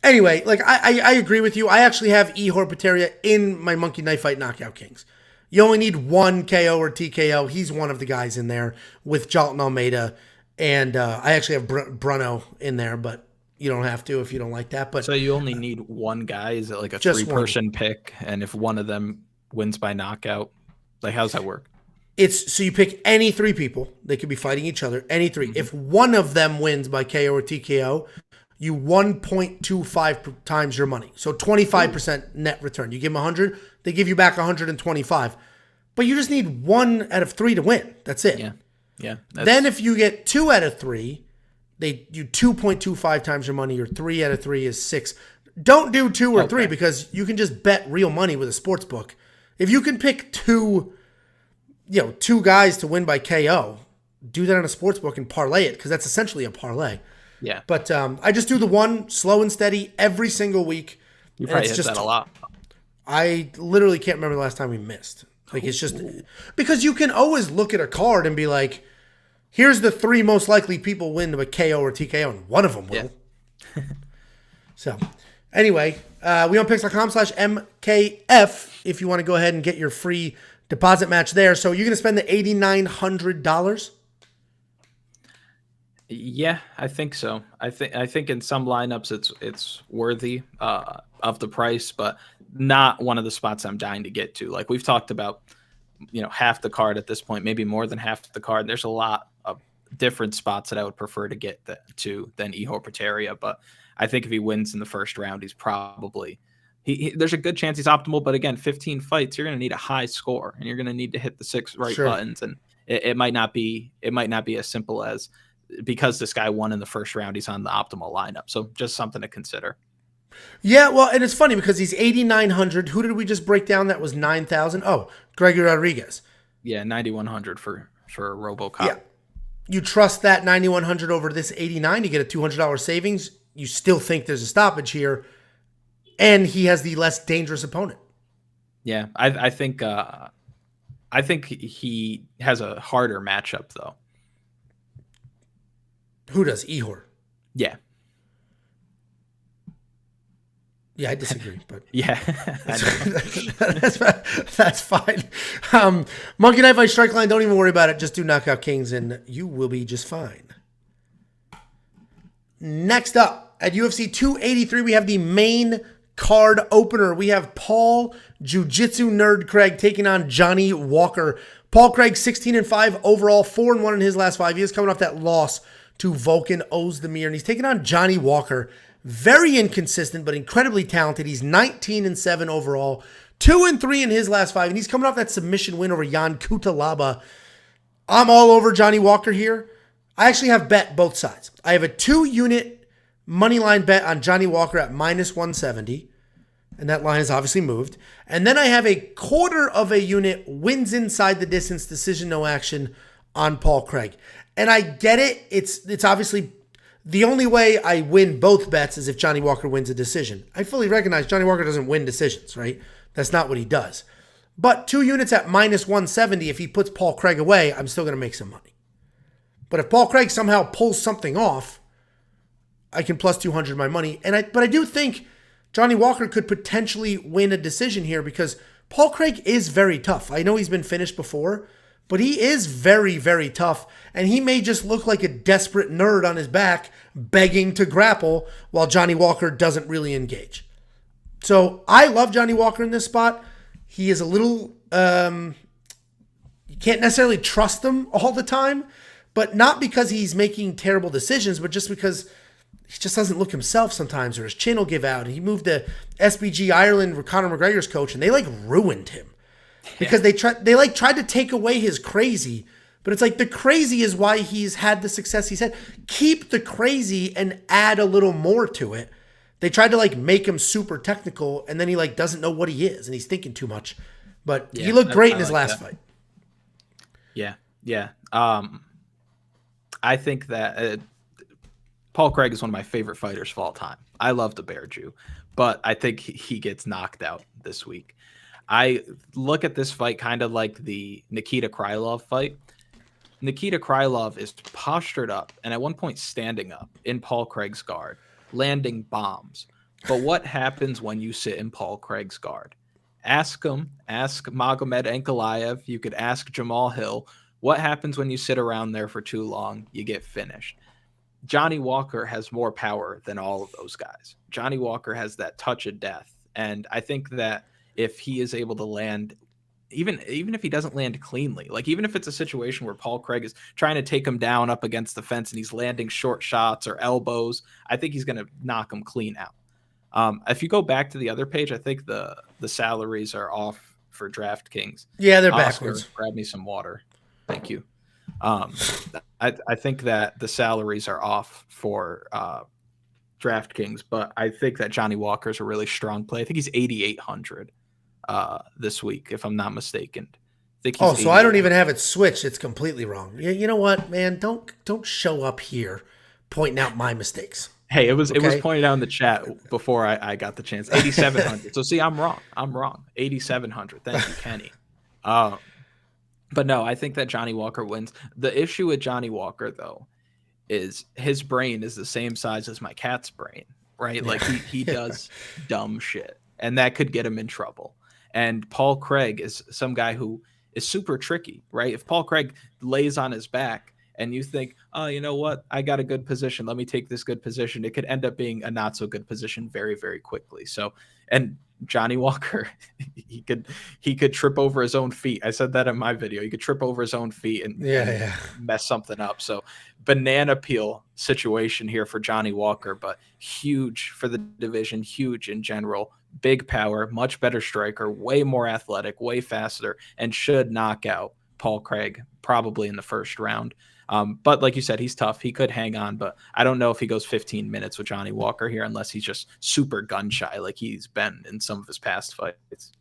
anyway, I agree with you. I actually have Ihor Potieria in my Monkey Knife Fight Knockout Kings. You only need one KO or TKO. He's one of the guys in there with Jailton Almeida, and I actually have Bruno in there, but you don't have to if you don't like that. But so you only need one guy? Is it like a 3-person pick? And if one of them wins by knockout, how does that work? So you pick any 3 people. They could be fighting each other. Any 3. Mm-hmm. If one of them wins by KO or TKO, you 1.25 times your money. So 25% net return. You give them 100, they give you back 125. But you just need 1 out of 3 to win. That's it. Yeah. Then if you get 2 out of 3, you 2.25 times your money, or 3 out of 3 is 6. Don't do 2 or 3 because you can just bet real money with a sports book. If you can pick 2 guys to win by KO, do that on a sports book and parlay it, because that's essentially a parlay. Yeah. But I just do the one slow and steady every single week. You probably hit that a lot. I literally can't remember the last time we missed. Like, it's just because you can always look at a card and be like, here's the 3 most likely people win with KO or TKO, and one of them will. Yeah. So, anyway, we on picks.com/MKF if you want to go ahead and get your free deposit match there. So, you're going to spend the $8,900? Yeah, I think so. I think in some lineups it's worthy of the price, but not one of the spots I'm dying to get to. Like we've talked about, half the card at this point, maybe more than half the card. There's a lot of different spots that I would prefer to get to than Ihor Prateria, but I think if he wins in the first round, he's probably there's a good chance he's optimal. But again, 15 fights, you're going to need a high score, and you're going to need to hit the 6 right buttons, and it might not be as simple as, because this guy won in the first round, he's on the optimal lineup. So just something to consider. Yeah, well, and it's funny because he's 8,900. Who did we just break down that was 9,000? Oh, Gregory Rodriguez. Yeah, 9,100 for RoboCop. Yeah. You trust that 9,100 over this 89 to get a $200 savings. You still think there's a stoppage here, and he has the less dangerous opponent. Yeah, I think he has a harder matchup though. Who does? Ihor? Yeah. Yeah, I disagree, but yeah, that's fine. Monkey Knife Fight Strike Line, don't even worry about it. Just do Knockout Kings, and you will be just fine. Next up, at UFC 283, we have the main card opener. We have Paul Jiu-Jitsu Nerd Craig taking on Johnny Walker. Paul Craig, 16-5 overall, 4-1 in his last 5 years, coming off that loss to Volkan Ozdemir, and he's taking on Johnny Walker. Very inconsistent, but incredibly talented. He's 19-7 overall, 2-3 in his last 5, and he's coming off that submission win over Jan Kutalaba. I'm all over Johnny Walker here. I actually have bet both sides. I have a 2-unit money line bet on Johnny Walker at -170, and that line has obviously moved. And then I have a 1/4 of a unit wins inside the distance decision no action on Paul Craig. And I get it. It's obviously the only way I win both bets is if Johnny Walker wins a decision. I fully recognize Johnny Walker doesn't win decisions, right? That's not what he does. But 2 units at -170, if he puts Paul Craig away, I'm still going to make some money. But if Paul Craig somehow pulls something off, I can plus 200 my money. But I do think Johnny Walker could potentially win a decision here because Paul Craig is very tough. I know he's been finished before, but he is very, very tough, and he may just look like a desperate nerd on his back begging to grapple while Johnny Walker doesn't really engage. So I love Johnny Walker in this spot. He is a little, you can't necessarily trust him all the time, but not because he's making terrible decisions, but just because he just doesn't look himself sometimes, or his chin will give out. He moved to SBG Ireland with Conor McGregor's coach, and they ruined him. Because they tried to take away his crazy, but it's like the crazy is why he's had the success he's had. Keep the crazy and add a little more to it. They tried to make him super technical, and then he doesn't know what he is, and he's thinking too much. But he looked great in his last fight. Yeah. I think that Paul Craig is one of my favorite fighters of all time. I love the Bear Jew, but I think he gets knocked out this week. I look at this fight kind of like the Nikita Krylov fight. Nikita Krylov is postured up and at one point standing up in Paul Craig's guard, landing bombs. But what happens when you sit in Paul Craig's guard? Ask Magomed Ankalaev. You could ask Jamal Hill. What happens when you sit around there for too long? You get finished. Johnny Walker has more power than all of those guys. Johnny Walker has that touch of death. And I think that if he is able to land, even if he doesn't land cleanly, even if it's a situation where Paul Craig is trying to take him down up against the fence and he's landing short shots or elbows, I think he's going to knock him clean out. If you go back to the other page, I think the salaries are off for DraftKings. Yeah, they're Oscar, backwards. Grab me some water. Thank you. I think that the salaries are off for DraftKings, but I think that Johnny Walker is a really strong play. I think he's 8,800 this week, if I'm not mistaken. So I don't even have it switched. It's completely wrong. You know what, man? Don't show up here pointing out my mistakes. Hey, it was pointed out in the chat before I got the chance. 8,700. So see, I'm wrong. 8,700. Thank you, Kenny. But no, I think that Johnny Walker wins. The issue with Johnny Walker, though, is his brain is the same size as my cat's brain, right? Like he does dumb shit, and that could get him in trouble. And Paul Craig is some guy who is super tricky, right? If Paul Craig lays on his back and you think, oh, you know what? I got a good position. Let me take this good position. It could end up being a not so good position very, very quickly. So, and Johnny Walker, he could trip over his own feet. I said that in my video. He could trip over his own feet and mess something up. So banana peel situation here for Johnny Walker, but huge for the division, huge in general. Big power, much better striker, way more athletic, way faster, and should knock out Paul Craig probably in the first round. But like you said, he's tough. He could hang on, but I don't know if he goes 15 minutes with Johnny Walker here unless he's just super gun shy like he's been in some of his past fights.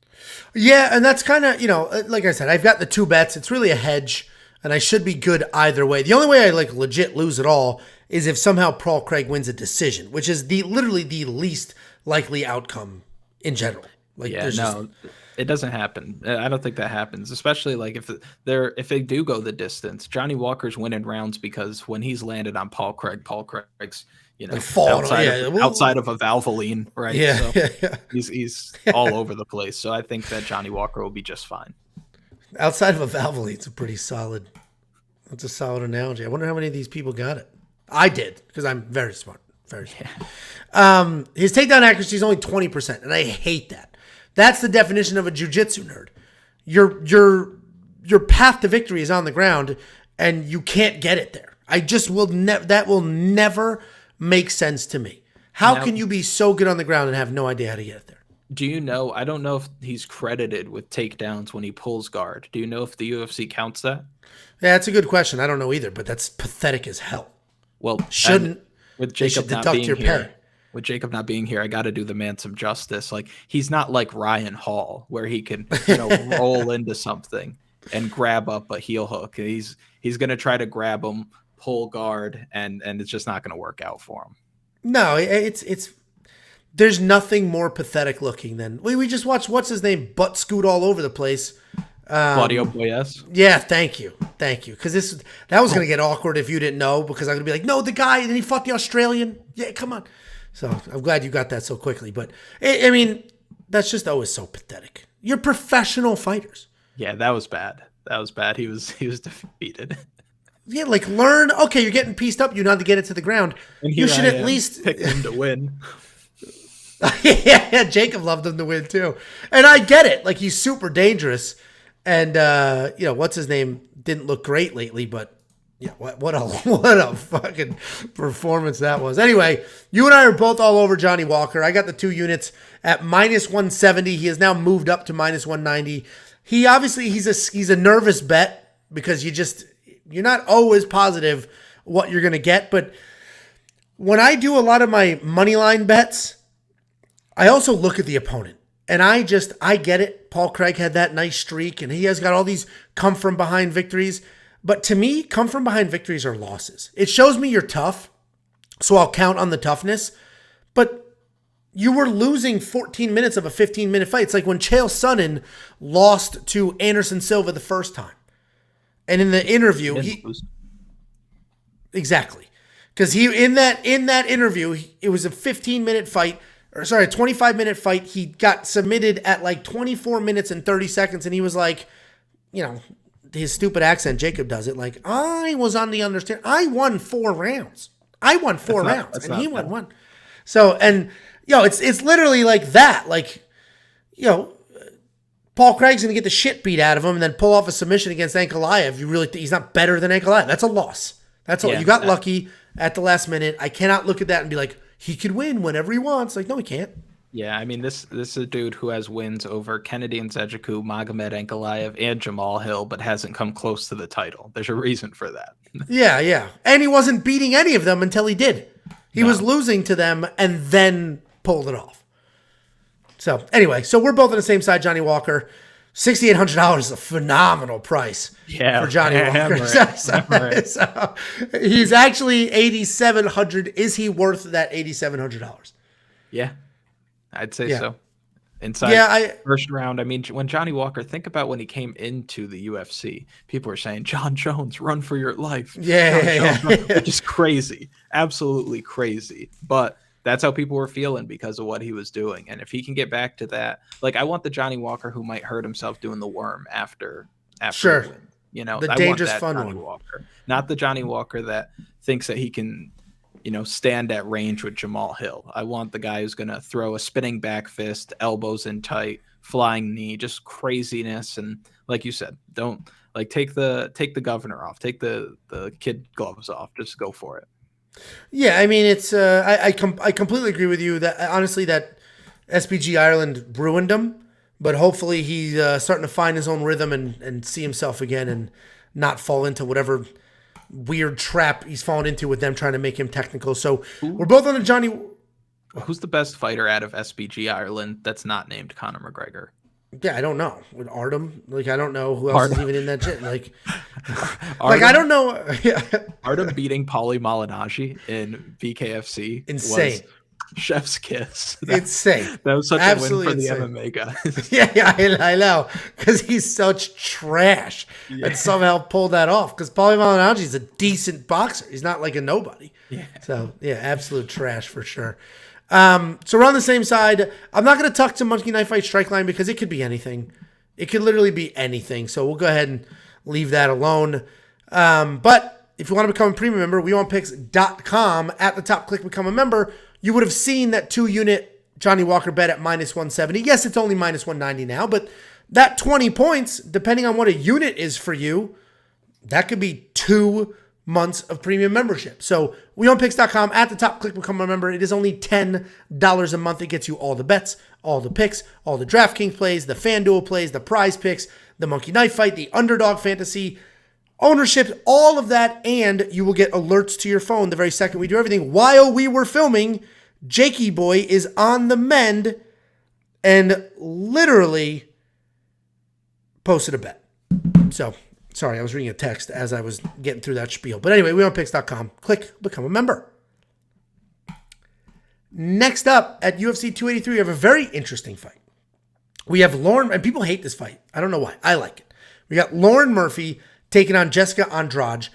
Yeah, and that's kind of, like I said, I've got the 2 bets. It's really a hedge, and I should be good either way. The only way I legit lose it all is if somehow Paul Craig wins a decision, which is literally the least likely outcome in general. It doesn't happen. I don't think that happens, especially like if they do go the distance. Johnny Walker's winning rounds because when he's landed on Paul Craig's outside of a Valvoline, right? Yeah, He's all over the place. So I think that Johnny Walker will be just fine. Outside of a Valvoline, that's a solid analogy. I wonder how many of these people got it. I did, because I'm very smart. Very smart. His takedown accuracy is only 20%, and I hate that. That's the definition of a jiu-jitsu nerd. Your path to victory is on the ground, and you can't get it there. That will never make sense to me. How can you be so good on the ground and have no idea how to get it there? Do you know? I don't know if he's credited with takedowns when he pulls guard. Do you know if the UFC counts that? Yeah, that's a good question. I don't know either, but that's pathetic as hell. Well, shouldn't. With Jacob not being here. With Jacob not being here, I got to do the man some justice. Like, he's not like Ryan Hall, where he can roll into something and grab up a heel hook. He's going to try to grab him, pull guard, and it's just not going to work out for him. No, it's there's nothing more pathetic looking than we just watched what's his name butt scoot all over the place. Claudio Boyes. Yeah, thank you, because that was going to get awkward if you didn't know, because I'm going to be like, no, the guy, and then he fought the Australian. Yeah, come on. So I'm glad you got that so quickly. But, I mean, that's just always so pathetic. You're professional fighters. Yeah, that was bad. He was defeated. Yeah, learn. Okay, you're getting pieced up. You know how to get it to the ground. You should at least pick him to win. yeah, Jacob loved him to win too. And I get it. He's super dangerous. And, what's his name? Didn't look great lately, but yeah, what a fucking performance that was. Anyway, you and I are both all over Johnny Walker. I got the 2 units at -170. He has now moved up to -190. He obviously he's a nervous bet because you're not always positive what you're gonna get. But when I do a lot of my money line bets, I also look at the opponent. And I get it. Paul Craig had that nice streak, and he has got all these come from behind victories. But to me, come from behind victories are losses. It shows me you're tough, so I'll count on the toughness. But you were losing 14 minutes of a 15-minute fight. It's like when Chael Sonnen lost to Anderson Silva the first time. And in the interview, exactly. Because in that interview, it was a 15-minute fight. A 25-minute fight. He got submitted at 24 minutes and 30 seconds, and he was like, his stupid accent, Jacob does it, I was on the understand. I won 4 rounds. And he won 1. So, and, it's literally like that. Paul Craig's going to get the shit beat out of him and then pull off a submission against Ankalaev. You really think he's not better than Ankalaev? That's a loss. You got lucky at the last minute. I cannot look at that and be like, he could win whenever he wants. No, he can't. Yeah, I mean, this is a dude who has wins over Kennedy Nzechukwu, Magomed Ankalaev, and Jamal Hill, but hasn't come close to the title. There's a reason for that. Yeah. And he wasn't beating any of them until he did. He was losing to them and then pulled it off. So, anyway, we're both on the same side, Johnny Walker. $6,800 is a phenomenal price for Johnny Walker. So, he's actually $8,700. Is he worth that $8,700? Yeah, I'd say so. inside first round. I mean, when Johnny Walker, think about when he came into the UFC, people were saying, John Jones, run for your life. Which is crazy. Absolutely crazy. But that's how people were feeling because of what he was doing. And if he can get back to that, like I want the Johnny Walker who might hurt himself doing the worm after sure. the win. You know, the I dangerous want that fun Johnny one. Walker, not the Johnny Walker that thinks that he can, you know, stand at range with Jamal Hill. I want the guy who's going to throw a spinning back fist, elbows in tight, flying knee, just craziness. And like you said, don't like take the governor off, take the kid gloves off, just go for it. Yeah, I mean, it's I completely agree with you that honestly that SBG Ireland ruined him. But hopefully he's starting to find his own rhythm and see himself again and not fall into whatever weird trap he's fallen into with them trying to make him technical. So we're both on the Johnny. Who's the best fighter out of SBG Ireland that's not named Conor McGregor? Yeah, I don't know. With Artem, like I don't know who else is even in that shit. Like I don't know. Artem beating Paulie Malignaggi in BKFC. Insane. Chef's kiss. Insane. That was such Absolutely a win for insane. the MMA guys. yeah, I know. Because he's such trash. Yeah. And somehow pulled that off. Because Paulie Malignaggi is a decent boxer. He's not like a nobody. Yeah. So, yeah, absolute trash for sure. So we're on the same side. I'm not going to talk to Monkey Knife Fight Strike Line because it could be anything. It could literally be anything. So we'll go ahead and leave that alone. But if you want to become a premium member, WeWantPicks.com. At the top, click Become a Member. You would have seen that 2-unit Johnny Walker bet at -170. Yes, it's only -190 now, but that 20 points, depending on what a unit is for you, that could be 2 months of premium membership. So WeWantPicks.com. At the top, click Become a Member. It is only $10 a month. It gets you all the bets, all the picks, all the DraftKings plays, the FanDuel plays, the prize picks, the Monkey Knife Fight, the Underdog Fantasy, ownership, all of that, and you will get alerts to your phone the very second we do everything. While we were filming, Jakey Boy is on the mend and literally posted a bet. So, sorry, I was reading a text as I was getting through that spiel. But anyway, WeWantPicks.com. Click Become a Member. Next up, at UFC 283, we have a very interesting fight. We have Lauren, and people hate this fight. I don't know why. I like it. We got Lauren Murphy taking on Jessica Andrade.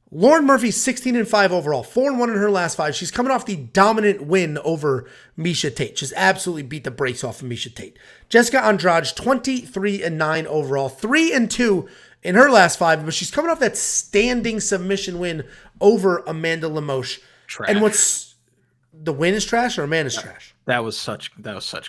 Lauren Murphy's 16-5 overall, 4-1 in her last 5. She's coming off the dominant win over Miesha Tate. Just absolutely beat the brakes off of Miesha Tate. Jessica Andrade, 23-9 overall, 3-2 in her last 5, but she's coming off that standing submission win over Amanda Lemos. Trash. And what's the win is trash or Amanda's trash? That was such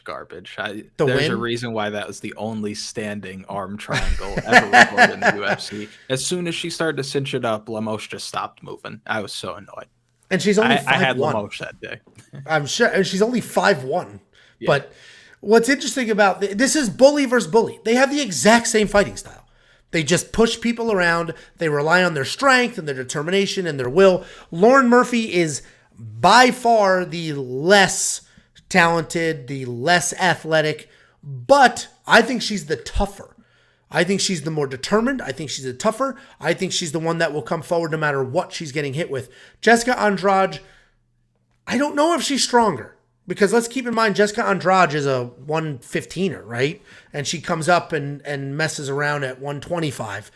garbage. There's win? a reason why that was the only standing arm triangle ever recorded in the UFC. As soon as she started to cinch it up, Lemos just stopped moving. I was so annoyed. And she's only 5-1. I had Lemos that day. I'm sure. And she's only 5-1. Yeah. But what's interesting about this is bully versus bully. They have the exact same fighting style. They just push people around. They rely on their strength and their determination and their will. Lauren Murphy is by far the less talented, the less athletic, but I think she's the tougher. I think she's the more determined. I think she's the tougher. I think she's the one that will come forward no matter what she's getting hit with. Jessica Andrade, I don't know if she's stronger because let's keep in mind Jessica Andrade is a 115er, right? And she comes up and messes around at 125.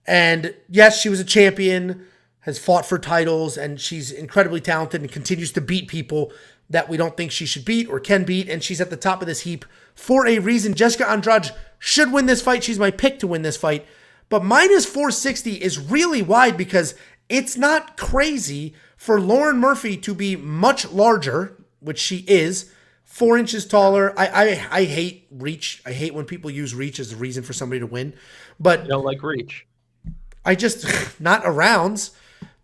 And yes, she was a champion, has fought for titles, and she's incredibly talented and continues to beat people that we don't think she should beat or can beat, and she's at the top of this heap for a reason. Jessica Andrade should win this fight. She's my pick to win this fight. But -460 is really wide because it's not crazy for Lauren Murphy to be much larger, which she is, 4 inches taller. I hate reach. I hate when people use reach as a reason for somebody to win. But you don't like reach. I just, not arounds.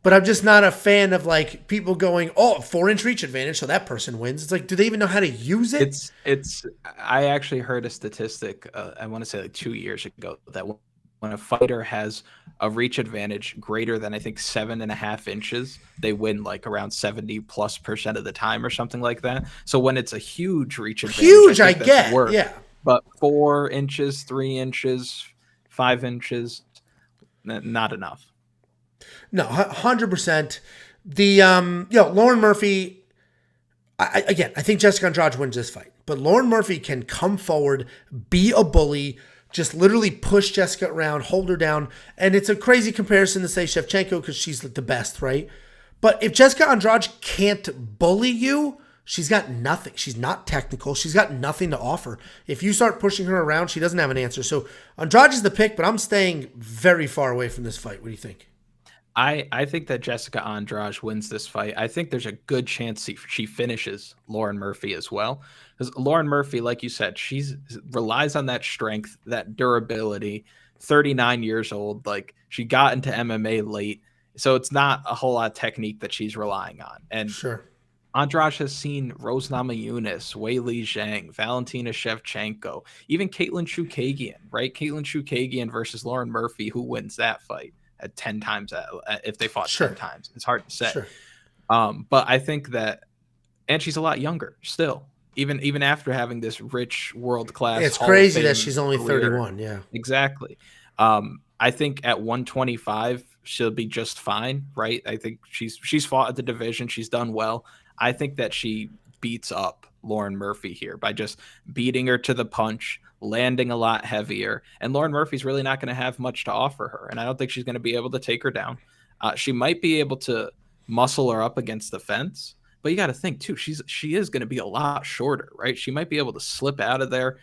But I'm just not a fan of like people going, 4-inch reach advantage, so that person wins. It's like, do they even know how to use it? I actually heard a statistic, I want to say like 2 years ago, that when a fighter has a reach advantage greater than I think 7.5 inches, they win like around 70+% of the time or something like that. So when it's a huge reach advantage, I get, yeah. But 4 inches, 3 inches, 5 inches, not enough. No, 100%. The Lauren Murphy, I think Jessica Andrade wins this fight. But Lauren Murphy can come forward, be a bully, just literally push Jessica around, hold her down. And it's a crazy comparison to say Shevchenko because she's the best, right? But if Jessica Andrade can't bully you, she's got nothing. She's not technical. She's got nothing to offer. If you start pushing her around, she doesn't have an answer. So Andrade is the pick, but I'm staying very far away from this fight. What do you think? I think that Jessica Andrade wins this fight. I think there's a good chance she finishes Lauren Murphy as well. Because Lauren Murphy, like you said, she relies on that strength, that durability, 39 years old. Like, she got into MMA late. So it's not a whole lot of technique that she's relying on. And sure, Andrade has seen Rose Namajunas, Weili Zhang, Valentina Shevchenko, even Caitlin Chookagian, right? Caitlin Chookagian versus Lauren Murphy. Who wins that fight at 10 times if they fought 10 times? It's hard to say. Sure. But I think that, and she's a lot younger still, even after having this rich world-class. It's crazy that she's only 31. Yeah, exactly. I think at 125 she'll be just fine, right? I think she's fought at the division. She's done well. I think that she beats up Lauren Murphy here by just beating her to the punch, landing a lot heavier. And Lauren Murphy's really not going to have much to offer her. And I don't think she's going to be able to take her down. She might be able to muscle her up against the fence, but you got to think too, she is going to be a lot shorter, right? She might be able to slip out of there,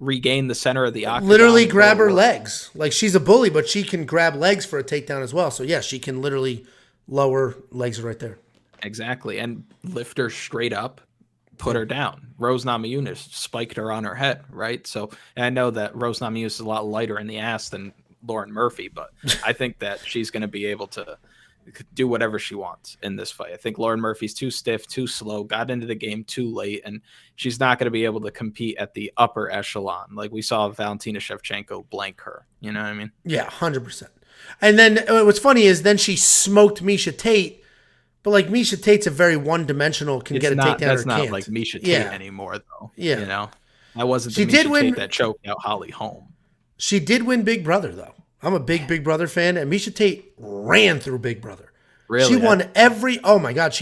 regain the center of the octagon. Literally grab her legs. Like, she's a bully, but she can grab legs for a takedown as well. So yeah, she can literally lower legs right there. Exactly. And lift her straight up, put her down. Rose Namajunas spiked her on her head, right? So, and I know that Rose Namajunas is a lot lighter in the ass than Lauren Murphy, but I think that she's going to be able to do whatever she wants in this fight. I think Lauren Murphy's too stiff, too slow, got into the game too late, and she's not going to be able to compete at the upper echelon. Like we saw Valentina Shevchenko blank her. You know what I mean? Yeah, 100%. And then what's funny is then she smoked Miesha Tate. But like Miesha Tate's a very one-dimensional, can get a takedown or can't. That's not like Miesha Tate anymore, though. Yeah. You know? That wasn't the Miesha Tate that choked out Holly Holm. She did win Big Brother, though. I'm a big Big Brother fan, and Miesha Tate ran through Big Brother. Really? She won oh my God,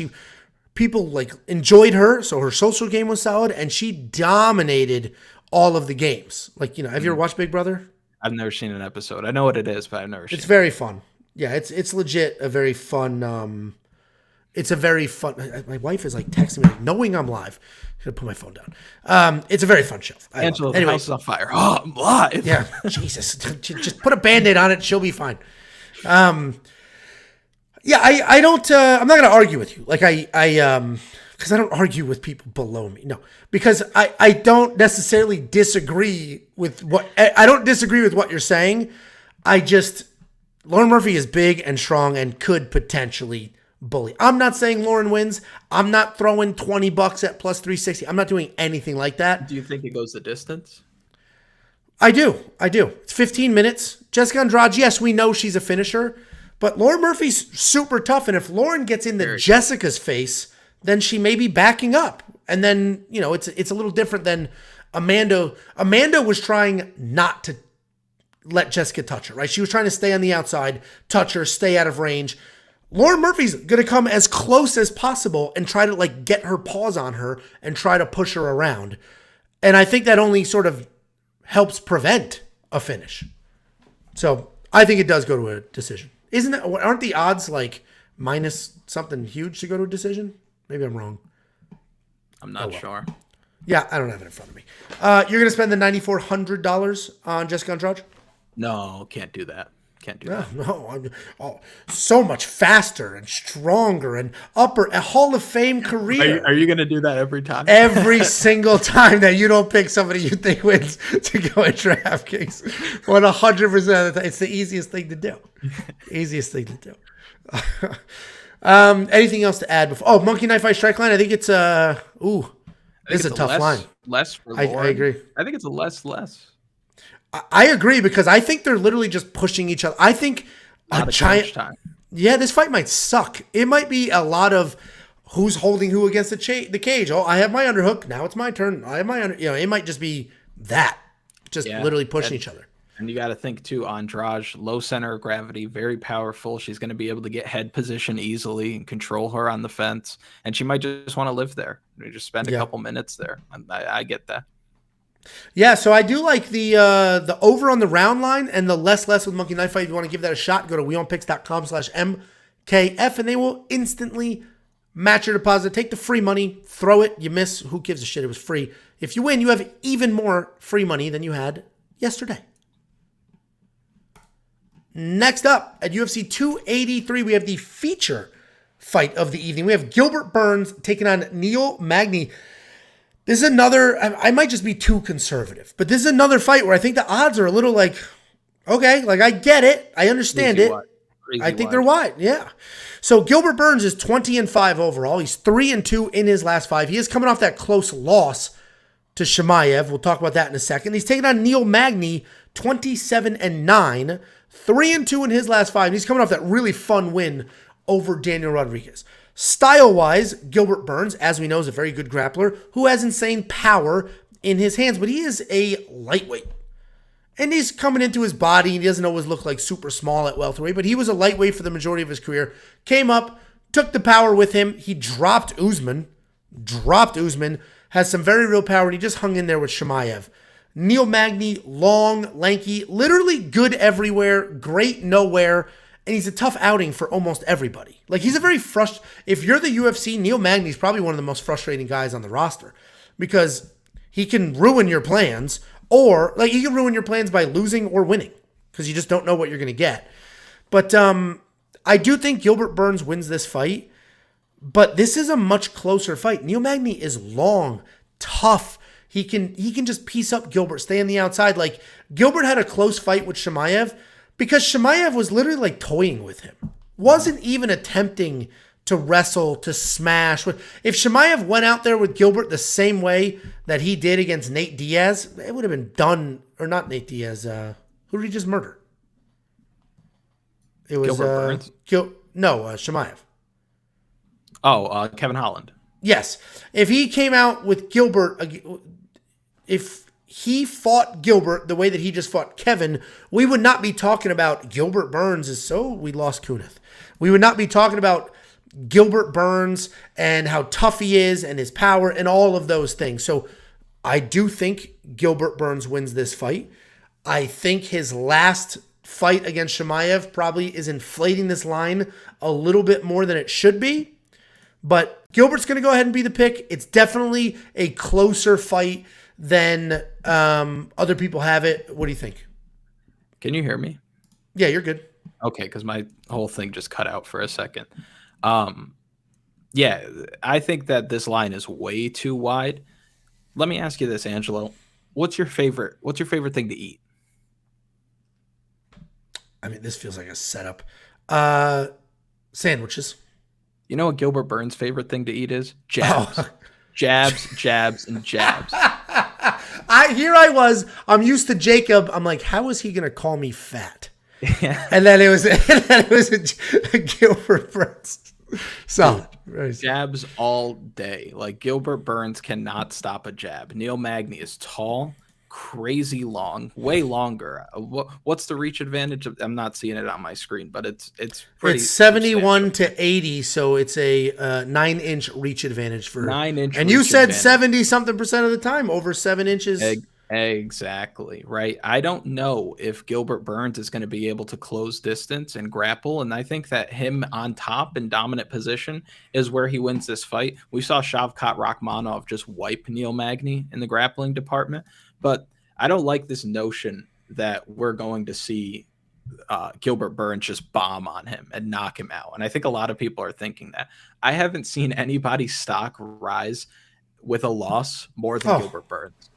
people like enjoyed her, so her social game was solid, and she dominated all of the games. Like, you know, have you ever watched Big Brother? I've never seen an episode. I know what it is, but I've never seen it. It's very fun. Yeah, it's legit a very fun it's a very fun. My wife is like texting me, like, knowing I'm live. I'm gonna put my phone down. It's a very fun show. Angela's house is on fire. Oh, I'm live. Yeah, Jesus. Just put a Band-Aid on it. She'll be fine. Yeah, I don't. I'm not gonna argue with you. Like because I don't argue with people below me. No, because I don't necessarily disagree with I don't disagree with what you're saying. Lauren Murphy is big and strong and could potentially bully. I'm not saying Lauren wins. I'm not throwing $20 at plus 360. I'm not doing anything like that. Do you think it goes the distance? I do. It's 15 minutes. Jessica Andrade, yes, we know she's a finisher, but Lauren Murphy's super tough. And if Lauren gets into Jessica's face, then she may be backing up. And then, you know, it's a little different than Amanda. Amanda was trying not to let Jessica touch her, right? She was trying to stay on the outside, touch her, stay out of range. Lauren Murphy's going to come as close as possible and try to like get her paws on her and try to push her around. And I think that only sort of helps prevent a finish. So I think it does go to a decision. Aren't the odds like minus something huge to go to a decision? Maybe I'm wrong. I'm not sure. Yeah, I don't have it in front of me. You're going to spend the $9,400 on Jessica Andrade? No, can't do that. Can't do that. No, so much faster and stronger and a Hall of Fame career. Are you going to do that every time? Every single time that you don't pick somebody you think wins to go at DraftKings. 100% of the time. It's the easiest thing to do. Anything else to add before? Oh, Monkey Knife Fight Strike Line. I think it's this is a tough line. Less for Lauren. I agree. I think it's a less. I agree because I think they're literally just pushing each other. I think a giant time. Yeah, this fight might suck. It might be a lot of who's holding who against the cage. Oh, I have my underhook. Now it's my turn. I have my it might just be that. Just literally pushing each other. And you got to think too, Andrade, low center of gravity, very powerful. She's going to be able to get head position easily and control her on the fence. And she might just want to live there. Just spend a couple minutes there. I get that. Yeah, so I do like the over on the round line and the less with Monkey Knife Fight. If you want to give that a shot, go to weonpicks.com/MKF and they will instantly match your deposit. Take the free money, throw it. You miss, who gives a shit? It was free. If you win, you have even more free money than you had yesterday. Next up, at UFC 283, we have the feature fight of the evening. We have Gilbert Burns taking on Neil Magny. This is another, I might just be too conservative, but this is another fight where I think the odds are a little like, okay, like I get it. I understand it. I think they're wide. Yeah. So Gilbert Burns is 20-5 overall. He's 3-2 in his last 5. He is coming off that close loss to Chimaev. We'll talk about that in a second. He's taking on Neil Magny, 27-9. 3-2 in his last 5. He's coming off that really fun win over Daniel Rodriguez. Style-wise, Gilbert Burns, as we know, is a very good grappler who has insane power in his hands, but he is a lightweight. And he's coming into his body. He doesn't always look like super small at welterweight, but he was a lightweight for the majority of his career. Came up, took the power with him. He dropped Usman. Has some very real power, and he just hung in there with Chimaev. Neil Magny, long, lanky, literally good everywhere, great nowhere, and he's a tough outing for almost everybody. Like, he's a very if you're the UFC, Neil Magny's probably one of the most frustrating guys on the roster because he can ruin your plans, or like he can ruin your plans by losing or winning because you just don't know what you're going to get. But I do think Gilbert Burns wins this fight, but this is a much closer fight. Neil Magny is long, tough. He can just piece up Gilbert, stay on the outside. Like, Gilbert had a close fight with Chimaev because Chimaev was literally like toying with him. Wasn't even attempting to wrestle, to smash. If Chimaev went out there with Gilbert the same way that he did against Nate Diaz, it would have been done. Or not Nate Diaz. Who did he just murder? It was Gilbert Burns? Chimaev. Kevin Holland. Yes. If he came out with Gilbert, if he fought Gilbert the way that he just fought Kevin, we would not be talking about Gilbert Burns we lost Kunath. We would not be talking about Gilbert Burns and how tough he is and his power and all of those things. So I do think Gilbert Burns wins this fight. I think his last fight against Chimaev probably is inflating this line a little bit more than it should be. But Gilbert's going to go ahead and be the pick. It's definitely a closer fight than other people have it. What do you think? Can you hear me? Yeah, you're good. Okay, because my whole thing just cut out for a second. Yeah, I think that this line is way too wide. Let me ask you this, Angelo. What's your favorite thing to eat? I mean, this feels like a setup. Sandwiches. You know what Gilbert Burns' favorite thing to eat is? Jabs. Oh. Jabs, and jabs. I'm used to Jacob. I'm like, how is he going to call me fat? Yeah. And then it was a Gilbert Burns. Solid. Jabs all day. Like, Gilbert Burns cannot stop a jab. Neil Magny is tall, crazy long, way longer. What's the reach advantage? I'm not seeing it on my screen, but it's pretty. It's 71 to 80, so it's a 9-inch reach advantage for 9-inch. And you said 70-something% of the time over 7 inches. Exactly right. I don't know if Gilbert Burns is going to be able to close distance and grapple, and I think that him on top in dominant position is where he wins this fight. We saw Shavkat Rakhmonov just wipe Neil Magny in the grappling department. But I don't like this notion that we're going to see Gilbert Burns just bomb on him and knock him out. And I think a lot of people are thinking that. I haven't seen anybody's stock rise with a loss more than Gilbert Burns.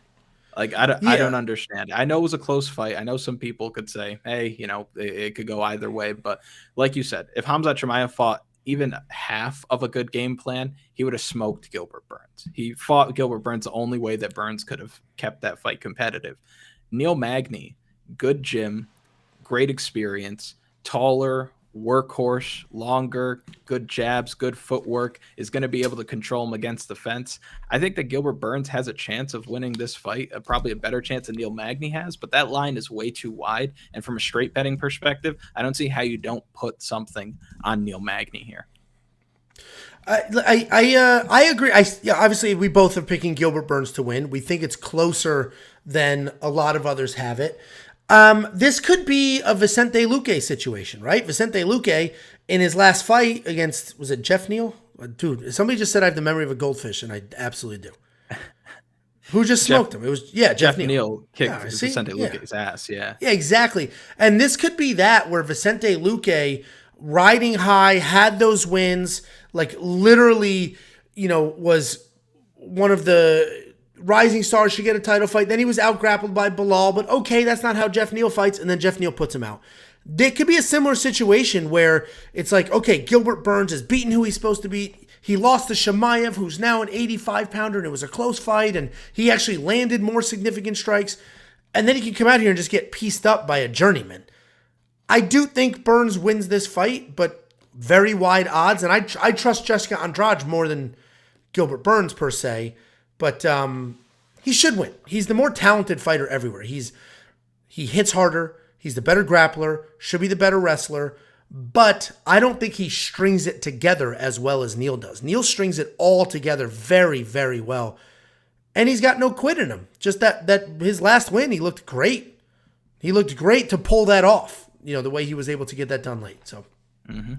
Like, I don't understand. I know it was a close fight. I know some people could say, hey, it could go either way. But like you said, if Khamzat Chimaev fought even half of a good game plan, he would have smoked Gilbert Burns. He fought Gilbert Burns the only way that Burns could have kept that fight competitive. Neil Magny, good gym, great experience, taller, workhorse, longer, good jabs, good footwork, is going to be able to control him against the fence. I think that Gilbert Burns has a chance of winning this fight, probably a better chance than Neil Magny has, but that line is way too wide. And from a straight betting perspective, I don't see how you don't put something on Neil Magny here. I agree. Obviously, we both are picking Gilbert Burns to win. We think it's closer than a lot of others have it. This could be a Vicente Luque situation, right? Vicente Luque, in his last fight against, was it Jeff Neal? Dude, somebody just said I have the memory of a goldfish, and I absolutely do. Who just smoked him? It was, Jeff Neal kicked Vicente Luque's ass, Yeah, exactly. And this could be that, where Vicente Luque, riding high, had those wins, like literally, was one of the rising stars, should get a title fight. Then he was out-grappled by Bilal, but okay, that's not how Jeff Neal fights, and then Jeff Neal puts him out. There could be a similar situation where it's like, okay, Gilbert Burns has beaten who he's supposed to beat. He lost to Chimaev, who's now an 85-pounder, and it was a close fight, and he actually landed more significant strikes. And then he can come out here and just get pieced up by a journeyman. I do think Burns wins this fight, but very wide odds, and I trust Jessica Andrade more than Gilbert Burns per se, but he should win. He's the more talented fighter everywhere. He hits harder. He's the better grappler. Should be the better wrestler, but I don't think he strings it together as well as Neil does. Neil strings it all together very, very well, and he's got no quit in him. Just that his last win, he looked great. He looked great to pull that off. The way he was able to get that done late. So. Mm-hmm.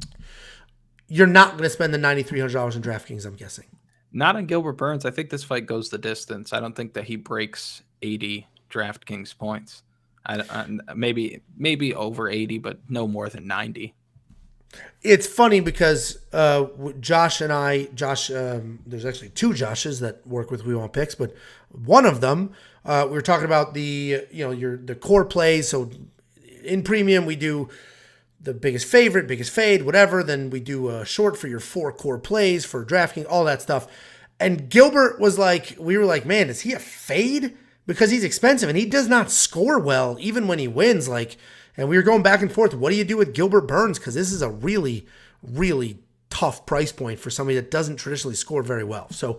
You're not going to spend the $9,300 in DraftKings, I'm guessing. Not on Gilbert Burns. I think this fight goes the distance. I don't think that he breaks 80 DraftKings points. Maybe over 80, but no more than 90. It's funny because Josh, there's actually two Joshes that work with We Want Picks, but one of them, we were talking about the core plays. So in premium, we do the biggest favorite, biggest fade, whatever. Then we do a short for your 4 core plays for DraftKings, all that stuff. And Gilbert was like, we were like, man, is he a fade? Because he's expensive and he does not score well, even when he wins. And we were going back and forth. What do you do with Gilbert Burns? Because this is a really, really tough price point for somebody that doesn't traditionally score very well. So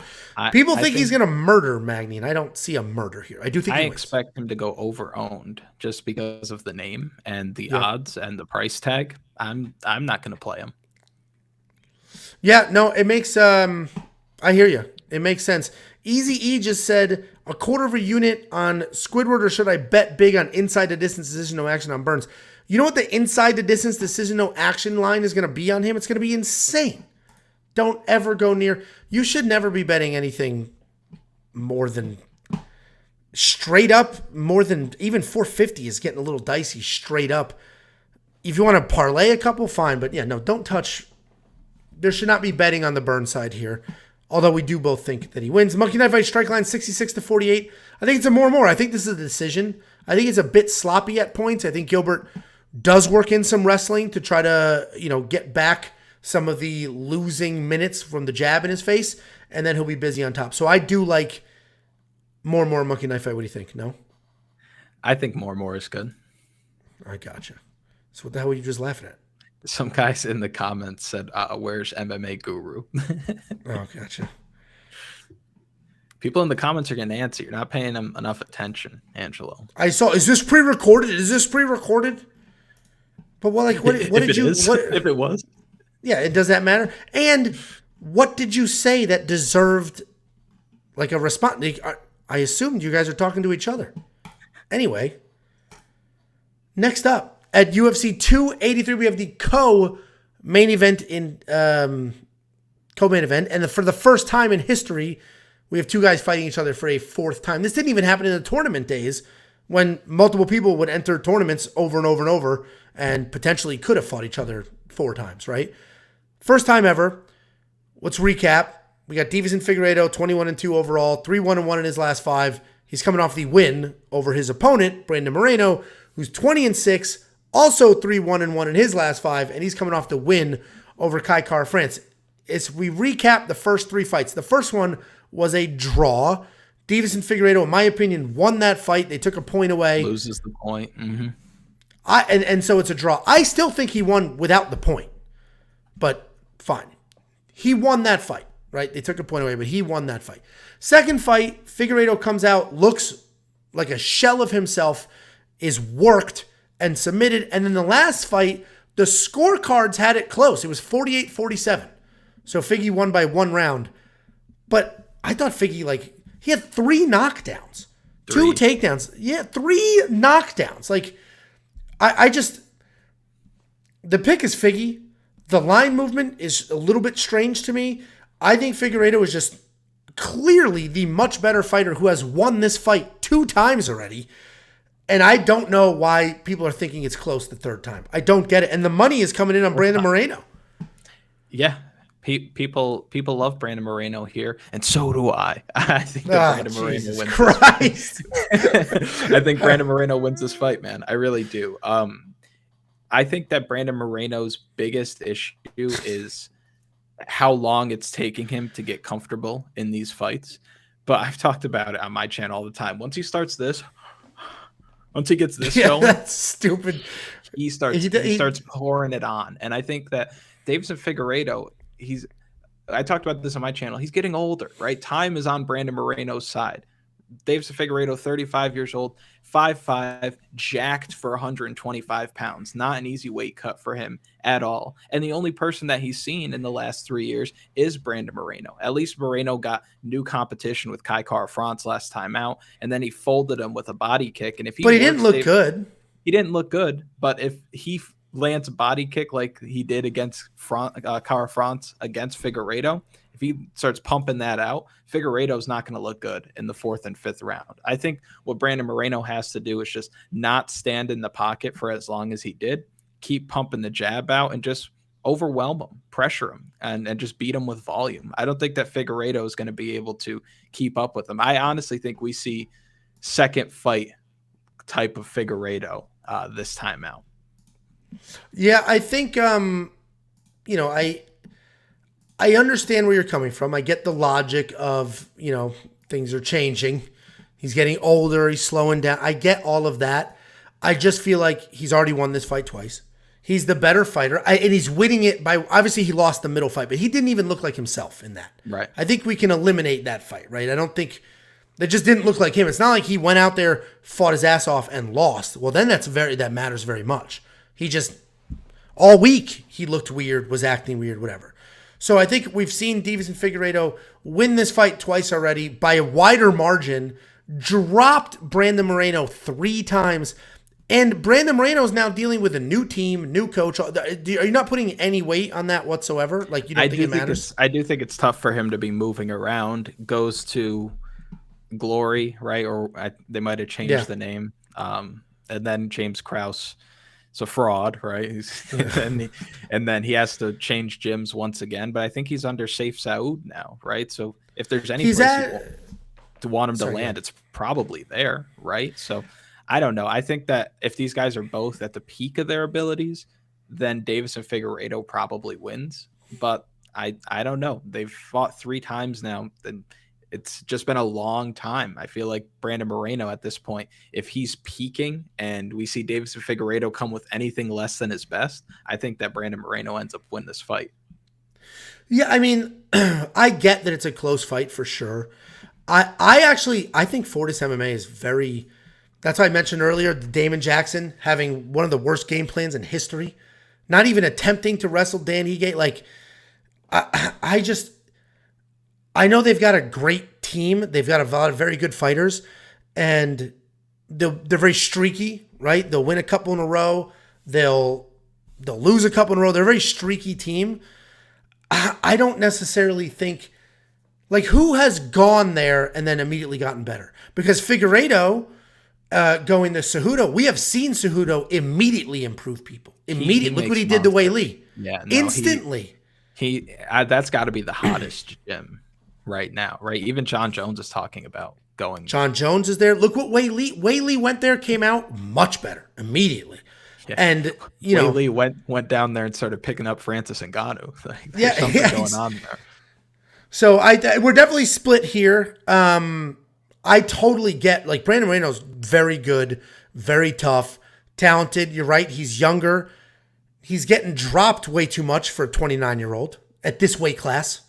people think he's going to murder Magny, and I don't see a murder here. I do think I expect him to go over-owned just because of the name and the odds and the price tag. I'm not going to play him. Yeah, no, it makes I hear you. It makes sense. Easy E just said a quarter of a unit on Squidward, or should I bet big on inside the distance decision, no action on Burns? You know what the inside the distance decision, no action line is going to be on him? It's going to be insane. Don't ever go near. You should never be betting anything more than straight up, more than even 450 is getting a little dicey straight up. If you want to parlay a couple, fine. But yeah, no, don't touch. There should not be betting on the Burn side here. Although we do both think that he wins. Monkey Knife Fight strike line 66-48. I think it's a more. I think this is a decision. I think it's a bit sloppy at points. I think Gilbert does work in some wrestling to try to, get back some of the losing minutes from the jab in his face, and then he'll be busy on top. So I do like more Monkey Knife Fight. What do you think? No? I think more is good. I gotcha. So what the hell were you just laughing at? Some guys in the comments said, where's MMA Guru? Oh, gotcha. People in the comments are going to answer. You're not paying them enough attention, Angelo. I saw. Is this pre-recorded? But what did you? If it was, yeah, does that matter? And what did you say that deserved like a response? I assumed you guys are talking to each other. Anyway, next up at UFC 283, we have the co-main event and for the first time in history, we have two guys fighting each other for a fourth time. This didn't even happen in the tournament days when multiple people would enter tournaments over and over and over and potentially could have fought each other 4 times, right? First time ever. Let's recap. We got Deiveson Figueiredo, 21-2 overall, 3-1-1 in his last 5. He's coming off the win over his opponent, Brandon Moreno, who's 20-6, also 3-1-1 in his last 5, and he's coming off the win over Kai Kara France. As we recap the first 3 fights, the first one was a draw. Deiveson Figueiredo, in my opinion, won that fight. They took a point away. Loses the point. Mm-hmm. And so it's a draw. I still think he won without the point, but fine. He won that fight, right? They took a point away, but he won that fight. Second fight, Figueiredo comes out, looks like a shell of himself, is worked and submitted. And then the last fight, the scorecards had it close. It was 48-47. So Figgy won by 1 round. But I thought Figgy, he had 3 knockdowns. 2 takedowns. Yeah, 3 knockdowns. I just... The pick is Figgy. The line movement is a little bit strange to me. I think Figueiredo is just clearly the much better fighter who has won this fight 2 times already. And I don't know why people are thinking it's close the 3rd time. I don't get it. And the money is coming in on Brandon Moreno. Yeah. People love Brandon Moreno here, and so do I. I think that Brandon Moreno wins Christ. I think Brandon Moreno wins this fight, man. I really do. I think that Brandon Moreno's biggest issue is how long it's taking him to get comfortable in these fights. But I've talked about it on my channel all the time. Once he gets this going, that's stupid. He starts pouring it on. And I think that Deiveson Figueiredo, I talked about this on my channel. He's getting older, right? Time is on Brandon Moreno's side. Deiveson Figueiredo, 35 years old, 5'5", jacked for 125 pounds. Not an easy weight cut for him at all. And the only person that he's seen in the last 3 years is Brandon Moreno. At least Moreno got new competition with Kai Kara-France last time out, and then he folded him with a body kick. And but he didn't look good. He didn't look good, but if he lands a body kick like he did against Kara-France against Figueiredo, if he starts pumping that out, Figueiredo's not going to look good in the 4th and 5th round. I think what Brandon Moreno has to do is just not stand in the pocket for as long as he did, keep pumping the jab out, and just overwhelm him, pressure him, and just beat him with volume. I don't think that Figueiredo is going to be able to keep up with him. I honestly think we see second fight type of Figueiredo this time out. Yeah, I think, I understand where you're coming from. I get the logic of, things are changing. He's getting older. He's slowing down. I get all of that. I just feel like he's already won this fight twice. He's the better fighter. And he's winning it by, obviously he lost the middle fight, but he didn't even look like himself in that. Right. I think we can eliminate that fight, right? I don't think, that just didn't look like him. It's not like he went out there, fought his ass off and lost. Well, then that matters very much. He just, all week, he looked weird, was acting weird, whatever. So I think we've seen Deiveson Figueiredo win this fight twice already by a wider margin, dropped Brandon Moreno 3 times, and Brandon Moreno is now dealing with a new team, new coach. Are you not putting any weight on that whatsoever? Like, you don't think it matters? I do think it's tough for him to be moving around. Goes to Glory, right? Or they might have changed the name. And then James Krause. It's a fraud, right? And then he has to change gyms once again. But I think he's under Safe Saud now, right? So if there's any place to want him to land, it's probably there, right? So I don't know. I think that if these guys are both at the peak of their abilities, then Deiveson Figueiredo probably wins. But I don't know. They've fought 3 times now. And it's just been a long time. I feel like Brandon Moreno at this point, if he's peaking and we see Deiveson Figueiredo come with anything less than his best, I think that Brandon Moreno ends up winning this fight. Yeah, I mean, I get that it's a close fight for sure. I think Fortis MMA is very, that's why I mentioned earlier, Damon Jackson having one of the worst game plans in history, not even attempting to wrestle Dan Higate. Like, I know they've got a great team. They've got a lot of very good fighters, and they're very streaky, right? They'll win a couple in a row. They'll lose a couple in a row. They're a very streaky team. I don't necessarily think, like, who has gone there and then immediately gotten better? Because Figueiredo going to Cejudo, we have seen Cejudo immediately improve people. Immediately. Look what he did to Warlley. Yeah, instantly. That's got to be the hottest gym right now, right? Even John Jones is talking about going. John Jones is there. Look what Warlley went there, came out much better immediately. Yeah. And Warlley went down there and started picking up Francis Ngannou. Like, there's something going on there. So we're definitely split here. I totally get, like, Brandon Moreno's very good, very tough, talented. You're right. He's younger. He's getting dropped way too much for a 29-year-old at this weight class.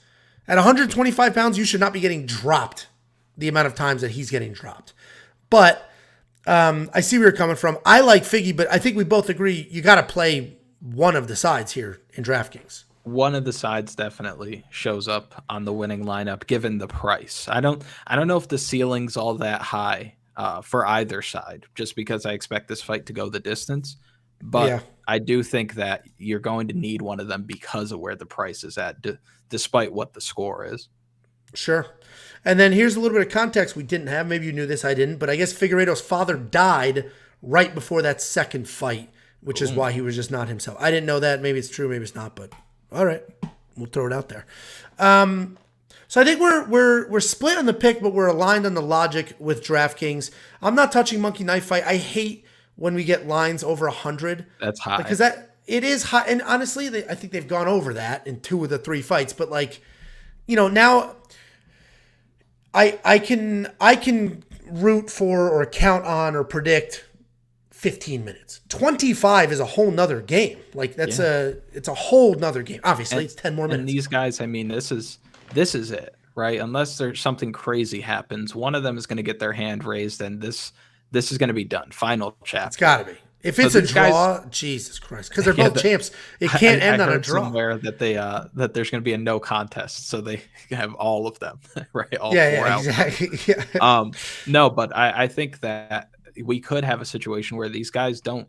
At 125 pounds, you should not be getting dropped the amount of times that he's getting dropped. But I see where you're coming from. I like Figgy, but I think we both agree you got to play one of the sides here in DraftKings. One of the sides definitely shows up on the winning lineup given the price. I don't know if the ceiling's all that high for either side, just because I expect this fight to go the distance. But yeah. I do think that you're going to need one of them because of where the price is at, despite what the score is. Sure. And then here's a little bit of context we didn't have. Maybe you knew this, I didn't. But I guess Figueiredo's father died right before that second fight, which is why he was just not himself. I didn't know that. Maybe it's true, maybe it's not. But all right, we'll throw it out there. So I think we're split on the pick, but we're aligned on the logic with DraftKings. I'm not touching Monkey Knife Fight. I hate when we get lines over 100. That's high. Because it is high. And honestly, I think they've gone over that in 2 of the 3 fights. But now I can root for or count on or predict 15 minutes. 25 is a whole nother game. It's a whole nother game. Obviously, it's 10 more minutes. And these guys, I mean, this is it, right? Unless there's something crazy happens, one of them is going to get their hand raised, and this is going to be done. Final chapter. It's got to be. If it's a draw, Jesus Christ, because they're both champs. It can't end on a draw. Somewhere that that there's going to be a no contest, so they have all of them, right? All 4 exactly. Yeah. No, but I think that we could have a situation where these guys don't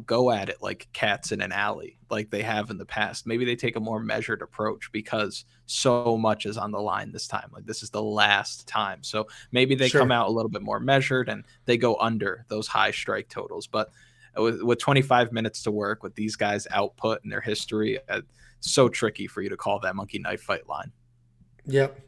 go at it like cats in an alley like they have in the past. Maybe they take a more measured approach because so much is on the line this time. Like, this is the last time. So maybe they come out a little bit more measured and they go under those high strike totals. But with 25 minutes to work with these guys' output and their history, so tricky for you to call that Monkey Knife Fight line. Yep.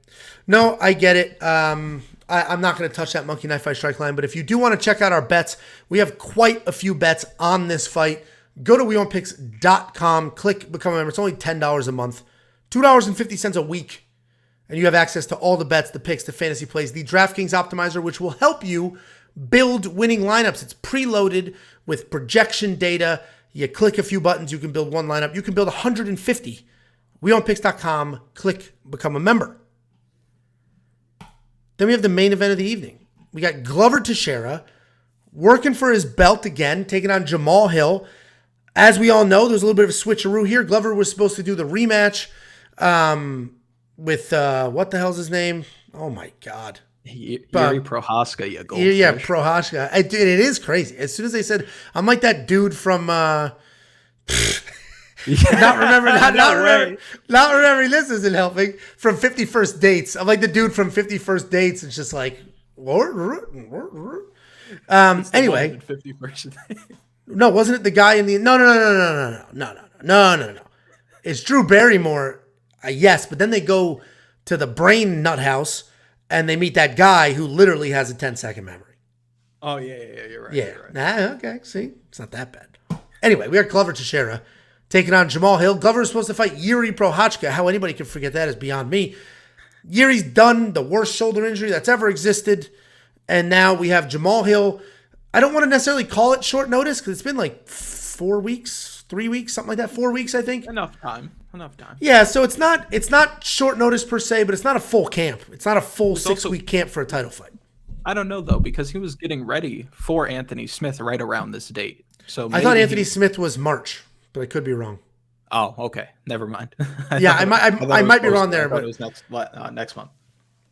No, I get it. I'm not going to touch that Monkey Knife Fight strike line, but if you do want to check out our bets, we have quite a few bets on this fight. Go to WeWantPicks.com, click Become a Member. It's only $10 a month, $2.50 a week, and you have access to all the bets, the picks, the fantasy plays, the DraftKings Optimizer, which will help you build winning lineups. It's preloaded with projection data. You click a few buttons, you can build one lineup. You can build 150. WeWantPicks.com, click Become a Member. Then we have the main event of the evening. We got Glover Teixeira working for his belt again, taking on Jamal Hill. As we all know, there's a little bit of a switcheroo here. Glover was supposed to do the rematch with, what the hell's his name? Oh, my God. Yuri Prohaska, you goldfish. Yeah, Prohaska. It is crazy. As soon as they said, I'm like that dude from... not remembering this isn't helping. From 50 First Dates. I'm like the dude from 50 First Dates. It's just like, anyway. 50 First Dates. No, wasn't it the guy in the? No. It's Drew Barrymore. Yes, but then they go to the brain nut house and they meet that guy who literally has a 10-second memory. Oh yeah, you're right. Yeah. You're right. Okay. See, it's not that bad. Anyway, we got Glover Teixeira taking on Jamal Hill. Glover is supposed to fight Yuri Prohaska. How anybody can forget that is beyond me. Yuri's done the worst shoulder injury that's ever existed. And now we have Jamal Hill. I don't want to necessarily call it short notice because it's been like 4 weeks, 3 weeks, something like that. 4 weeks, I think. Enough time. Yeah, so it's not short notice per se, but it's not a full camp. It's not a full 6-week camp for a title fight. I don't know, though, because he was getting ready for Anthony Smith right around this date. So I thought Anthony Smith was March, but I could be wrong. Oh, okay. Never mind. I might be wrong there, but it was next month.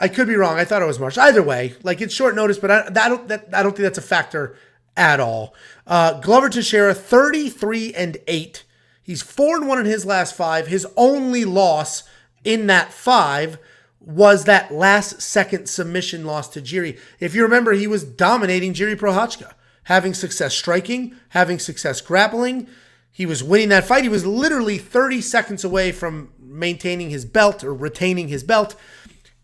I could be wrong. I thought it was March. Either way, it's short notice, but I don't think that's a factor at all. Glover Teixeira, 33-8. He's 4-1 in his last 5. His only loss in that 5 was that last-second submission loss to Jiri. If you remember, he was dominating Jiri Prohaska, having success striking, having success grappling. He was winning that fight. He was literally 30 seconds away from maintaining his belt or retaining his belt.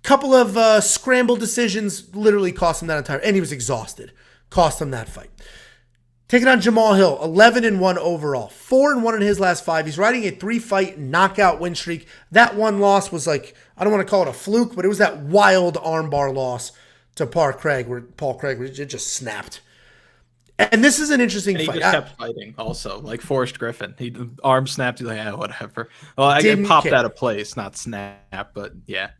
Couple of scramble decisions literally cost him that entire, and he was exhausted. Cost him that fight. Taking on Jamal Hill, 11-1 overall, 4-1 in his last 5. He's riding a 3-fight knockout win streak. That one loss was I don't want to call it a fluke, but it was that wild armbar loss to Paul Craig where it just snapped. And this is an interesting And he fight. just kept fighting also, like Forrest Griffin. He arm snapped, he's like, yeah, whatever. Well, I get popped out of place, not snap, but yeah.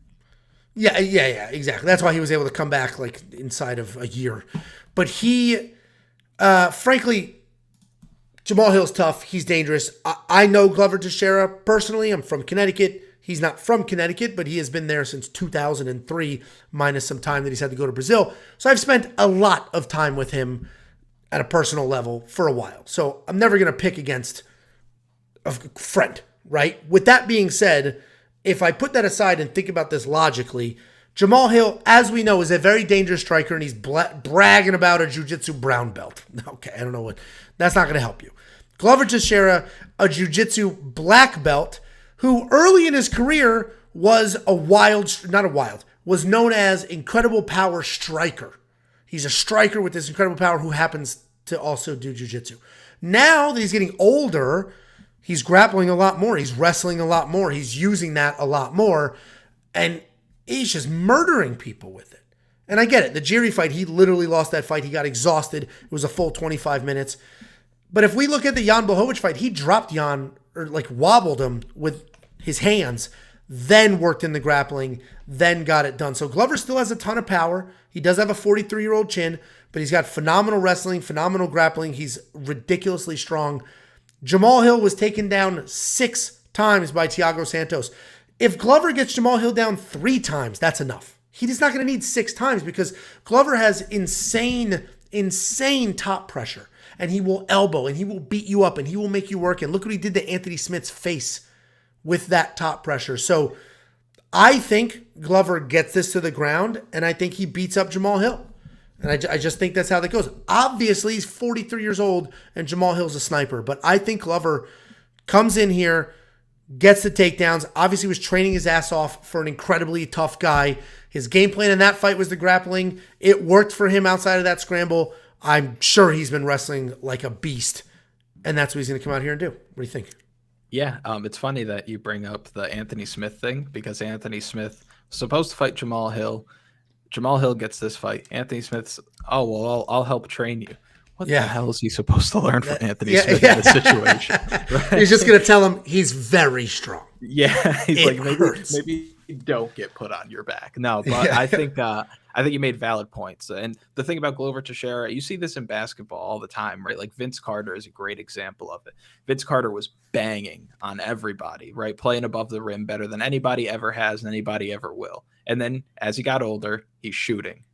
Yeah, exactly. That's why he was able to come back like inside of a year. But he, frankly, Jamal Hill's tough. He's dangerous. I know Glover Teixeira personally. I'm from Connecticut. He's not from Connecticut, but he has been there since 2003, minus some time that he's had to go to Brazil. So I've spent a lot of time with him at a personal level for a while. So I'm never going to pick against a friend, right? With that being said, if I put that aside and think about this logically, Jamal Hill, as we know, is a very dangerous striker, and he's bragging about a jiu-jitsu brown belt. Okay, I don't know what. That's not going to help you. Glover Teixeira, a jiu-jitsu black belt, who early in his career was was known as incredible power striker. He's a striker with this incredible power who happens to also do jiu-jitsu. Now that he's getting older, he's grappling a lot more. He's wrestling a lot more. He's using that a lot more. And he's just murdering people with it. And I get it. The Jiri fight, he literally lost that fight. He got exhausted. It was a full 25 minutes. But if we look at the Jan Blachowicz fight, he dropped Jan, or like wobbled him with his hands, then worked in the grappling, then got it done. So Glover still has a ton of power. He does have a 43-year-old chin, but he's got phenomenal wrestling, phenomenal grappling. He's ridiculously strong. Jamal Hill was taken down 6 times by Thiago Santos. If Glover gets Jamal Hill down 3 times, that's enough. He's not going to need 6 times because Glover has insane top pressure. And he will elbow, and he will beat you up, and he will make you work. And look what he did to Anthony Smith's face with that top pressure. So I think Glover gets this to the ground, and I think he beats up Jamal Hill. And I just think that's how that goes. Obviously, he's 43 years old, and Jamal Hill's a sniper. But I think Glover comes in here, gets the takedowns. Obviously, was training his ass off for an incredibly tough guy. His game plan in that fight was the grappling. It worked for him outside of that scramble. I'm sure he's been wrestling like a beast, and that's what he's going to come out here and do. What do you think? Yeah, it's funny that you bring up the Anthony Smith thing because Anthony Smith was supposed to fight Jamal Hill. Jamal Hill gets this fight. Anthony Smith's, oh, well, I'll help train you. What the hell is he supposed to learn from Anthony Smith in this situation? Right? He's just going to tell him he's very strong. Yeah, he's like, maybe don't get put on your back. No, but I think you made valid points. And the thing about Glover Teixeira, you see this in basketball all the time, right? Like Vince Carter is a great example of it. Vince Carter was banging on everybody, right? Playing above the rim better than anybody ever has and anybody ever will. And then as he got older, he's shooting.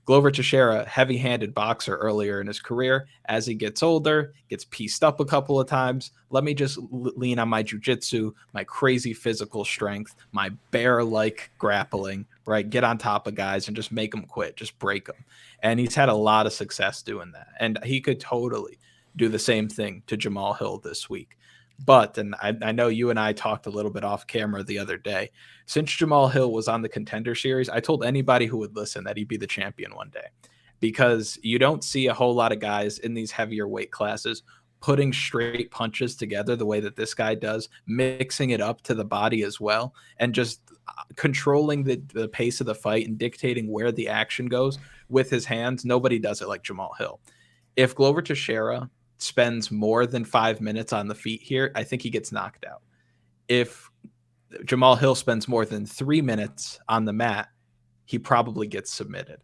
Glover Teixeira, heavy-handed boxer earlier in his career. As he gets older, gets pieced up a couple of times. Let me just lean on my jiu-jitsu, my crazy physical strength, my bear-like grappling, right? Get on top of guys and just make them quit, just break them. And he's had a lot of success doing that. And he could totally do the same thing to Jamal Hill this week. But, and I know you and I talked a little bit off camera the other day, since Jamal Hill was on the Contender Series, I told anybody who would listen that he'd be the champion one day, because you don't see a whole lot of guys in these heavier weight classes putting straight punches together the way that this guy does, mixing it up to the body as well, and just controlling the pace of the fight and dictating where the action goes with his hands. Nobody does it like Jamal Hill. If Glover Teixeira spends more than 5 minutes on the feet here, I think he gets knocked out. If Jamal Hill spends more than 3 minutes on the mat, he probably gets submitted.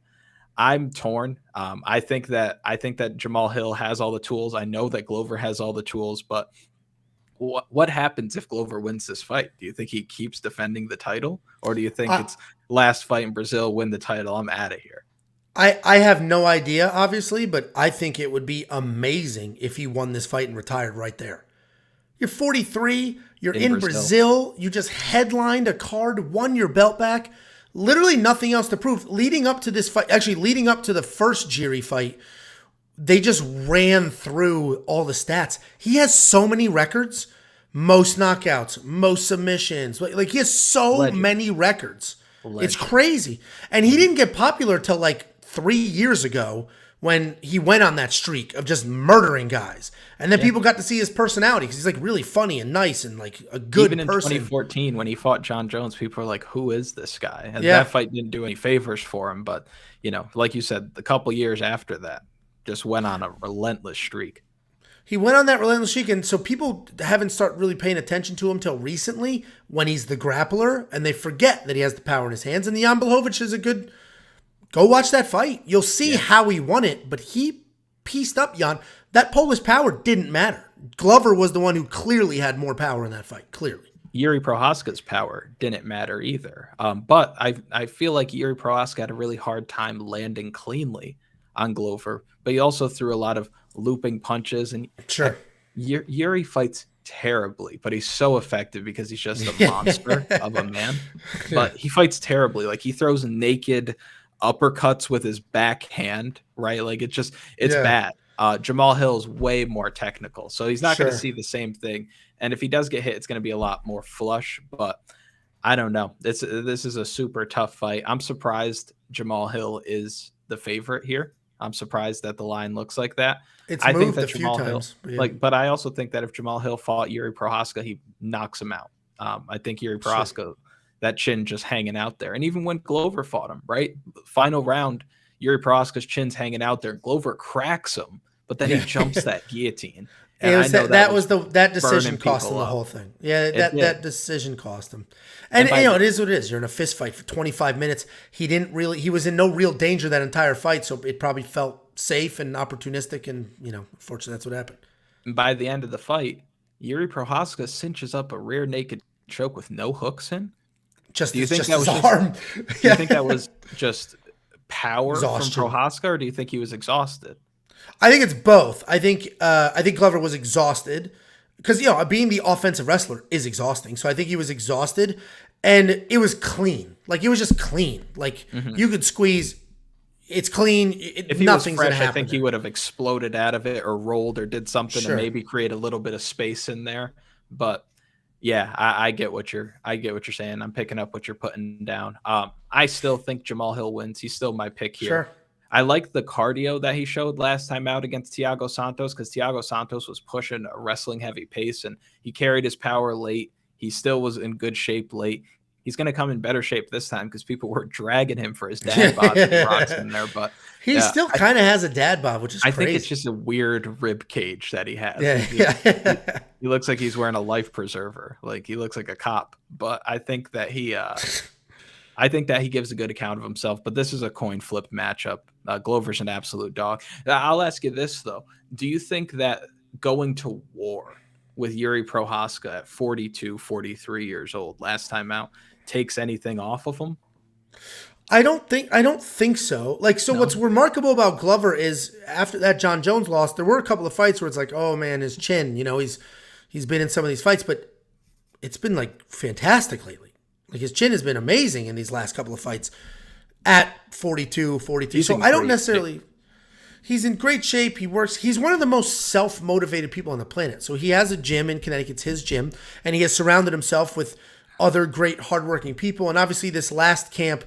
I'm torn. I think that Jamal Hill has all the tools. I know that Glover has all the tools, but what happens if Glover wins this fight? Do you think he keeps defending the title, or do you think it's last fight in Brazil, win the title, I'm out of here? I have no idea, obviously, but I think it would be amazing if he won this fight and retired right there. You're 43. You're in Brazil. You just headlined a card, won your belt back. Literally nothing else to prove. Leading up to this fight, actually leading up to the first Jiri fight, they just ran through all the stats. He has so many records. Most knockouts, most submissions. Like he has so many records. It's crazy. And he didn't get popular till like 3 years ago when he went on that streak of just murdering guys. And then people got to see his personality because he's like really funny and nice and like a good Even in person. 2014 when he fought John Jones, people were like, who is this guy? And that fight didn't do any favors for him. But, you know, like you said, a couple years after that, just went on a relentless streak. He went on that relentless streak, and so people haven't started really paying attention to him till recently when he's the grappler, and they forget that he has the power in his hands. And the Jan Blachowicz is a good... Go watch that fight. You'll see how he won it, but he pieced up Jan. That Polish power didn't matter. Glover was the one who clearly had more power in that fight, clearly. Yuri Prohaska's power didn't matter either. But I feel like Yuri Prohaska had a really hard time landing cleanly on Glover, but he also threw a lot of looping punches. And Yuri fights terribly, but he's so effective because he's just a monster of a man. But he fights terribly. Like, he throws naked uppercuts with his backhand, right? Like, it's bad. Jamal Hill's way more technical, so he's not going to see the same thing. And if he does get hit, it's going to be a lot more flush. But I don't know. This is a super tough fight. I'm surprised Jamal Hill is the favorite here. I'm surprised that the line looks like that. I think that Jamal Hill, but I also think that if Jamal Hill fought Yuri Prohaska, he knocks him out. I think Yuri Prohaska, that chin just hanging out there. And even when Glover fought him, right? Final round, Yuri Prohaska's chin's hanging out there. Glover cracks him, but then he jumps that guillotine. And that decision cost him the whole thing. Yeah, that decision cost him. And you know, it is what it is. You're in a fist fight for 25 minutes. He was in no real danger that entire fight, so it probably felt safe and opportunistic, and, you know, unfortunately that's what happened. And by the end of the fight, Yuri Prohaska cinches up a rear naked choke with no hooks in. Do you think that was just power from Prohaska, or do you think he was exhausted? I think it's both. I think Glover was exhausted because, you know, being the offensive wrestler is exhausting. So I think he was exhausted, and it was clean. Like, it was just clean. Like, you could squeeze. It's clean. If he was fresh, I think he would have exploded out of it or rolled or did something to maybe create a little bit of space in there. But yeah, I get what you're saying. I'm picking up what you're putting down. I still think Jamal Hill wins. He's still my pick here. Sure. I like the cardio that he showed last time out against Thiago Santos, because Thiago Santos was pushing a wrestling heavy pace and he carried his power late. He still was in good shape late. He's going to come in better shape this time because people were dragging him for his dad bod rocks in there. But he still kind of has a dad bod, which is crazy. I think it's just a weird rib cage that he has. He looks like he's wearing a life preserver. Like, he looks like a cop. But I think that he gives a good account of himself. But this is a coin flip matchup. Glover's an absolute dog. I'll ask you this, though. Do you think that going to war with Yuri Prohaska at 42, 43 years old last time out takes anything off of him? I don't think so. Like, so what's remarkable about Glover is after that John Jones loss, there were a couple of fights where it's like, oh man, his chin, you know, he's been in some of these fights, but it's been like fantastic lately. Like, his chin has been amazing in these last couple of fights at 42, 43. So I don't necessarily... He's in great shape. He works. He's one of the most self-motivated people on the planet. So he has a gym in Connecticut. It's his gym. And he has surrounded himself with other great, hardworking people. And obviously this last camp,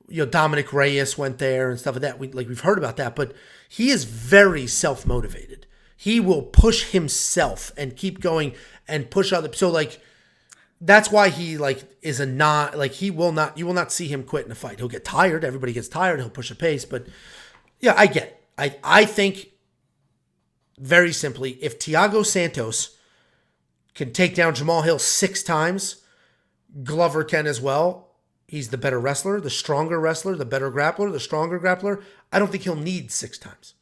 you know, Dominic Reyes went there and stuff like that. We've heard about that. But he is very self-motivated. He will push himself and keep going and push other. So, like, that's why he, like, is a not, like, you will not see him quit in a fight. He'll get tired. Everybody gets tired. He'll push a pace. But yeah, I get it. I think, very simply, if Thiago Santos can take down Jamal Hill 6 times, Glover can as well. He's the better wrestler, the stronger wrestler, the better grappler, the stronger grappler. I don't think he'll need 6 times.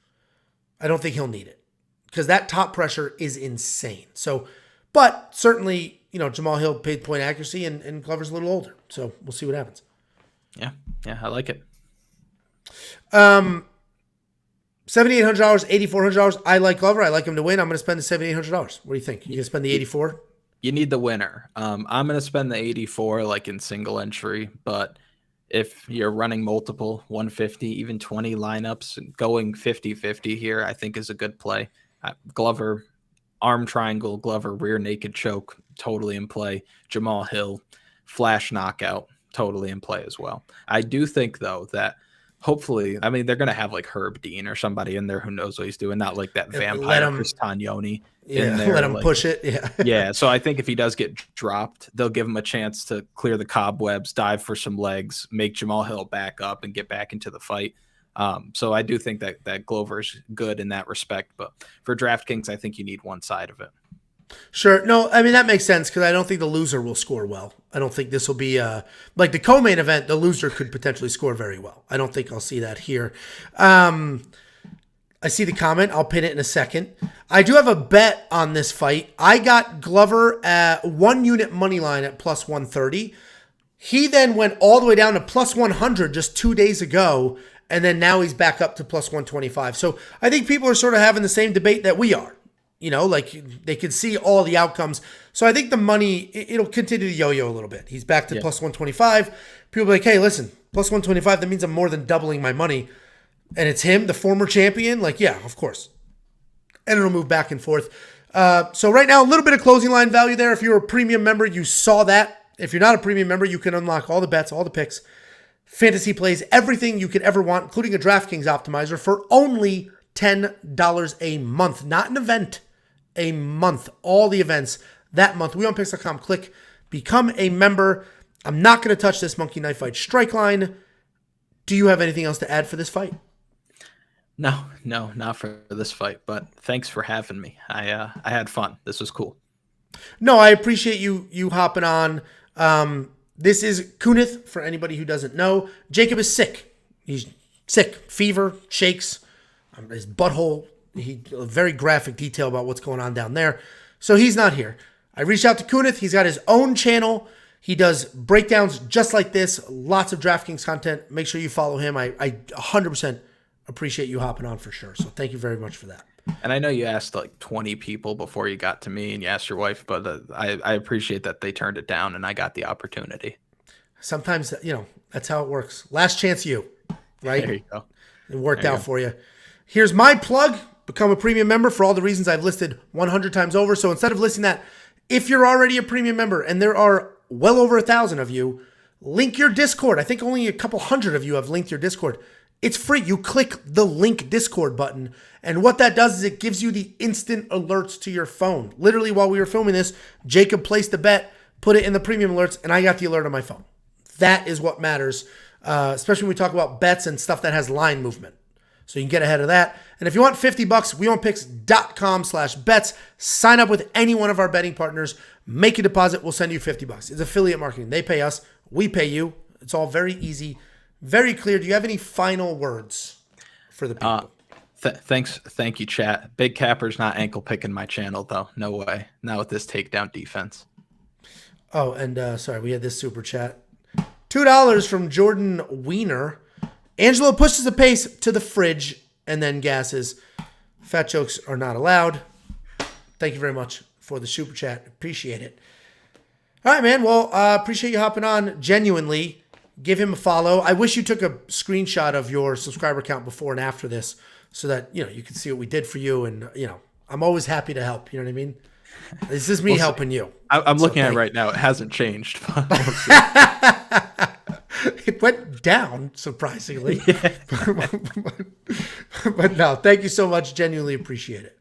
I don't think he'll need it because that top pressure is insane. So, but certainly, you know, Jamal Hill paid point accuracy and Glover's a little older. So we'll see what happens. Yeah, I like it. $7,800, $8,400. I like Glover. I like him to win. I'm going to spend the $7,800. What do you think? You going to spend the 84? You need the winner. I'm going to spend the 84 like in single entry, but if you're running multiple 150, even 20 lineups, going 50-50 here, I think is a good play. Glover, arm triangle, Glover, rear naked choke, totally in play. Jamal Hill, flash knockout, totally in play as well. I do think, though, that hopefully, I mean, they're going to have like Herb Dean or somebody in there who knows what he's doing, not like that Let vampire him- Chris Tognoni Yeah, in there. let him like, push it. Yeah. yeah, so I think if he does get dropped, they'll give him a chance to clear the cobwebs, dive for some legs, make Jamal Hill back up and get back into the fight. So I do think that Glover's good in that respect, but for DraftKings, I think you need one side of it. Sure. No, I mean, that makes sense because I don't think the loser will score well. I don't think this will be like the co-main event. The loser could potentially score very well. I don't think I'll see that here. I see the comment. I'll pin it in a second. I do have a bet on this fight. I got Glover at 1 unit money line at plus 130. He then went all the way down to plus 100 just 2 days ago, and then now he's back up to plus 125. So I think people are sort of having the same debate that we are. You know, like they can see all the outcomes. So I think the money, it'll continue to yo-yo a little bit. He's back to plus 125. People are like, hey, listen, plus 125, that means I'm more than doubling my money. And it's him, the former champion. Like, yeah, of course. And it'll move back and forth. So right now, a little bit of closing line value there. If you're a premium member, you saw that. If you're not a premium member, you can unlock all the bets, all the picks, fantasy plays, everything you could ever want, including a DraftKings optimizer for only $10 a month. Not an event, a month. All the events that month. WeOnPicks.com. Click become a member. I'm not going to touch this Monkey Knife Fight strike line. Do you have anything else to add for this fight? No, not for this fight, but thanks for having me. I had fun. This was cool. No, I appreciate you hopping on. This is Kunath, for anybody who doesn't know. Jacob is sick. He's sick. Fever, shakes. His butthole. A very graphic detail about what's going on down there. So he's not here. I reached out to Kunath. He's got his own channel. He does breakdowns just like this. Lots of DraftKings content. Make sure you follow him. I 100% appreciate you hopping on for sure. So thank you very much for that. And I know you asked like 20 people before you got to me and you asked your wife, but I appreciate that they turned it down and I got the opportunity. Sometimes, that's how it works. Last chance you, right? There you go. It worked out for you. Here's my plug. Become a premium member for all the reasons I've listed 100 times over. So instead of listing that, if you're already a premium member, and there are well over 1,000 of you, link your Discord. I think only a couple hundred of you have linked your Discord. It's free. You click the link Discord button. And what that does is it gives you the instant alerts to your phone. Literally, while we were filming this, Jacob placed a bet, put it in the premium alerts, and I got the alert on my phone. That is what matters, especially when we talk about bets and stuff that has line movement. So you can get ahead of that. And if you want $50, weonpicks.com/bets. Sign up with any one of our betting partners. Make a deposit. We'll send you $50. It's affiliate marketing. They pay us. We pay you. It's all very easy, very clear. Do you have any final words for the people? Thank you, chat. Big Capper's not ankle picking my channel, though. No way. Not with this takedown defense. Oh, and sorry, we had this super chat. $2 from Jordan Wiener. Angelo pushes the pace to the fridge and then gasses. Fat jokes are not allowed. Thank you very much for the super chat. Appreciate it. All right, man. Well, appreciate you hopping on. Genuinely, give him a follow. I wish you took a screenshot of your subscriber count before and after this so that, you can see what we did for you. And, I'm always happy to help. You know what I mean? This is me helping you. I'm looking at it right now. It hasn't changed. It went down, surprisingly. But no, thank you so much. Genuinely appreciate it.